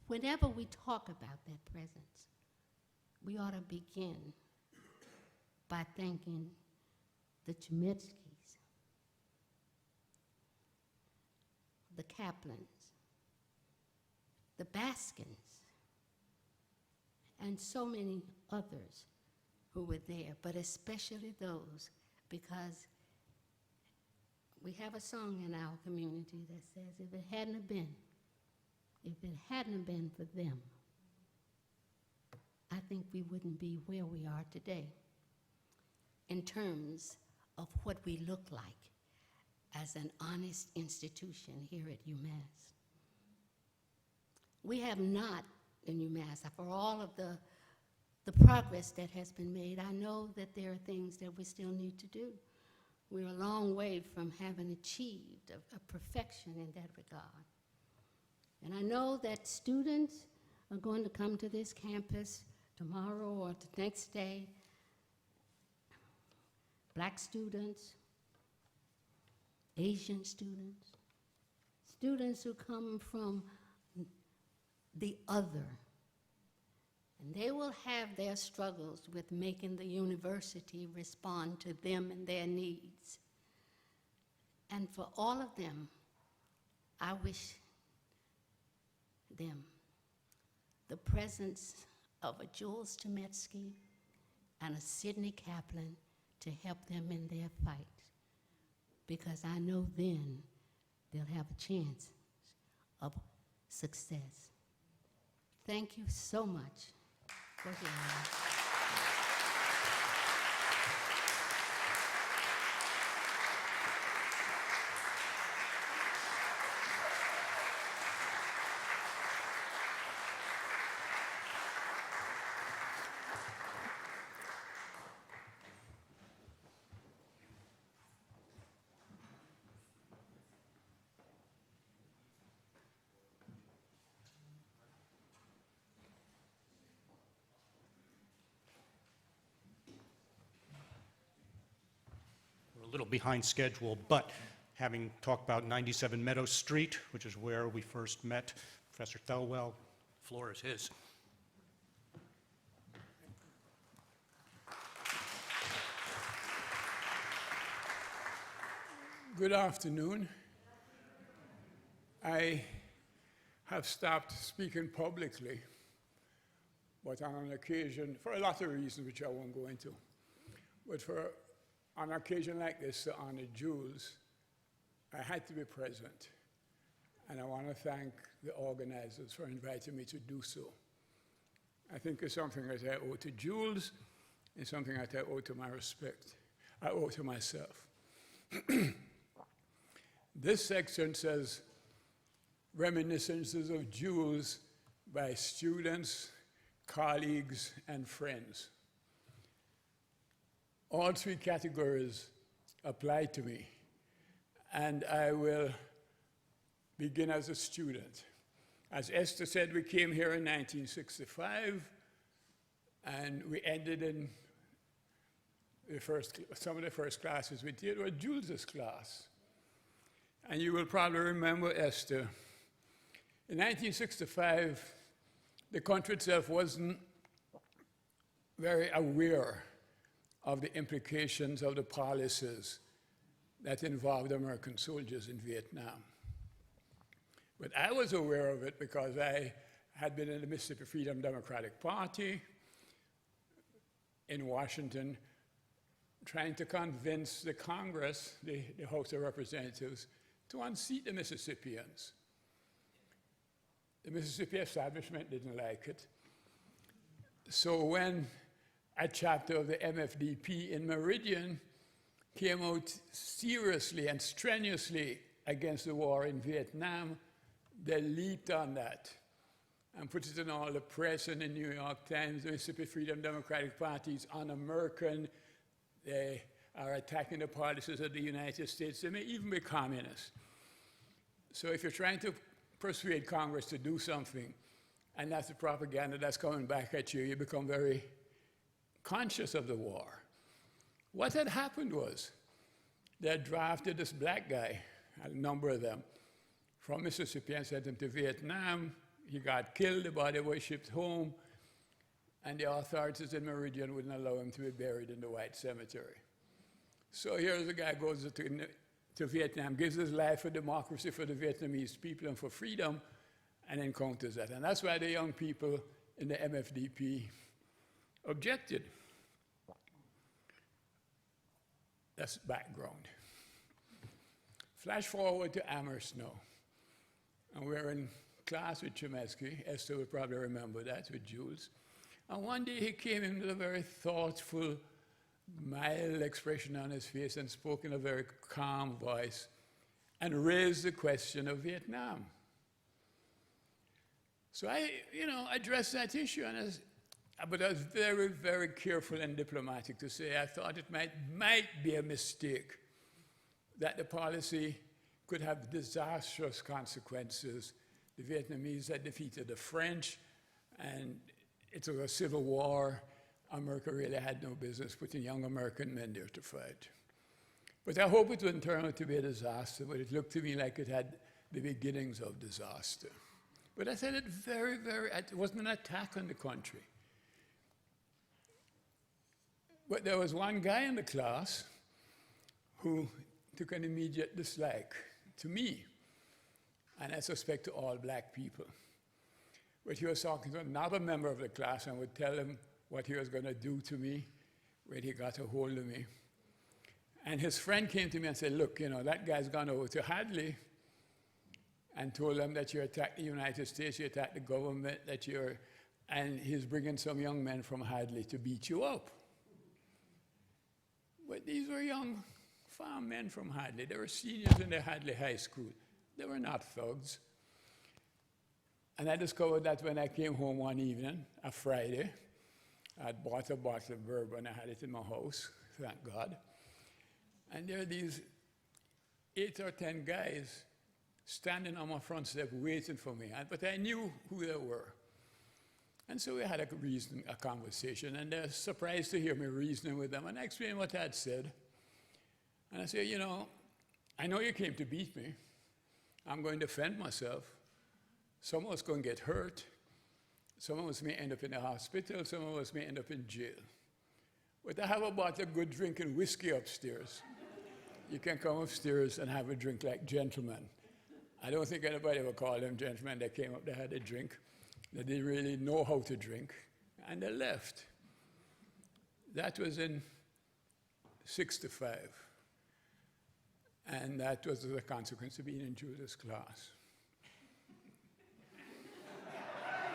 whenever we talk about that presence, we ought to begin by thanking the Chametzkys, the Kaplans, the Baskins, and so many others who were there, but especially those, because we have a song in our community that says, if it hadn't been for them, I think we wouldn't be where we are today in terms of what we look like as an honest institution here at UMass. We have not in UMass, for all of the progress that has been made, I know that there are things that we still need to do. We're a long way from having achieved a perfection in that regard. And I know that students are going to come to this campus tomorrow or the next day. Black students, Asian students, students who come from the other. And they will have their struggles with making the university respond to them and their needs. And for all of them, I wish them the presence of a Jules Chametzky and a Sidney Kaplan to help them in their fight. Because I know then they'll have a chance of success. Thank you so much for hearing me. We're a little behind schedule, but having talked about 97 Meadow Street, which is where we first met Professor Thelwell, the floor is his. Good afternoon. I have stopped speaking publicly, but on an occasion, for a lot of reasons which I won't go into, but for on an occasion like this to honor Jules, I had to be present. And I want to thank the organizers for inviting me to do so. I think it's something that I owe to Jules, and something that I owe to my respect. I owe to myself. This section says, reminiscences of Jules by students, colleagues, and friends. All three categories apply to me, and I will begin as a student. As Esther said, we came here in 1965, and we ended in some of the first classes we did were Jules's class. And you will probably remember, Esther, in 1965, the country itself wasn't very aware of the implications of the policies that involved American soldiers in Vietnam. But I was aware of it because I had been in the Mississippi Freedom Democratic Party in Washington, trying to convince the Congress, the House of Representatives, to unseat the Mississippians. The Mississippi establishment didn't like it. So when a chapter of the MFDP in Meridian came out seriously and strenuously against the war in Vietnam, they leaped on that and put it in all the press and the New York Times. The Mississippi Freedom Democratic Party is un-American. They are attacking the policies of the United States. They may even be communists. So if you're trying to persuade Congress to do something, and that's the propaganda that's coming back at you, you become very conscious of the war. What had happened was they had drafted this black guy, a number of them, from Mississippi and sent him to Vietnam. He got killed, the body was shipped home, and the authorities in Meridian wouldn't allow him to be buried in the White Cemetery. So here's a guy goes to Vietnam, gives his life for democracy, for the Vietnamese people, and for freedom, and encounters that. And that's why the young people in the MFDP objected. That's background. Flash forward to Amherst now. And we're in class with Chametzky. Esther will probably remember that, with Jules. And one day he came in with a very thoughtful, mild expression on his face and spoke in a very calm voice and raised the question of Vietnam. So I addressed that issue, but I was very, very careful and diplomatic to say I thought it might be a mistake, that the policy could have disastrous consequences. The Vietnamese had defeated the French, And it was a civil war. America really had no business putting young American men there to fight. But I hope it wouldn't turn out to be a disaster, but it looked to me like it had the beginnings of disaster. But I said it it wasn't an attack on the country. But there was one guy in the class who took an immediate dislike to me, and I suspect to all black people. But he was talking to another member of the class and would tell him what he was going to do to me when he got a hold of me. And his friend came to me and said, look, you know, that guy's gone over to Hadley and told them that you attacked the United States, you attacked the government, and he's bringing some young men from Hadley to beat you up. But these were young farm men from Hadley. They were seniors in the Hadley High School. They were not thugs. And I discovered that when I came home one evening, a Friday, I'd bought a bottle of bourbon. I had it in my house, thank God. And there are these 8 or 10 guys standing on my front step waiting for me. But I knew who they were. And so we had a conversation, and they're surprised to hear me reasoning with them. And I explained what I had said. And I said, you know, I know you came to beat me. I'm going to defend myself. Some of us going to get hurt. Some of us may end up in the hospital. Some of us may end up in jail. But I have a bottle of good drinking whiskey upstairs. You can come upstairs and have a drink like gentlemen. I don't think anybody ever called them gentlemen. They came up, they had a drink. They didn't really know how to drink, and they left. That was in '65. And that was the consequence of being in Jules' class.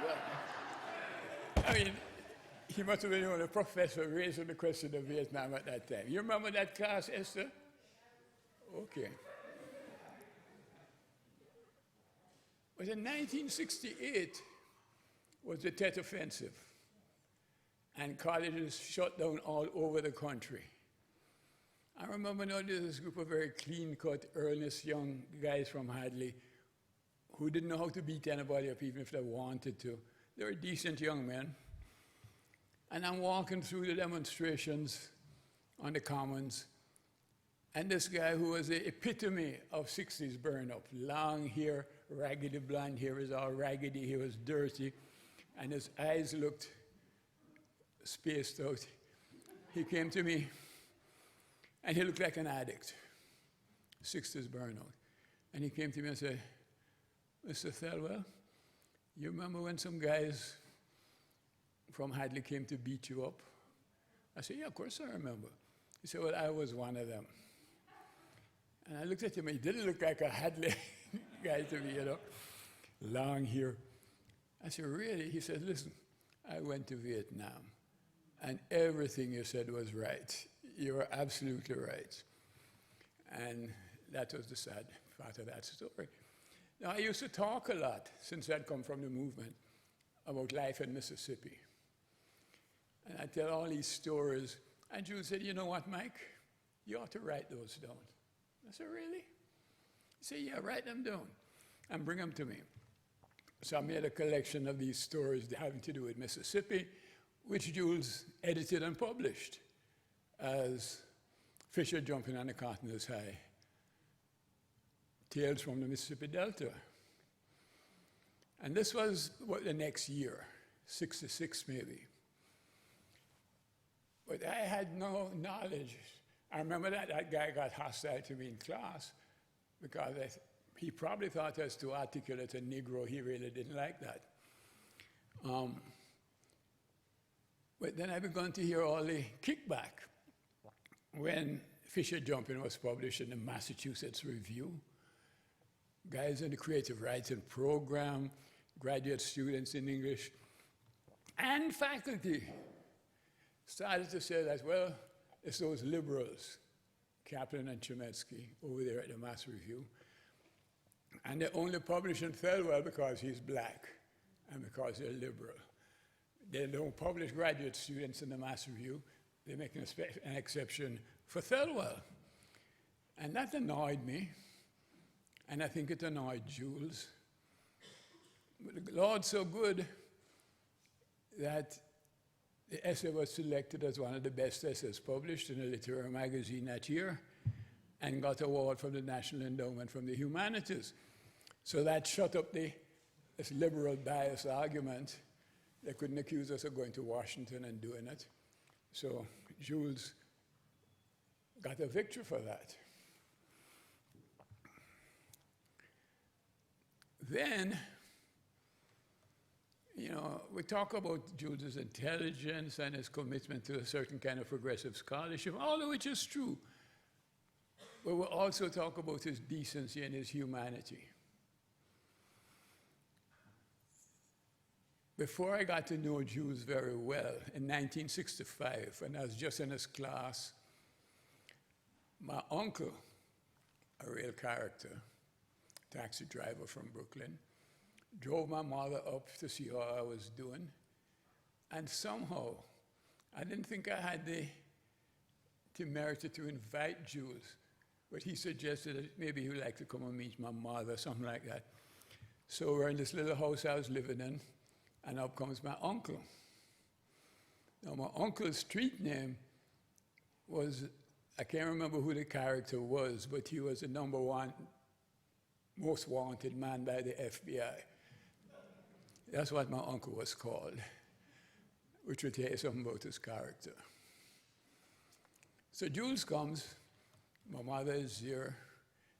Well, I mean, he must have been the only professor raising the question of Vietnam at that time. You remember that class, Esther? Okay. But in 1968 was the Tet Offensive, and colleges shut down all over the country. I remember now there was this group of very clean-cut, earnest young guys from Hadley who didn't know how to beat anybody up even if they wanted to. They were decent young men. And I'm walking through the demonstrations on the Commons, and this guy who was the epitome of 60s burn-up, long hair, raggedy blonde hair, was all raggedy, he was dirty, and his eyes looked spaced out. He came to me, and he looked like an addict, 60s burnout. And he came to me and said, Mr. Thelwell, you remember when some guys from Hadley came to beat you up? I said, yeah, of course I remember. He said, well, I was one of them. And I looked at him, and he didn't look like a Hadley guy to me, you know, long hair. I said, really? He said, listen, I went to Vietnam, and everything you said was right. You were absolutely right. And that was the sad part of that story. Now, I used to talk a lot, since I'd come from the movement, about life in Mississippi. And I tell all these stories, and Jules said, you know what, Mike? You ought to write those down. I said, really? He said, yeah, write them down and bring them to me. So I made a collection of these stories having to do with Mississippi, which Jules edited and published as Fisher Jumping on the Cottoners High, Tales from the Mississippi Delta. And this was the next year, '66 maybe. But I had no knowledge. I remember that guy got hostile to me in class because he probably thought I was too articulate a Negro. He really didn't like that. But then I began to hear all the kickback when Fisher Jumping was published in the Massachusetts Review. Guys in the creative writing program, graduate students in English, and faculty started to say that, well, it's those liberals, Kaplan and Chametzky, over there at the Mass Review, and they're only publishing Thelwell because he's black and because they're liberal. They don't publish graduate students in the Mass Review. They make an exception for Thelwell. And that annoyed me, and I think it annoyed Jules. But the Lord's so good that the essay was selected as one of the best essays published in a literary magazine that year and got an award from the National Endowment for the Humanities. So that shut up this liberal bias argument. They couldn't accuse us of going to Washington and doing it. So Jules got a victory for that. Then, you know, we talk about Jules's intelligence and his commitment to a certain kind of progressive scholarship, all of which is true. But we'll also talk about his decency and his humanity. Before I got to know Jules very well, in 1965, when I was just in his class, my uncle, a real character, taxi driver from Brooklyn, drove my mother up to see how I was doing. And somehow, I didn't think I had the temerity to invite Jules, but he suggested that maybe he would like to come and meet my mother, something like that. So we're in this little house I was living in, and up comes my uncle. Now, my uncle's street name was, I can't remember who the character was, but he was the #1 most wanted man by the FBI. That's what my uncle was called, which would tell you something about his character. So Jules comes, my mother is here,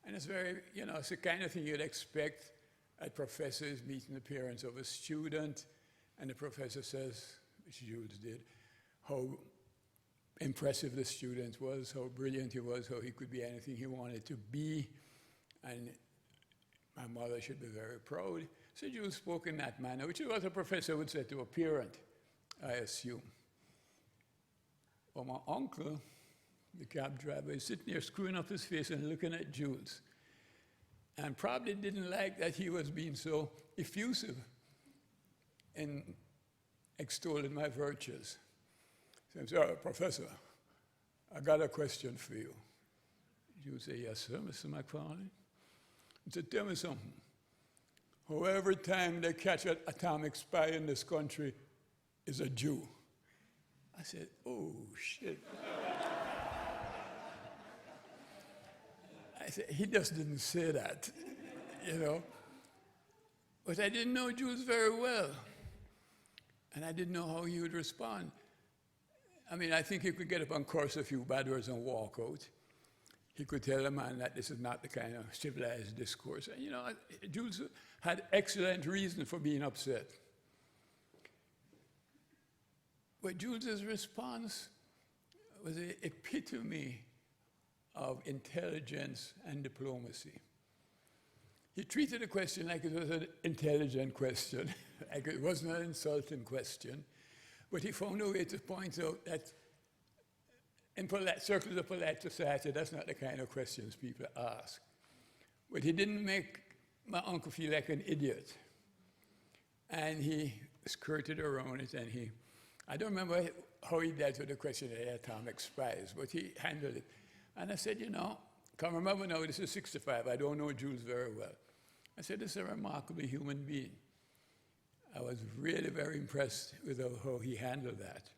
and it's very, you know, it's the kind of thing you'd expect at professors meeting the parents of a student, and the professor says, which Jules did, how impressive the student was, how brilliant he was, how he could be anything he wanted to be, and my mother should be very proud. So Jules spoke in that manner, which is what a professor would say to a parent, I assume. Well, my uncle, the cab driver, is sitting there screwing up his face and looking at Jules, and probably didn't like that he was being so effusive in extolling my virtues. So he said, Professor, I got a question for you. Jules said, yes, sir, Mr. McFarlane. He said, tell me something. How every time they catch an atomic spy in this country is a Jew? I said, oh, shit. I said, he just didn't say that, you know. But I didn't know Jules very well. And I didn't know how he would respond. I mean, I think he could get up and curse a few bad words and walk out. He could tell a man that this is not the kind of civilized discourse. And, you know, Jules had excellent reason for being upset. But Jules's response was an epitome of intelligence and diplomacy. He treated the question like it was an intelligent question, like it wasn't an insulting question, but he found a way to point out that in circles of polite society, that's not the kind of questions people ask. But he didn't make my uncle feel like an idiot. And he skirted around it, and I don't remember how he dealt with the question of the atomic spies, but he handled it. And I said, you know, can't remember now, this is 65, I don't know Jules very well. I said, this is a remarkable human being. I was really very impressed with how he handled that.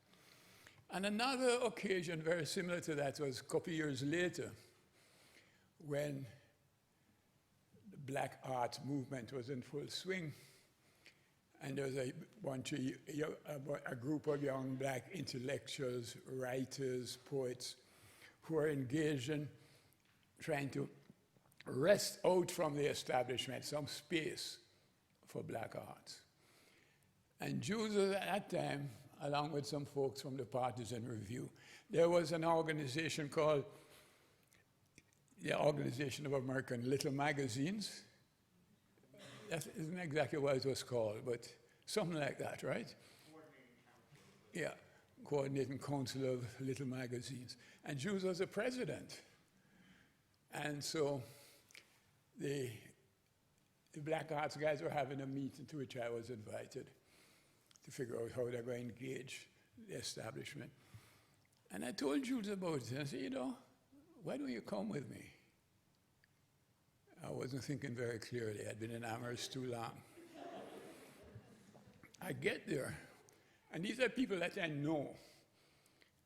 And another occasion very similar to that was a couple years later, when the Black Arts movement was in full swing, and there was a group of young black intellectuals, writers, poets, who were engaged in trying to wrest out from the establishment some space for black arts. And Jules was at that time, along with some folks from the Partisan Review, there was an organization called the Organization of American Little Magazines. That isn't exactly what it was called, but something like that, right? Yeah, Coordinating Council of Little Magazines. And Jules was the president. And so the Black Arts guys were having a meeting to which I was invited to figure out how they're going to engage the establishment. And I told Jules about it, and I said, you know, why don't you come with me? I wasn't thinking very clearly. I'd been in Amherst too long. I get there, And these are people that I know.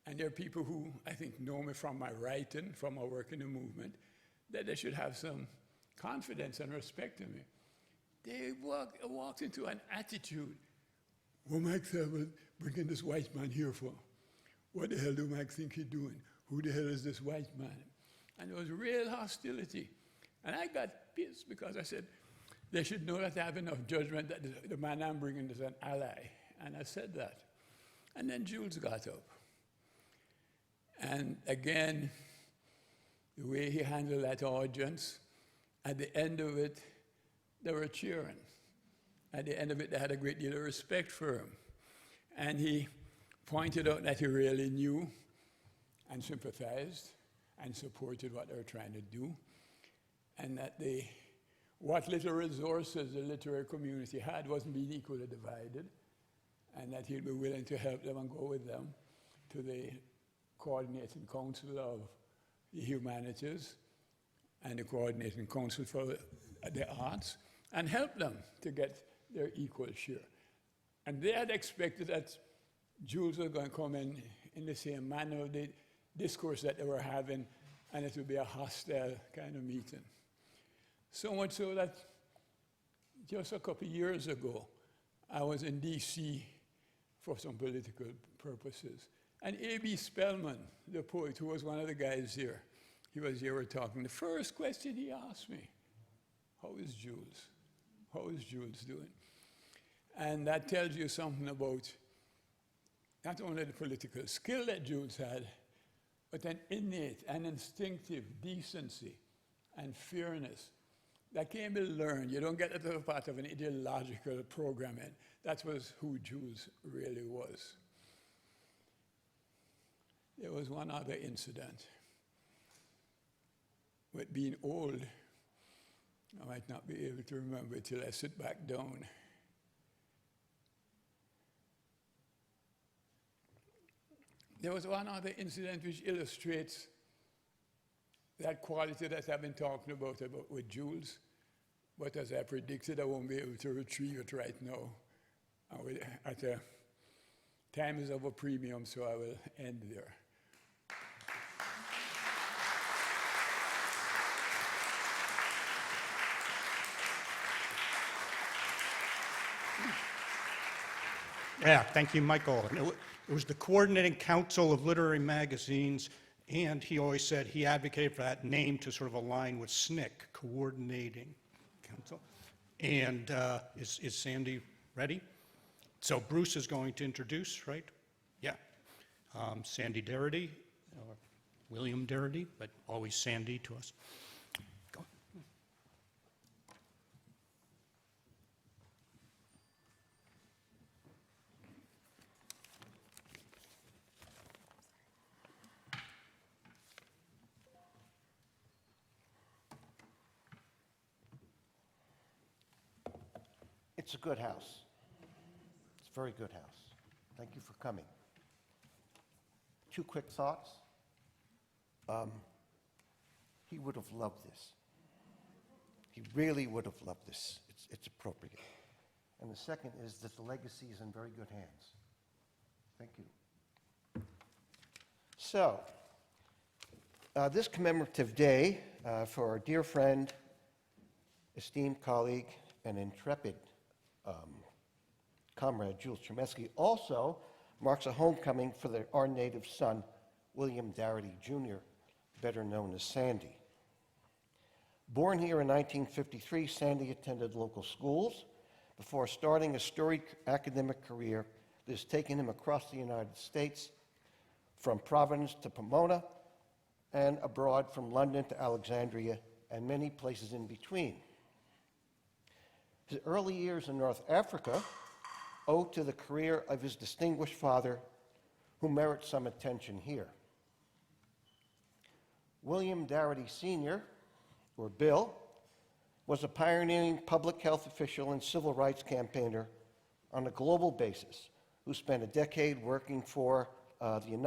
And they're people who I think know me from my writing, from my work in the movement, that they should have some confidence and respect in me. They walked into an attitude. What Mike said was bringing this white man here for? What the hell do Mike think he's doing? Who the hell is this white man? And there was real hostility. And I got pissed because I said, they should know that I have enough judgment that the man I'm bringing is an ally. And I said that. And then Jules got up. And again, the way he handled that audience, at the end of it, they were cheering. At the end of it, they had a great deal of respect for him. And he pointed out that he really knew and sympathized and supported what they were trying to do, and that what little resources the literary community had wasn't being equally divided, and that he'd be willing to help them and go with them to the Coordinating Council of the Humanities and the Coordinating Council for the Arts, and help them to get their equal share. And they had expected that Jules was going to come in the same manner of the discourse that they were having, and it would be a hostile kind of meeting. So much so that just a couple of years ago, I was in D.C. for some political purposes. And A.B. Spellman, the poet, who was one of the guys here, he was here, we're talking. The first question he asked me, how is Jules? How is Jules doing? And that tells you something about not only the political skill that Jules had, but an innate and instinctive decency and fairness that can be learned. You don't get it as a part of an ideological programming. That was who Jules really was. There was one other incident. With being old, I might not be able to remember it till I sit back down. There was one other incident which illustrates that quality that I've been talking about with Jules, but as I predicted, I won't be able to retrieve it right now. Time is of a premium, so I will end there. Yeah, thank you, Michael. And it was the Coordinating Council of Literary Magazines, and he always said he advocated for that name to sort of align with SNCC, Coordinating Council. And is Sandy ready? So Bruce is going to introduce, right? Yeah. Sandy Darity, or William Darity, but always Sandy to us. Go. It's a good house. It's a very good house. Thank you for coming. Two quick thoughts. He would have loved this. He really would have loved this. It's appropriate. And the second is that the legacy is in very good hands. Thank you. So, this commemorative day for our dear friend, esteemed colleague, and intrepid comrade Jules Chametzky also marks a homecoming for our native son, William Darity Jr., better known as Sandy. Born here in 1953, Sandy attended local schools before starting a storied academic career that has taken him across the United States, from Providence to Pomona, and abroad from London to Alexandria, and many places in between. His early years in North Africa owe to the career of his distinguished father, who merits some attention here. William Darity Sr., or Bill, was a pioneering public health official and civil rights campaigner on a global basis, who spent a decade working for the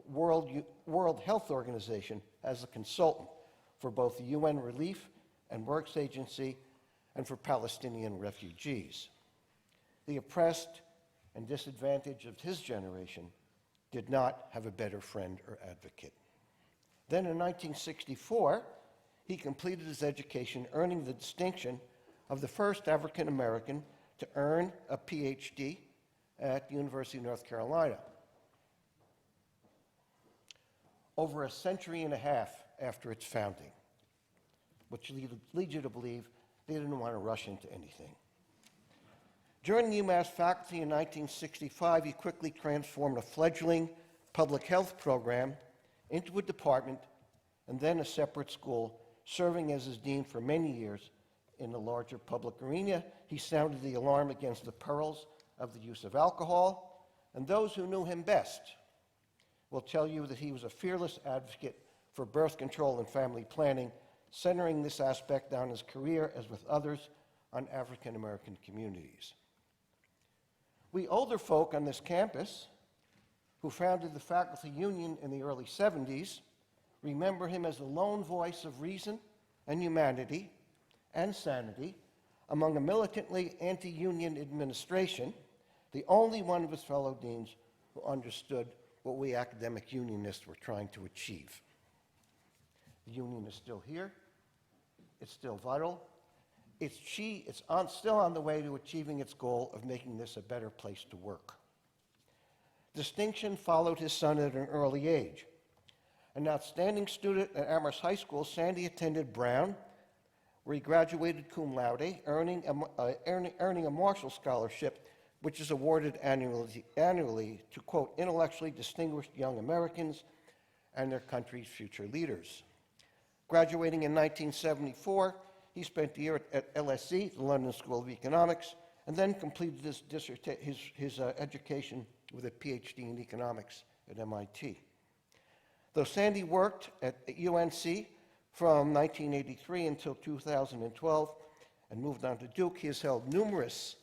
World Health Organization as a consultant for both the UN Relief and Works Agency and for Palestinian refugees. the oppressed and disadvantaged of his generation did not have a better friend or advocate. Then in 1964, he completed his education, earning the distinction of the first African American to earn a PhD at the University of North Carolina. Over a century and a half after its founding, which leads you to believe they didn't want to rush into anything. During the UMass faculty in 1965, he quickly transformed a fledgling public health program into a department and then a separate school, serving as his dean for many years. In the larger public arena, he sounded the alarm against the perils of the use of alcohol, and those who knew him best will tell you that he was a fearless advocate for birth control and family planning, centering this aspect on his career, as with others, on African American communities. We older folk on this campus, who founded the faculty union in the early 70s, remember him as the lone voice of reason and humanity and sanity among a militantly anti-union administration, the only one of his fellow deans who understood what we academic unionists were trying to achieve. The union is still here. It's still vital. It's still on the way to achieving its goal of making this a better place to work. Distinction followed his son at an early age. An outstanding student at Amherst High School, Sandy attended Brown, where he graduated cum laude, earning a Marshall Scholarship, which is awarded annually to, quote, intellectually distinguished young Americans and their country's future leaders. Graduating in 1974, he spent a year at LSE, the London School of Economics, and then completed his education with a PhD in economics at MIT. Though Sandy worked at UNC from 1983 until 2012 and moved on to Duke, he has held numerous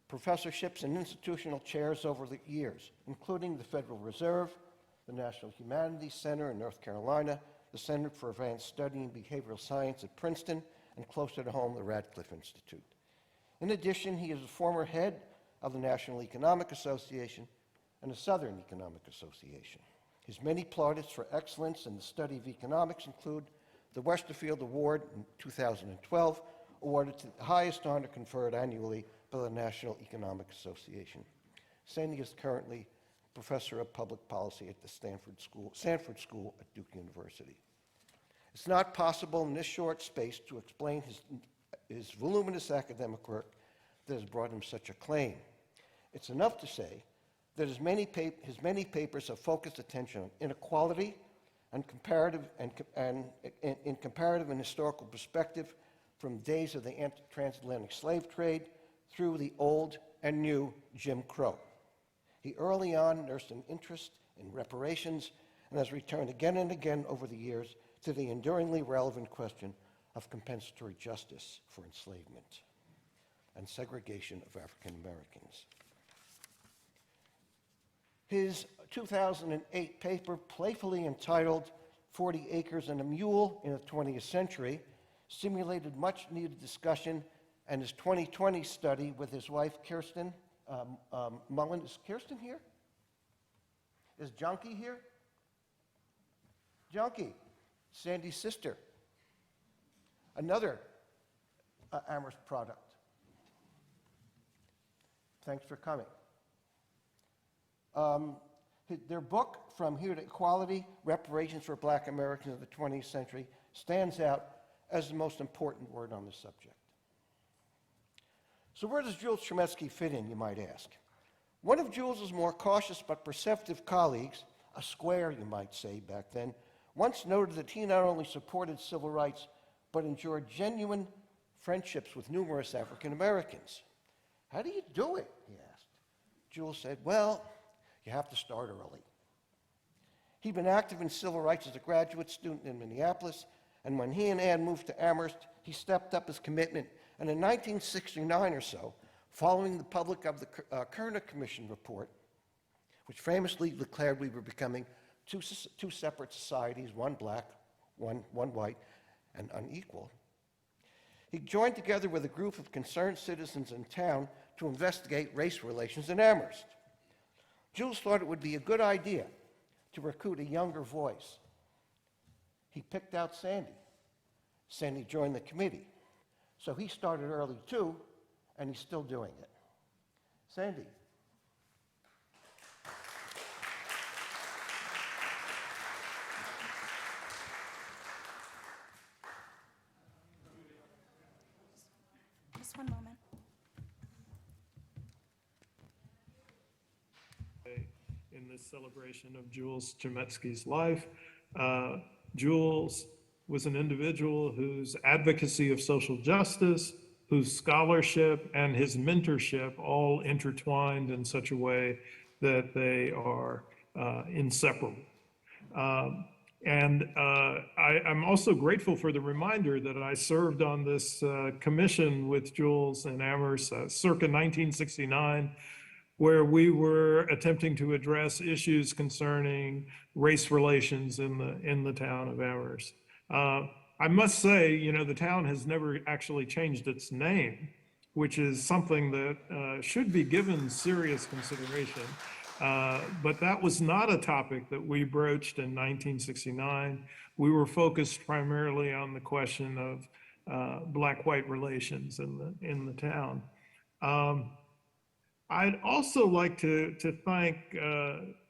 professorships and institutional chairs over the years, including the Federal Reserve, the National Humanities Center in North Carolina, the Center for Advanced Study in Behavioral Science at Princeton, and closer to home, the Radcliffe Institute. In addition, he is a former head of the National Economic Association and the Southern Economic Association. His many plaudits for excellence in the study of economics include the Westerfield Award in 2012, awarded to the highest honor conferred annually by the National Economic Association. Sandy is currently professor of public policy at the Sanford School at Duke University. It's not possible in this short space to explain his voluminous academic work that has brought him such acclaim. It's enough to say that his many papers have focused attention on inequality and comparative and historical perspective from days of the transatlantic slave trade through the old and new Jim Crow. He early on nursed an interest in reparations and has returned again and again over the years to the enduringly relevant question of compensatory justice for enslavement and segregation of African Americans. His 2008 paper, playfully entitled 40 Acres and a Mule in the 20th Century, stimulated much needed discussion, and his 2020 study with his wife, Kirsten Mullen. Is Kirsten here? Is Junkie here? Junkie, Sandy's sister, another Amherst product. Thanks for coming. Their book, From Here to Equality, Reparations for Black Americans of the 20th Century, stands out as the most important word on the subject. So where does Jules Chametzky fit in, you might ask? One of Jules's more cautious but perceptive colleagues, a square, you might say, back then, once noted that he not only supported civil rights, but enjoyed genuine friendships with numerous African Americans. How do you do it, he asked. Jules said, well, you have to start early. He'd been active in civil rights as a graduate student in Minneapolis, and when he and Ann moved to Amherst, he stepped up his commitment. And in 1969 or so, following the public of the Kerner Commission report, which famously declared we were becoming two separate societies, one black, one white, and unequal, He joined together with a group of concerned citizens in town to investigate race relations in Amherst. Jules thought it would be a good idea to recruit a younger voice. He picked out Sandy. Sandy joined the committee. So he started early too, and he's still doing it. Sandy. Just one moment. In this celebration of Jules Chametzky's life. Jules was an individual whose advocacy of social justice, whose scholarship and his mentorship all intertwined in such a way that they are inseparable. I'm also grateful for the reminder that I served on this commission with Jules in Amherst circa 1969, where we were attempting to address issues concerning race relations in the town of Amherst. I must say, you know, the town has never actually changed its name, which is something that should be given serious consideration. But that was not a topic that we broached in 1969. We were focused primarily on the question of Black-white relations in the town. I'd also like to thank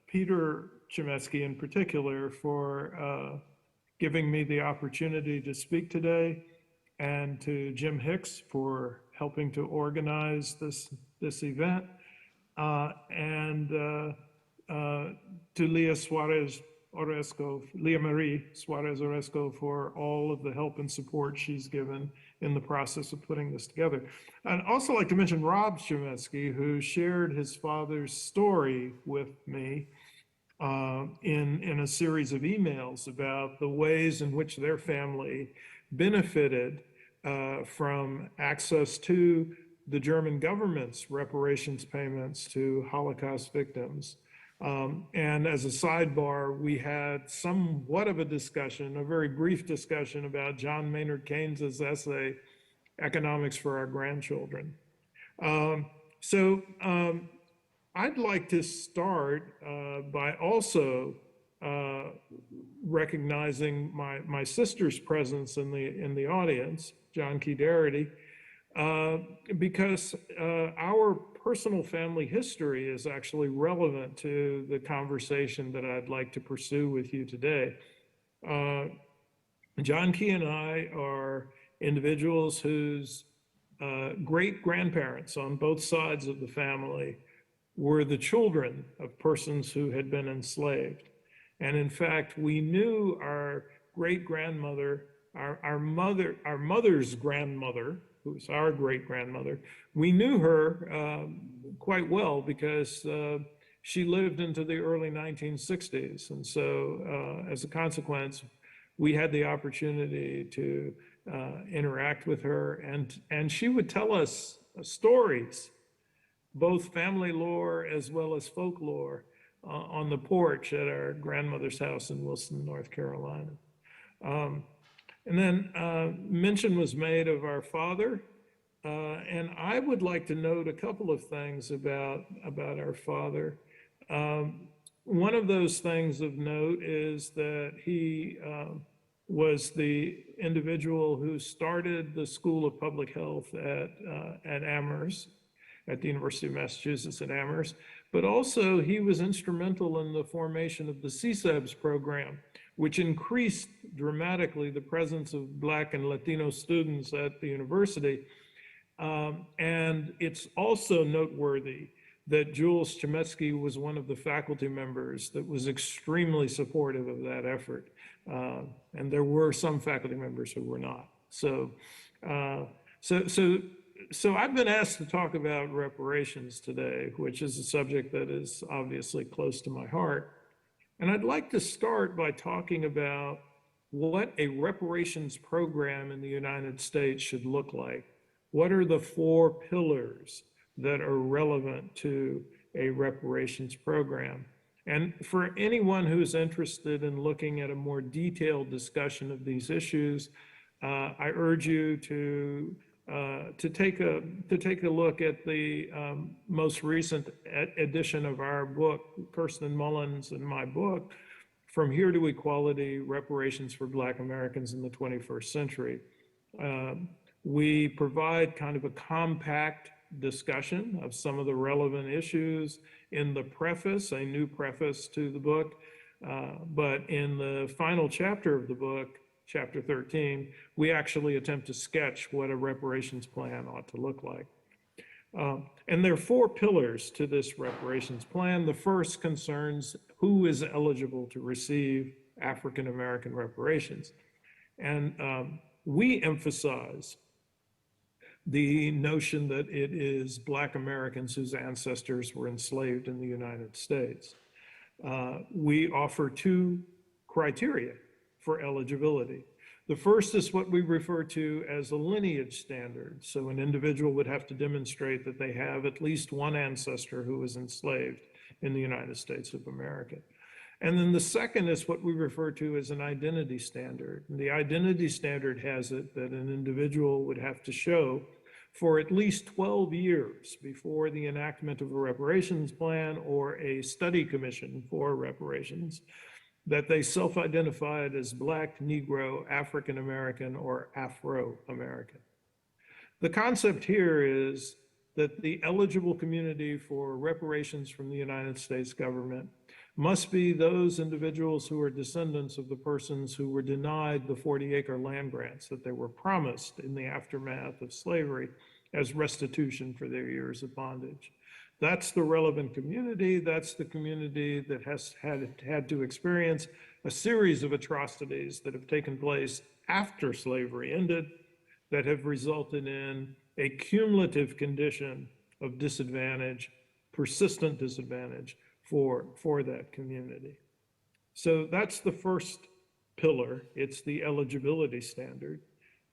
Peter Chametzky in particular for giving me the opportunity to speak today, and to Jim Hicks for helping to organize this event, and to Leah Marie Suarez Orozco for all of the help and support she's given in the process of putting this together. I'd also like to mention Rob Chametzky, who shared his father's story with me in a series of emails about the ways in which their family benefited from access to the German government's reparations payments to Holocaust victims. And as a sidebar, we had somewhat of a discussion, a very brief discussion about John Maynard Keynes's essay, Economics for Our Grandchildren. I'd like to start by also recognizing my sister's presence in the audience, John Key Darity, because our personal family history is actually relevant to the conversation that I'd like to pursue with you today. John Key and I are individuals whose great-grandparents on both sides of the family were the children of persons who had been enslaved. And in fact, we knew our great-grandmother, our mother's grandmother, who was our great-grandmother, we knew her quite well because she lived into the early 1960s. And so as a consequence, we had the opportunity to interact with her, and she would tell us stories, both family lore as well as folklore, on the porch at our grandmother's house in Wilson, North Carolina. And then mention was made of our father, and I would like to note a couple of things about our father. One of those things of note is that he was the individual who started the School of Public Health at Amherst, at the University of Massachusetts at Amherst, but also he was instrumental in the formation of the CSEBS program, which increased dramatically the presence of Black and Latino students at the university. And it's also noteworthy that Jules Chametzky was one of the faculty members that was extremely supportive of that effort. And there were some faculty members who were not. So I've been asked to talk about reparations today, which is a subject that is obviously close to my heart. And I'd like to start by talking about what a reparations program in the United States should look like. What are the 4 pillars that are relevant to a reparations program? And for anyone who's interested in looking at a more detailed discussion of these issues, I urge you to take a look at the most recent edition of our book, Kirsten Mullins and my book, From Here to Equality: Reparations for Black Americans in the 21st Century. We provide kind of a compact discussion of some of the relevant issues in the preface, a new preface to the book. But in the final chapter of the book, chapter 13, we actually attempt to sketch what a reparations plan ought to look like. And there are 4 pillars to this reparations plan. The first concerns who is eligible to receive African American reparations. And we emphasize the notion that it is Black Americans whose ancestors were enslaved in the United States. We offer 2 criteria for eligibility. The first is what we refer to as a lineage standard. So an individual would have to demonstrate that they have at least one ancestor who was enslaved in the United States of America. And then the second is what we refer to as an identity standard. And the identity standard has it that an individual would have to show for at least 12 years before the enactment of a reparations plan or a study commission for reparations that they self-identified as Black, Negro, African American, or Afro-American. The concept here is that the eligible community for reparations from the United States government must be those individuals who are descendants of the persons who were denied the 40-acre land grants that they were promised in the aftermath of slavery as restitution for their years of bondage. That's the relevant community. That's the community that has had to experience a series of atrocities that have taken place after slavery ended that have resulted in a cumulative condition of disadvantage, persistent disadvantage for that community. So that's the first pillar. It's the eligibility standard.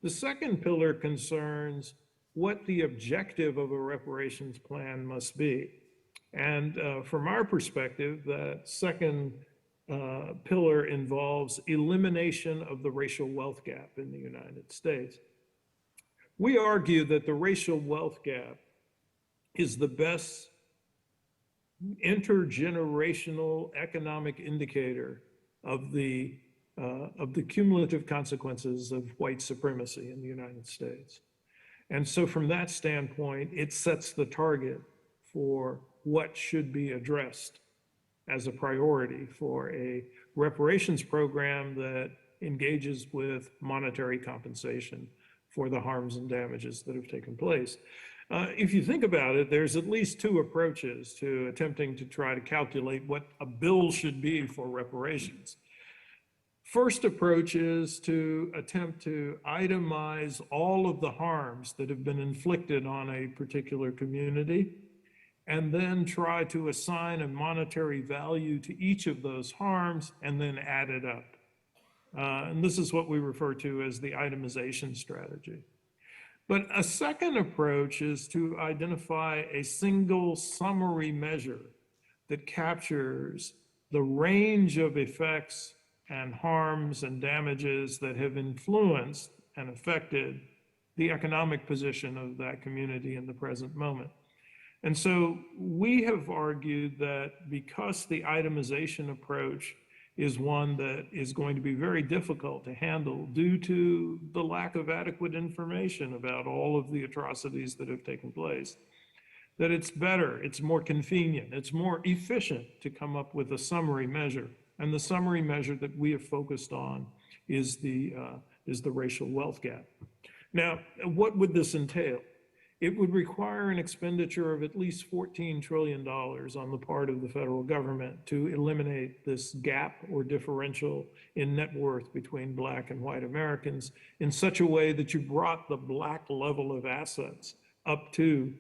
The second pillar concerns what the objective of a reparations plan must be. And from our perspective, that second pillar involves elimination of the racial wealth gap in the United States. We argue that the racial wealth gap is the best intergenerational economic indicator of the cumulative consequences of white supremacy in the United States. And so from that standpoint, it sets the target for what should be addressed as a priority for a reparations program that engages with monetary compensation for the harms and damages that have taken place. If you think about it, there's at least 2 approaches to attempting to try to calculate what a bill should be for reparations. First approach is to attempt to itemize all of the harms that have been inflicted on a particular community, and then try to assign a monetary value to each of those harms and then add it up. And this is what we refer to as the itemization strategy. But a second approach is to identify a single summary measure that captures the range of effects and harms and damages that have influenced and affected the economic position of that community in the present moment. And so we have argued that because the itemization approach is one that is going to be very difficult to handle due to the lack of adequate information about all of the atrocities that have taken place, that it's better, it's more convenient, it's more efficient to come up with a summary measure. And the summary measure that we have focused on is the racial wealth gap. Now, what would this entail? It would require an expenditure of at least $14 trillion on the part of the federal government to eliminate this gap or differential in net worth between Black and white Americans in such a way that you brought the Black level of assets up to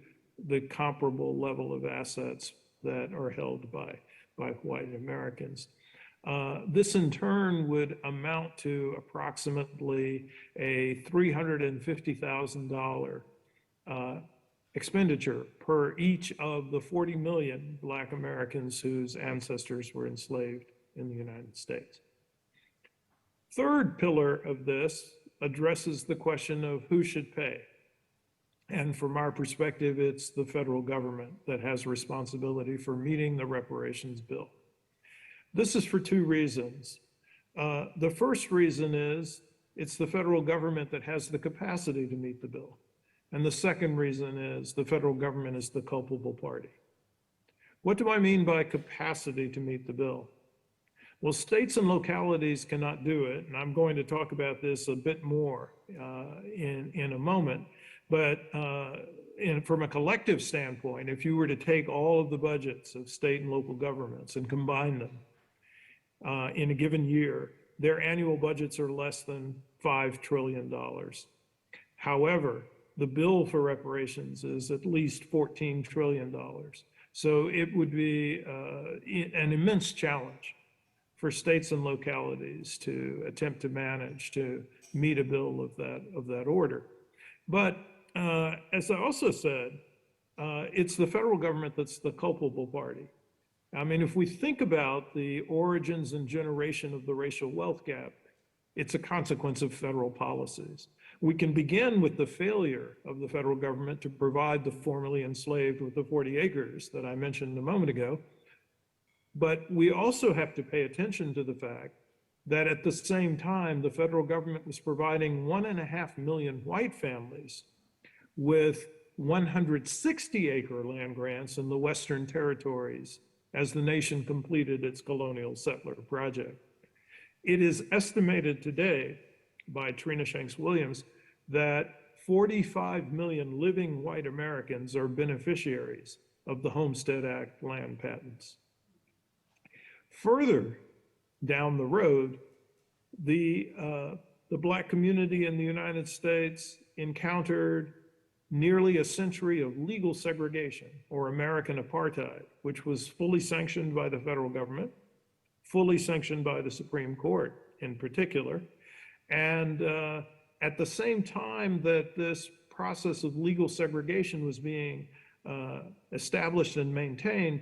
the comparable level of assets that are held by white Americans. This in turn would amount to approximately a $350,000 expenditure per each of the 40 million Black Americans whose ancestors were enslaved in the United States. Third pillar of this addresses the question of who should pay. And from our perspective, it's the federal government that has responsibility for meeting the reparations bill. This is for two reasons. The first reason is it's the federal government that has the capacity to meet the bill. And the second reason is the federal government is the culpable party. What do I mean by capacity to meet the bill? Well, states and localities cannot do it, and I'm going to talk about this a bit more in a moment. But from a collective standpoint, if you were to take all of the budgets of state and local governments and combine them in a given year, their annual budgets are less than $5 trillion. However, the bill for reparations is at least $14 trillion. So it would be an immense challenge for states and localities to attempt to manage to meet a bill of that order. But as I also said, it's the federal government that's the culpable party. I mean, if we think about the origins and generation of the racial wealth gap, it's a consequence of federal policies. We can begin with the failure of the federal government to provide the formerly enslaved with the 40 acres that I mentioned a moment ago. But we also have to pay attention to the fact that at the same time, the federal government was providing 1.5 million white families with 160-acre land grants in the Western territories as the nation completed its colonial settler project. It is estimated today by Trina Shanks-Williams that 45 million living white Americans are beneficiaries of the Homestead Act land patents. Further down the road, the Black community in the United States encountered nearly a century of legal segregation, or American apartheid, which was fully sanctioned by the federal government, fully sanctioned by the Supreme Court in particular. And at the same time that this process of legal segregation was being established and maintained,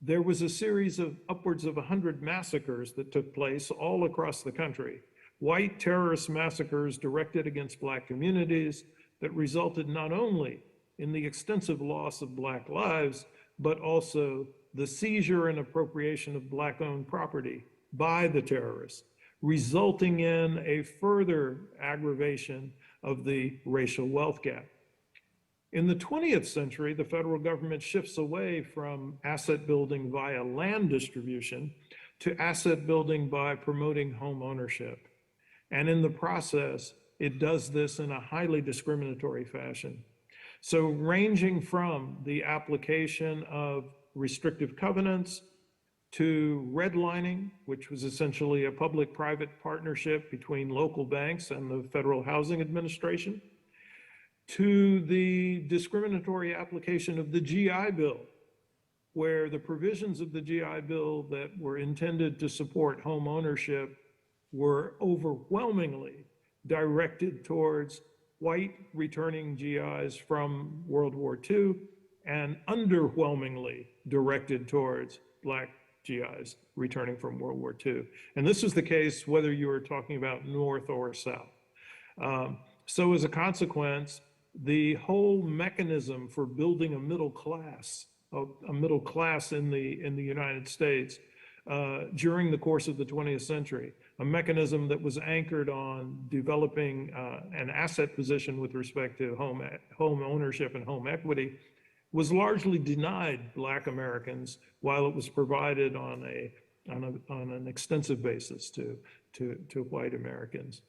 there was a series of upwards of 100 massacres that took place all across the country. White terrorist massacres directed against Black communities that resulted not only in the extensive loss of Black lives, but also the seizure and appropriation of Black-owned property by the terrorists, resulting in a further aggravation of the racial wealth gap. In the 20th century, the federal government shifts away from asset building via land distribution to asset building by promoting home ownership. And in the process, it does this in a highly discriminatory fashion. So ranging from the application of restrictive covenants to redlining, which was essentially a public-private partnership between local banks and the Federal Housing Administration, to the discriminatory application of the GI Bill, where the provisions of the GI Bill that were intended to support home ownership were overwhelmingly directed towards white returning GIs from World War II and underwhelmingly directed towards Black GIs returning from World War II. And this is the case whether you were talking about North or South. So as a consequence, the whole mechanism for building a middle class in the United States during the course of the 20th century, a mechanism that was anchored on developing an asset position with respect to home ownership and home equity, was largely denied Black Americans while it was provided on an extensive basis to white Americans.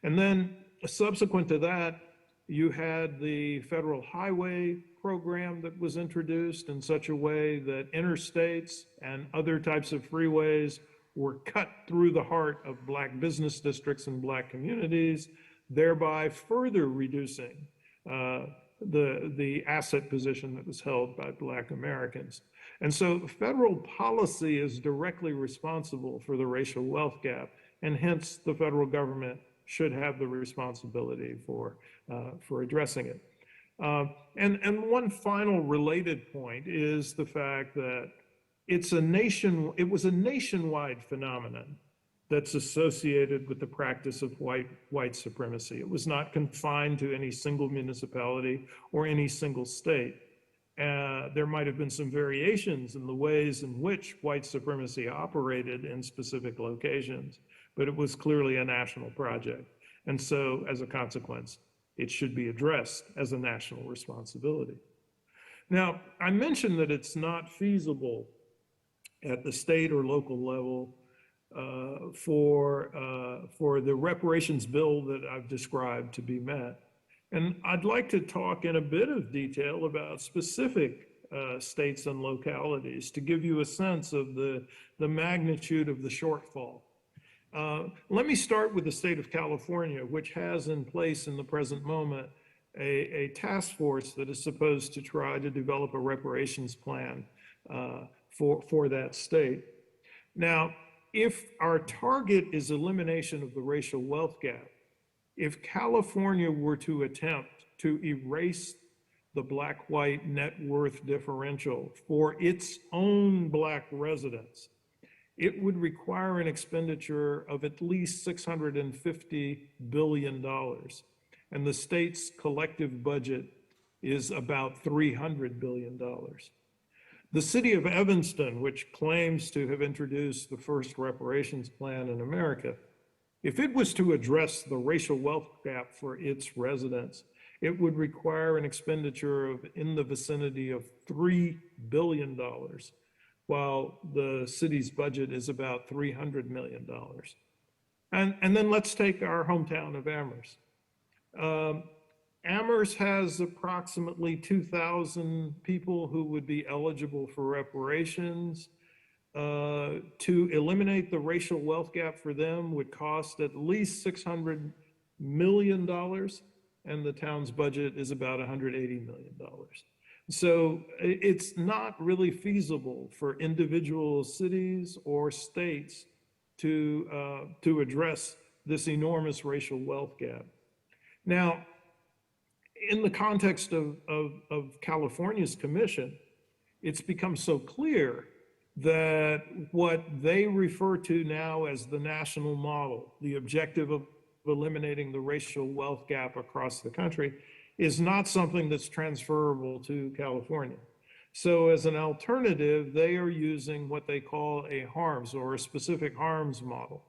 And then subsequent to that, you had the federal highway program that was introduced in such a way that interstates and other types of freeways were cut through the heart of Black business districts and Black communities, thereby further reducing the asset position that was held by Black Americans. And so federal policy is directly responsible for the racial wealth gap, and hence the federal government should have the responsibility for addressing it. And one final related point is the fact that it was a nationwide phenomenon that's associated with the practice of white supremacy. It was not confined to any single municipality or any single state. There might have been some variations in the ways in which white supremacy operated in specific locations, but it was clearly a national project. And so, as a consequence, it should be addressed as a national responsibility. Now, I mentioned that it's not feasible at the state or local level for the reparations bill that I've described to be met. And I'd like to talk in a bit of detail about specific states and localities to give you a sense of the magnitude of the shortfall. Let me start with the state of California, which has in place in the present moment a task force that is supposed to try to develop a reparations plan for that state. Now, if our target is elimination of the racial wealth gap, if California were to attempt to erase the black-white net worth differential for its own Black residents, it would require an expenditure of at least $650 billion. And the state's collective budget is about $300 billion. The city of Evanston, which claims to have introduced the first reparations plan in America, if it was to address the racial wealth gap for its residents, it would require an expenditure of in the vicinity of $3 billion, while the city's budget is about $300 million. And then let's take our hometown of Amherst. Amherst has approximately 2,000 people who would be eligible for reparations. To eliminate the racial wealth gap for them would cost at least $600 million, and the town's budget is about $180 million. So it's not really feasible for individual cities or states to address this enormous racial wealth gap. Now, in the context of California's commission, it's become so clear that what they refer to now as the national model, the objective of eliminating the racial wealth gap across the country, is not something that's transferable to California. So as an alternative, they are using what they call a harms or a specific harms model,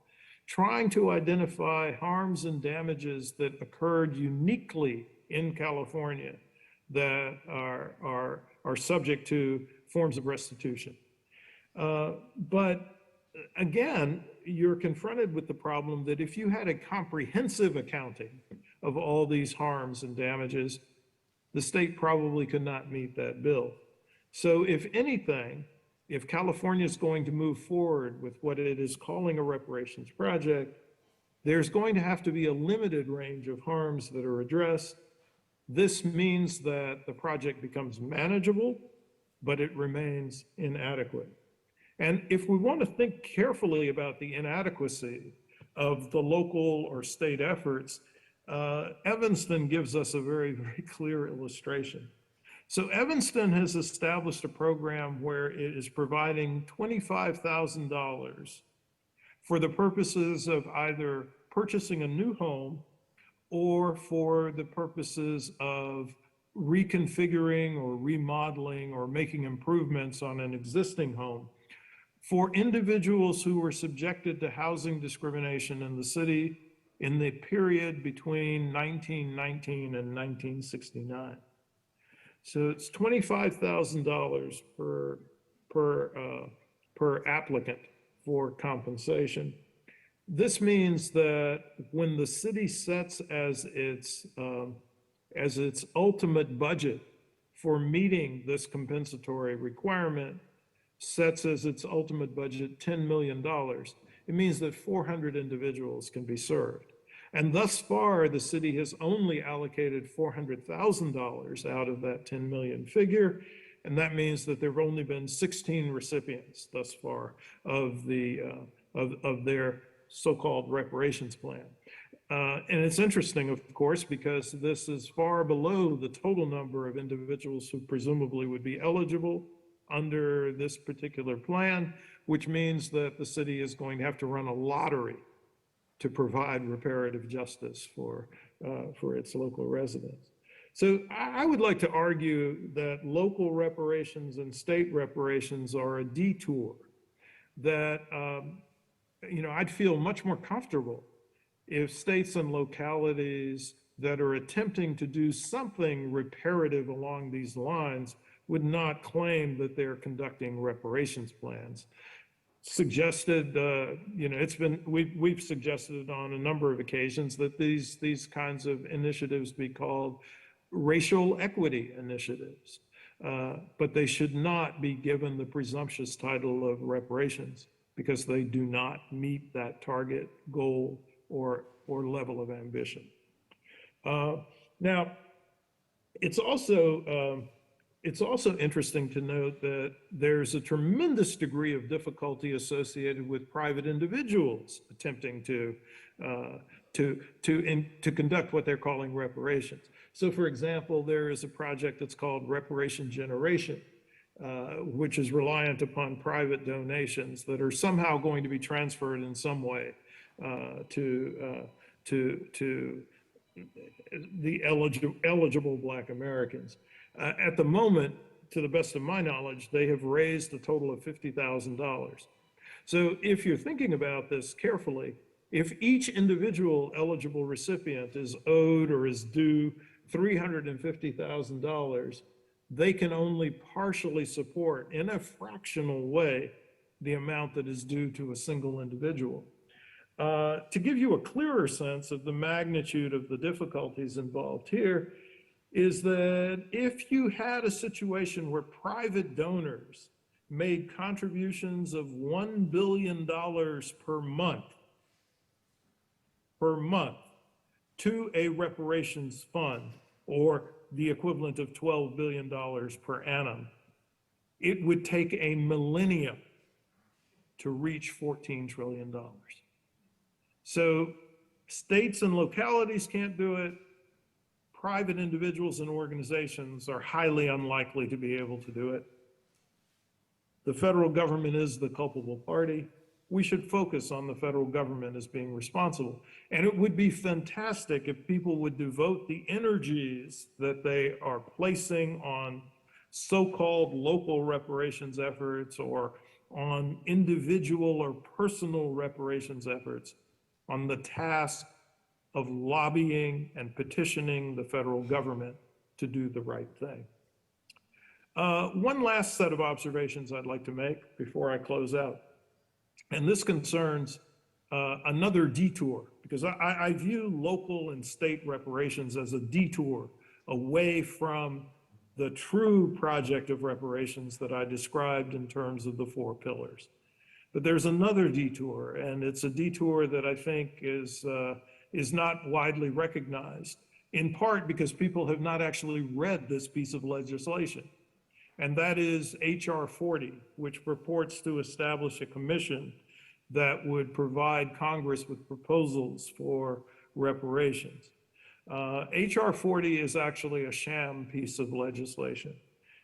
trying to identify harms and damages that occurred uniquely in California that are subject to forms of restitution. But again, you're confronted with the problem that if you had a comprehensive accounting of all these harms and damages, the state probably could not meet that bill. So if anything, if California is going to move forward with what it is calling a reparations project, there's going to have to be a limited range of harms that are addressed. This means that the project becomes manageable, but it remains inadequate. And if we want to think carefully about the inadequacy of the local or state efforts, Evanston gives us a very, very clear illustration. So Evanston has established a program where it is providing $25,000 for the purposes of either purchasing a new home or for the purposes of reconfiguring or remodeling or making improvements on an existing home for individuals who were subjected to housing discrimination in the city in the period between 1919 and 1969. So it's $25,000 per applicant for compensation. This means that when the city sets as its ultimate budget for meeting this compensatory requirement, sets as its ultimate budget $10 million, it means that 400 individuals can be served. And thus far, the city has only allocated $400,000 out of that 10 million figure, and that means that there have only been 16 recipients thus far of their so-called reparations plan. And it's interesting, of course, because this is far below the total number of individuals who presumably would be eligible under this particular plan, which means that the city is going to have to run a lottery to provide reparative justice for its local residents. So I would like to argue that local reparations and state reparations are a detour that, I'd feel much more comfortable if states and localities that are attempting to do something reparative along these lines would not claim that they're conducting reparations plans. Suggested, we've suggested on a number of occasions that these kinds of initiatives be called racial equity initiatives, but they should not be given the presumptuous title of reparations because they do not meet that target, goal, or level of ambition. Now, it's also interesting to note that there's a tremendous degree of difficulty associated with private individuals attempting to conduct what they're calling reparations. So, for example, there is a project that's called Reparation Generation, which is reliant upon private donations that are somehow going to be transferred in some way to the eligible Black Americans. At the moment, to the best of my knowledge, they have raised a total of $50,000. So if you're thinking about this carefully, if each individual eligible recipient is owed or is due $350,000, they can only partially support, in a fractional way, the amount that is due to a single individual. To give you a clearer sense of the magnitude of the difficulties involved here, is that if you had a situation where private donors made contributions of $1 billion per month to a reparations fund, or the equivalent of $12 billion per annum, it would take a millennium to reach $14 trillion. So states and localities can't do it. Private individuals and organizations are highly unlikely to be able to do it. The federal government is the culpable party. We should focus on the federal government as being responsible. And it would be fantastic if people would devote the energies that they are placing on so-called local reparations efforts or on individual or personal reparations efforts on the task of lobbying and petitioning the federal government to do the right thing. One last set of observations I'd like to make before I close out. And this concerns another detour, because I view local and state reparations as a detour away from the true project of reparations that I described in terms of the 4 pillars. But there's another detour, and it's a detour that I think is not widely recognized, in part because people have not actually read this piece of legislation. And that is H.R. 40, which purports to establish a commission that would provide Congress with proposals for reparations. H.R. 40 is actually a sham piece of legislation.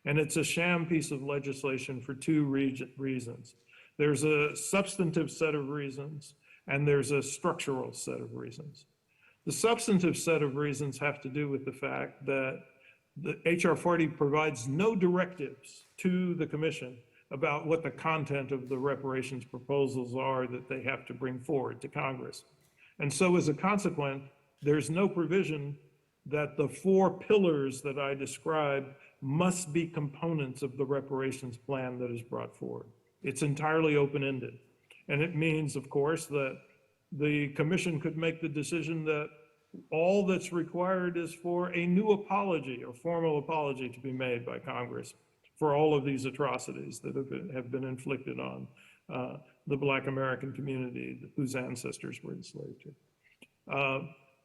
And it's a sham piece of legislation for 2 reasons. There's a substantive set of reasons, and there's a structural set of reasons. The substantive set of reasons have to do with the fact that the H.R. 40 provides no directives to the commission about what the content of the reparations proposals are that they have to bring forward to Congress. And so as a consequence, there's no provision that the 4 pillars that I described must be components of the reparations plan that is brought forward. It's entirely open-ended. And it means, of course, that the commission could make the decision that all that's required is for a new apology or formal apology to be made by Congress for all of these atrocities that have been inflicted on the Black American community whose ancestors were enslaved here.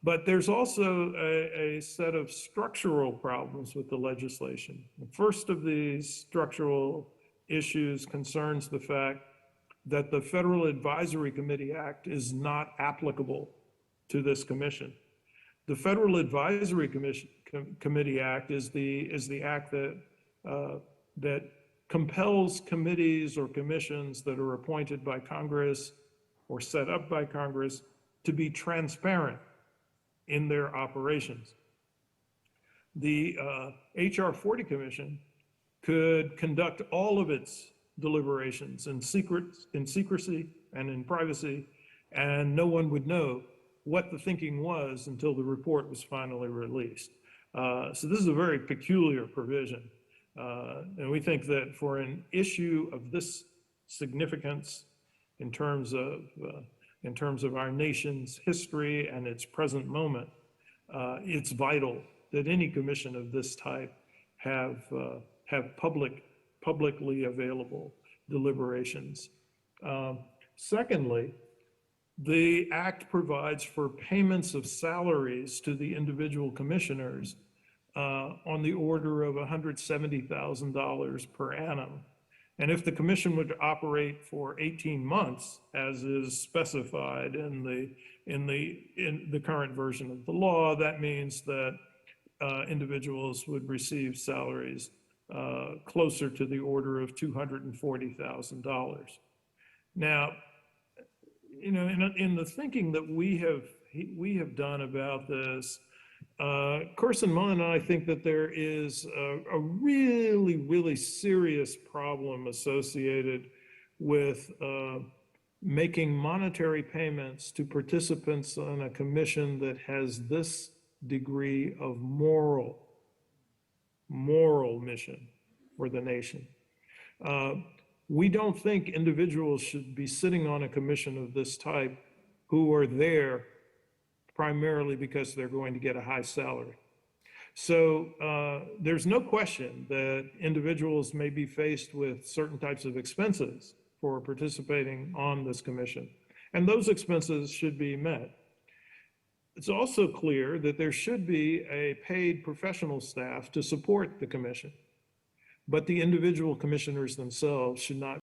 But there's also a set of structural problems with the legislation. The first of these structural issues concerns the fact that the Federal Advisory Committee Act is not applicable to this commission. The Federal Advisory Committee Act is the act that compels committees or commissions that are appointed by Congress or set up by Congress to be transparent in their operations. The HR 40 Commission could conduct all of its deliberations in secrecy and in privacy, and no one would know what the thinking was until the report was finally released. So this is a very peculiar provision. And we think that for an issue of this significance in terms of our nation's history and its present moment, it's vital that any commission of this type have publicly available deliberations. Secondly, the act provides for payments of salaries to the individual commissioners on the order of $170,000 per annum. And if the commission would operate for 18 months, as is specified in the current version of the law, that means that individuals would receive salaries closer to the order of $240,000. Now, you know, in the thinking that we have done about this, Carson Munn and I think that there is a really, really serious problem associated with making monetary payments to participants on a commission that has this degree of moral mission for the nation. We don't think individuals should be sitting on a commission of this type who are there primarily because they're going to get a high salary. So there's no question that individuals may be faced with certain types of expenses for participating on this commission, and those expenses should be met. It's also clear that there should be a paid professional staff to support the commission, but the individual commissioners themselves should not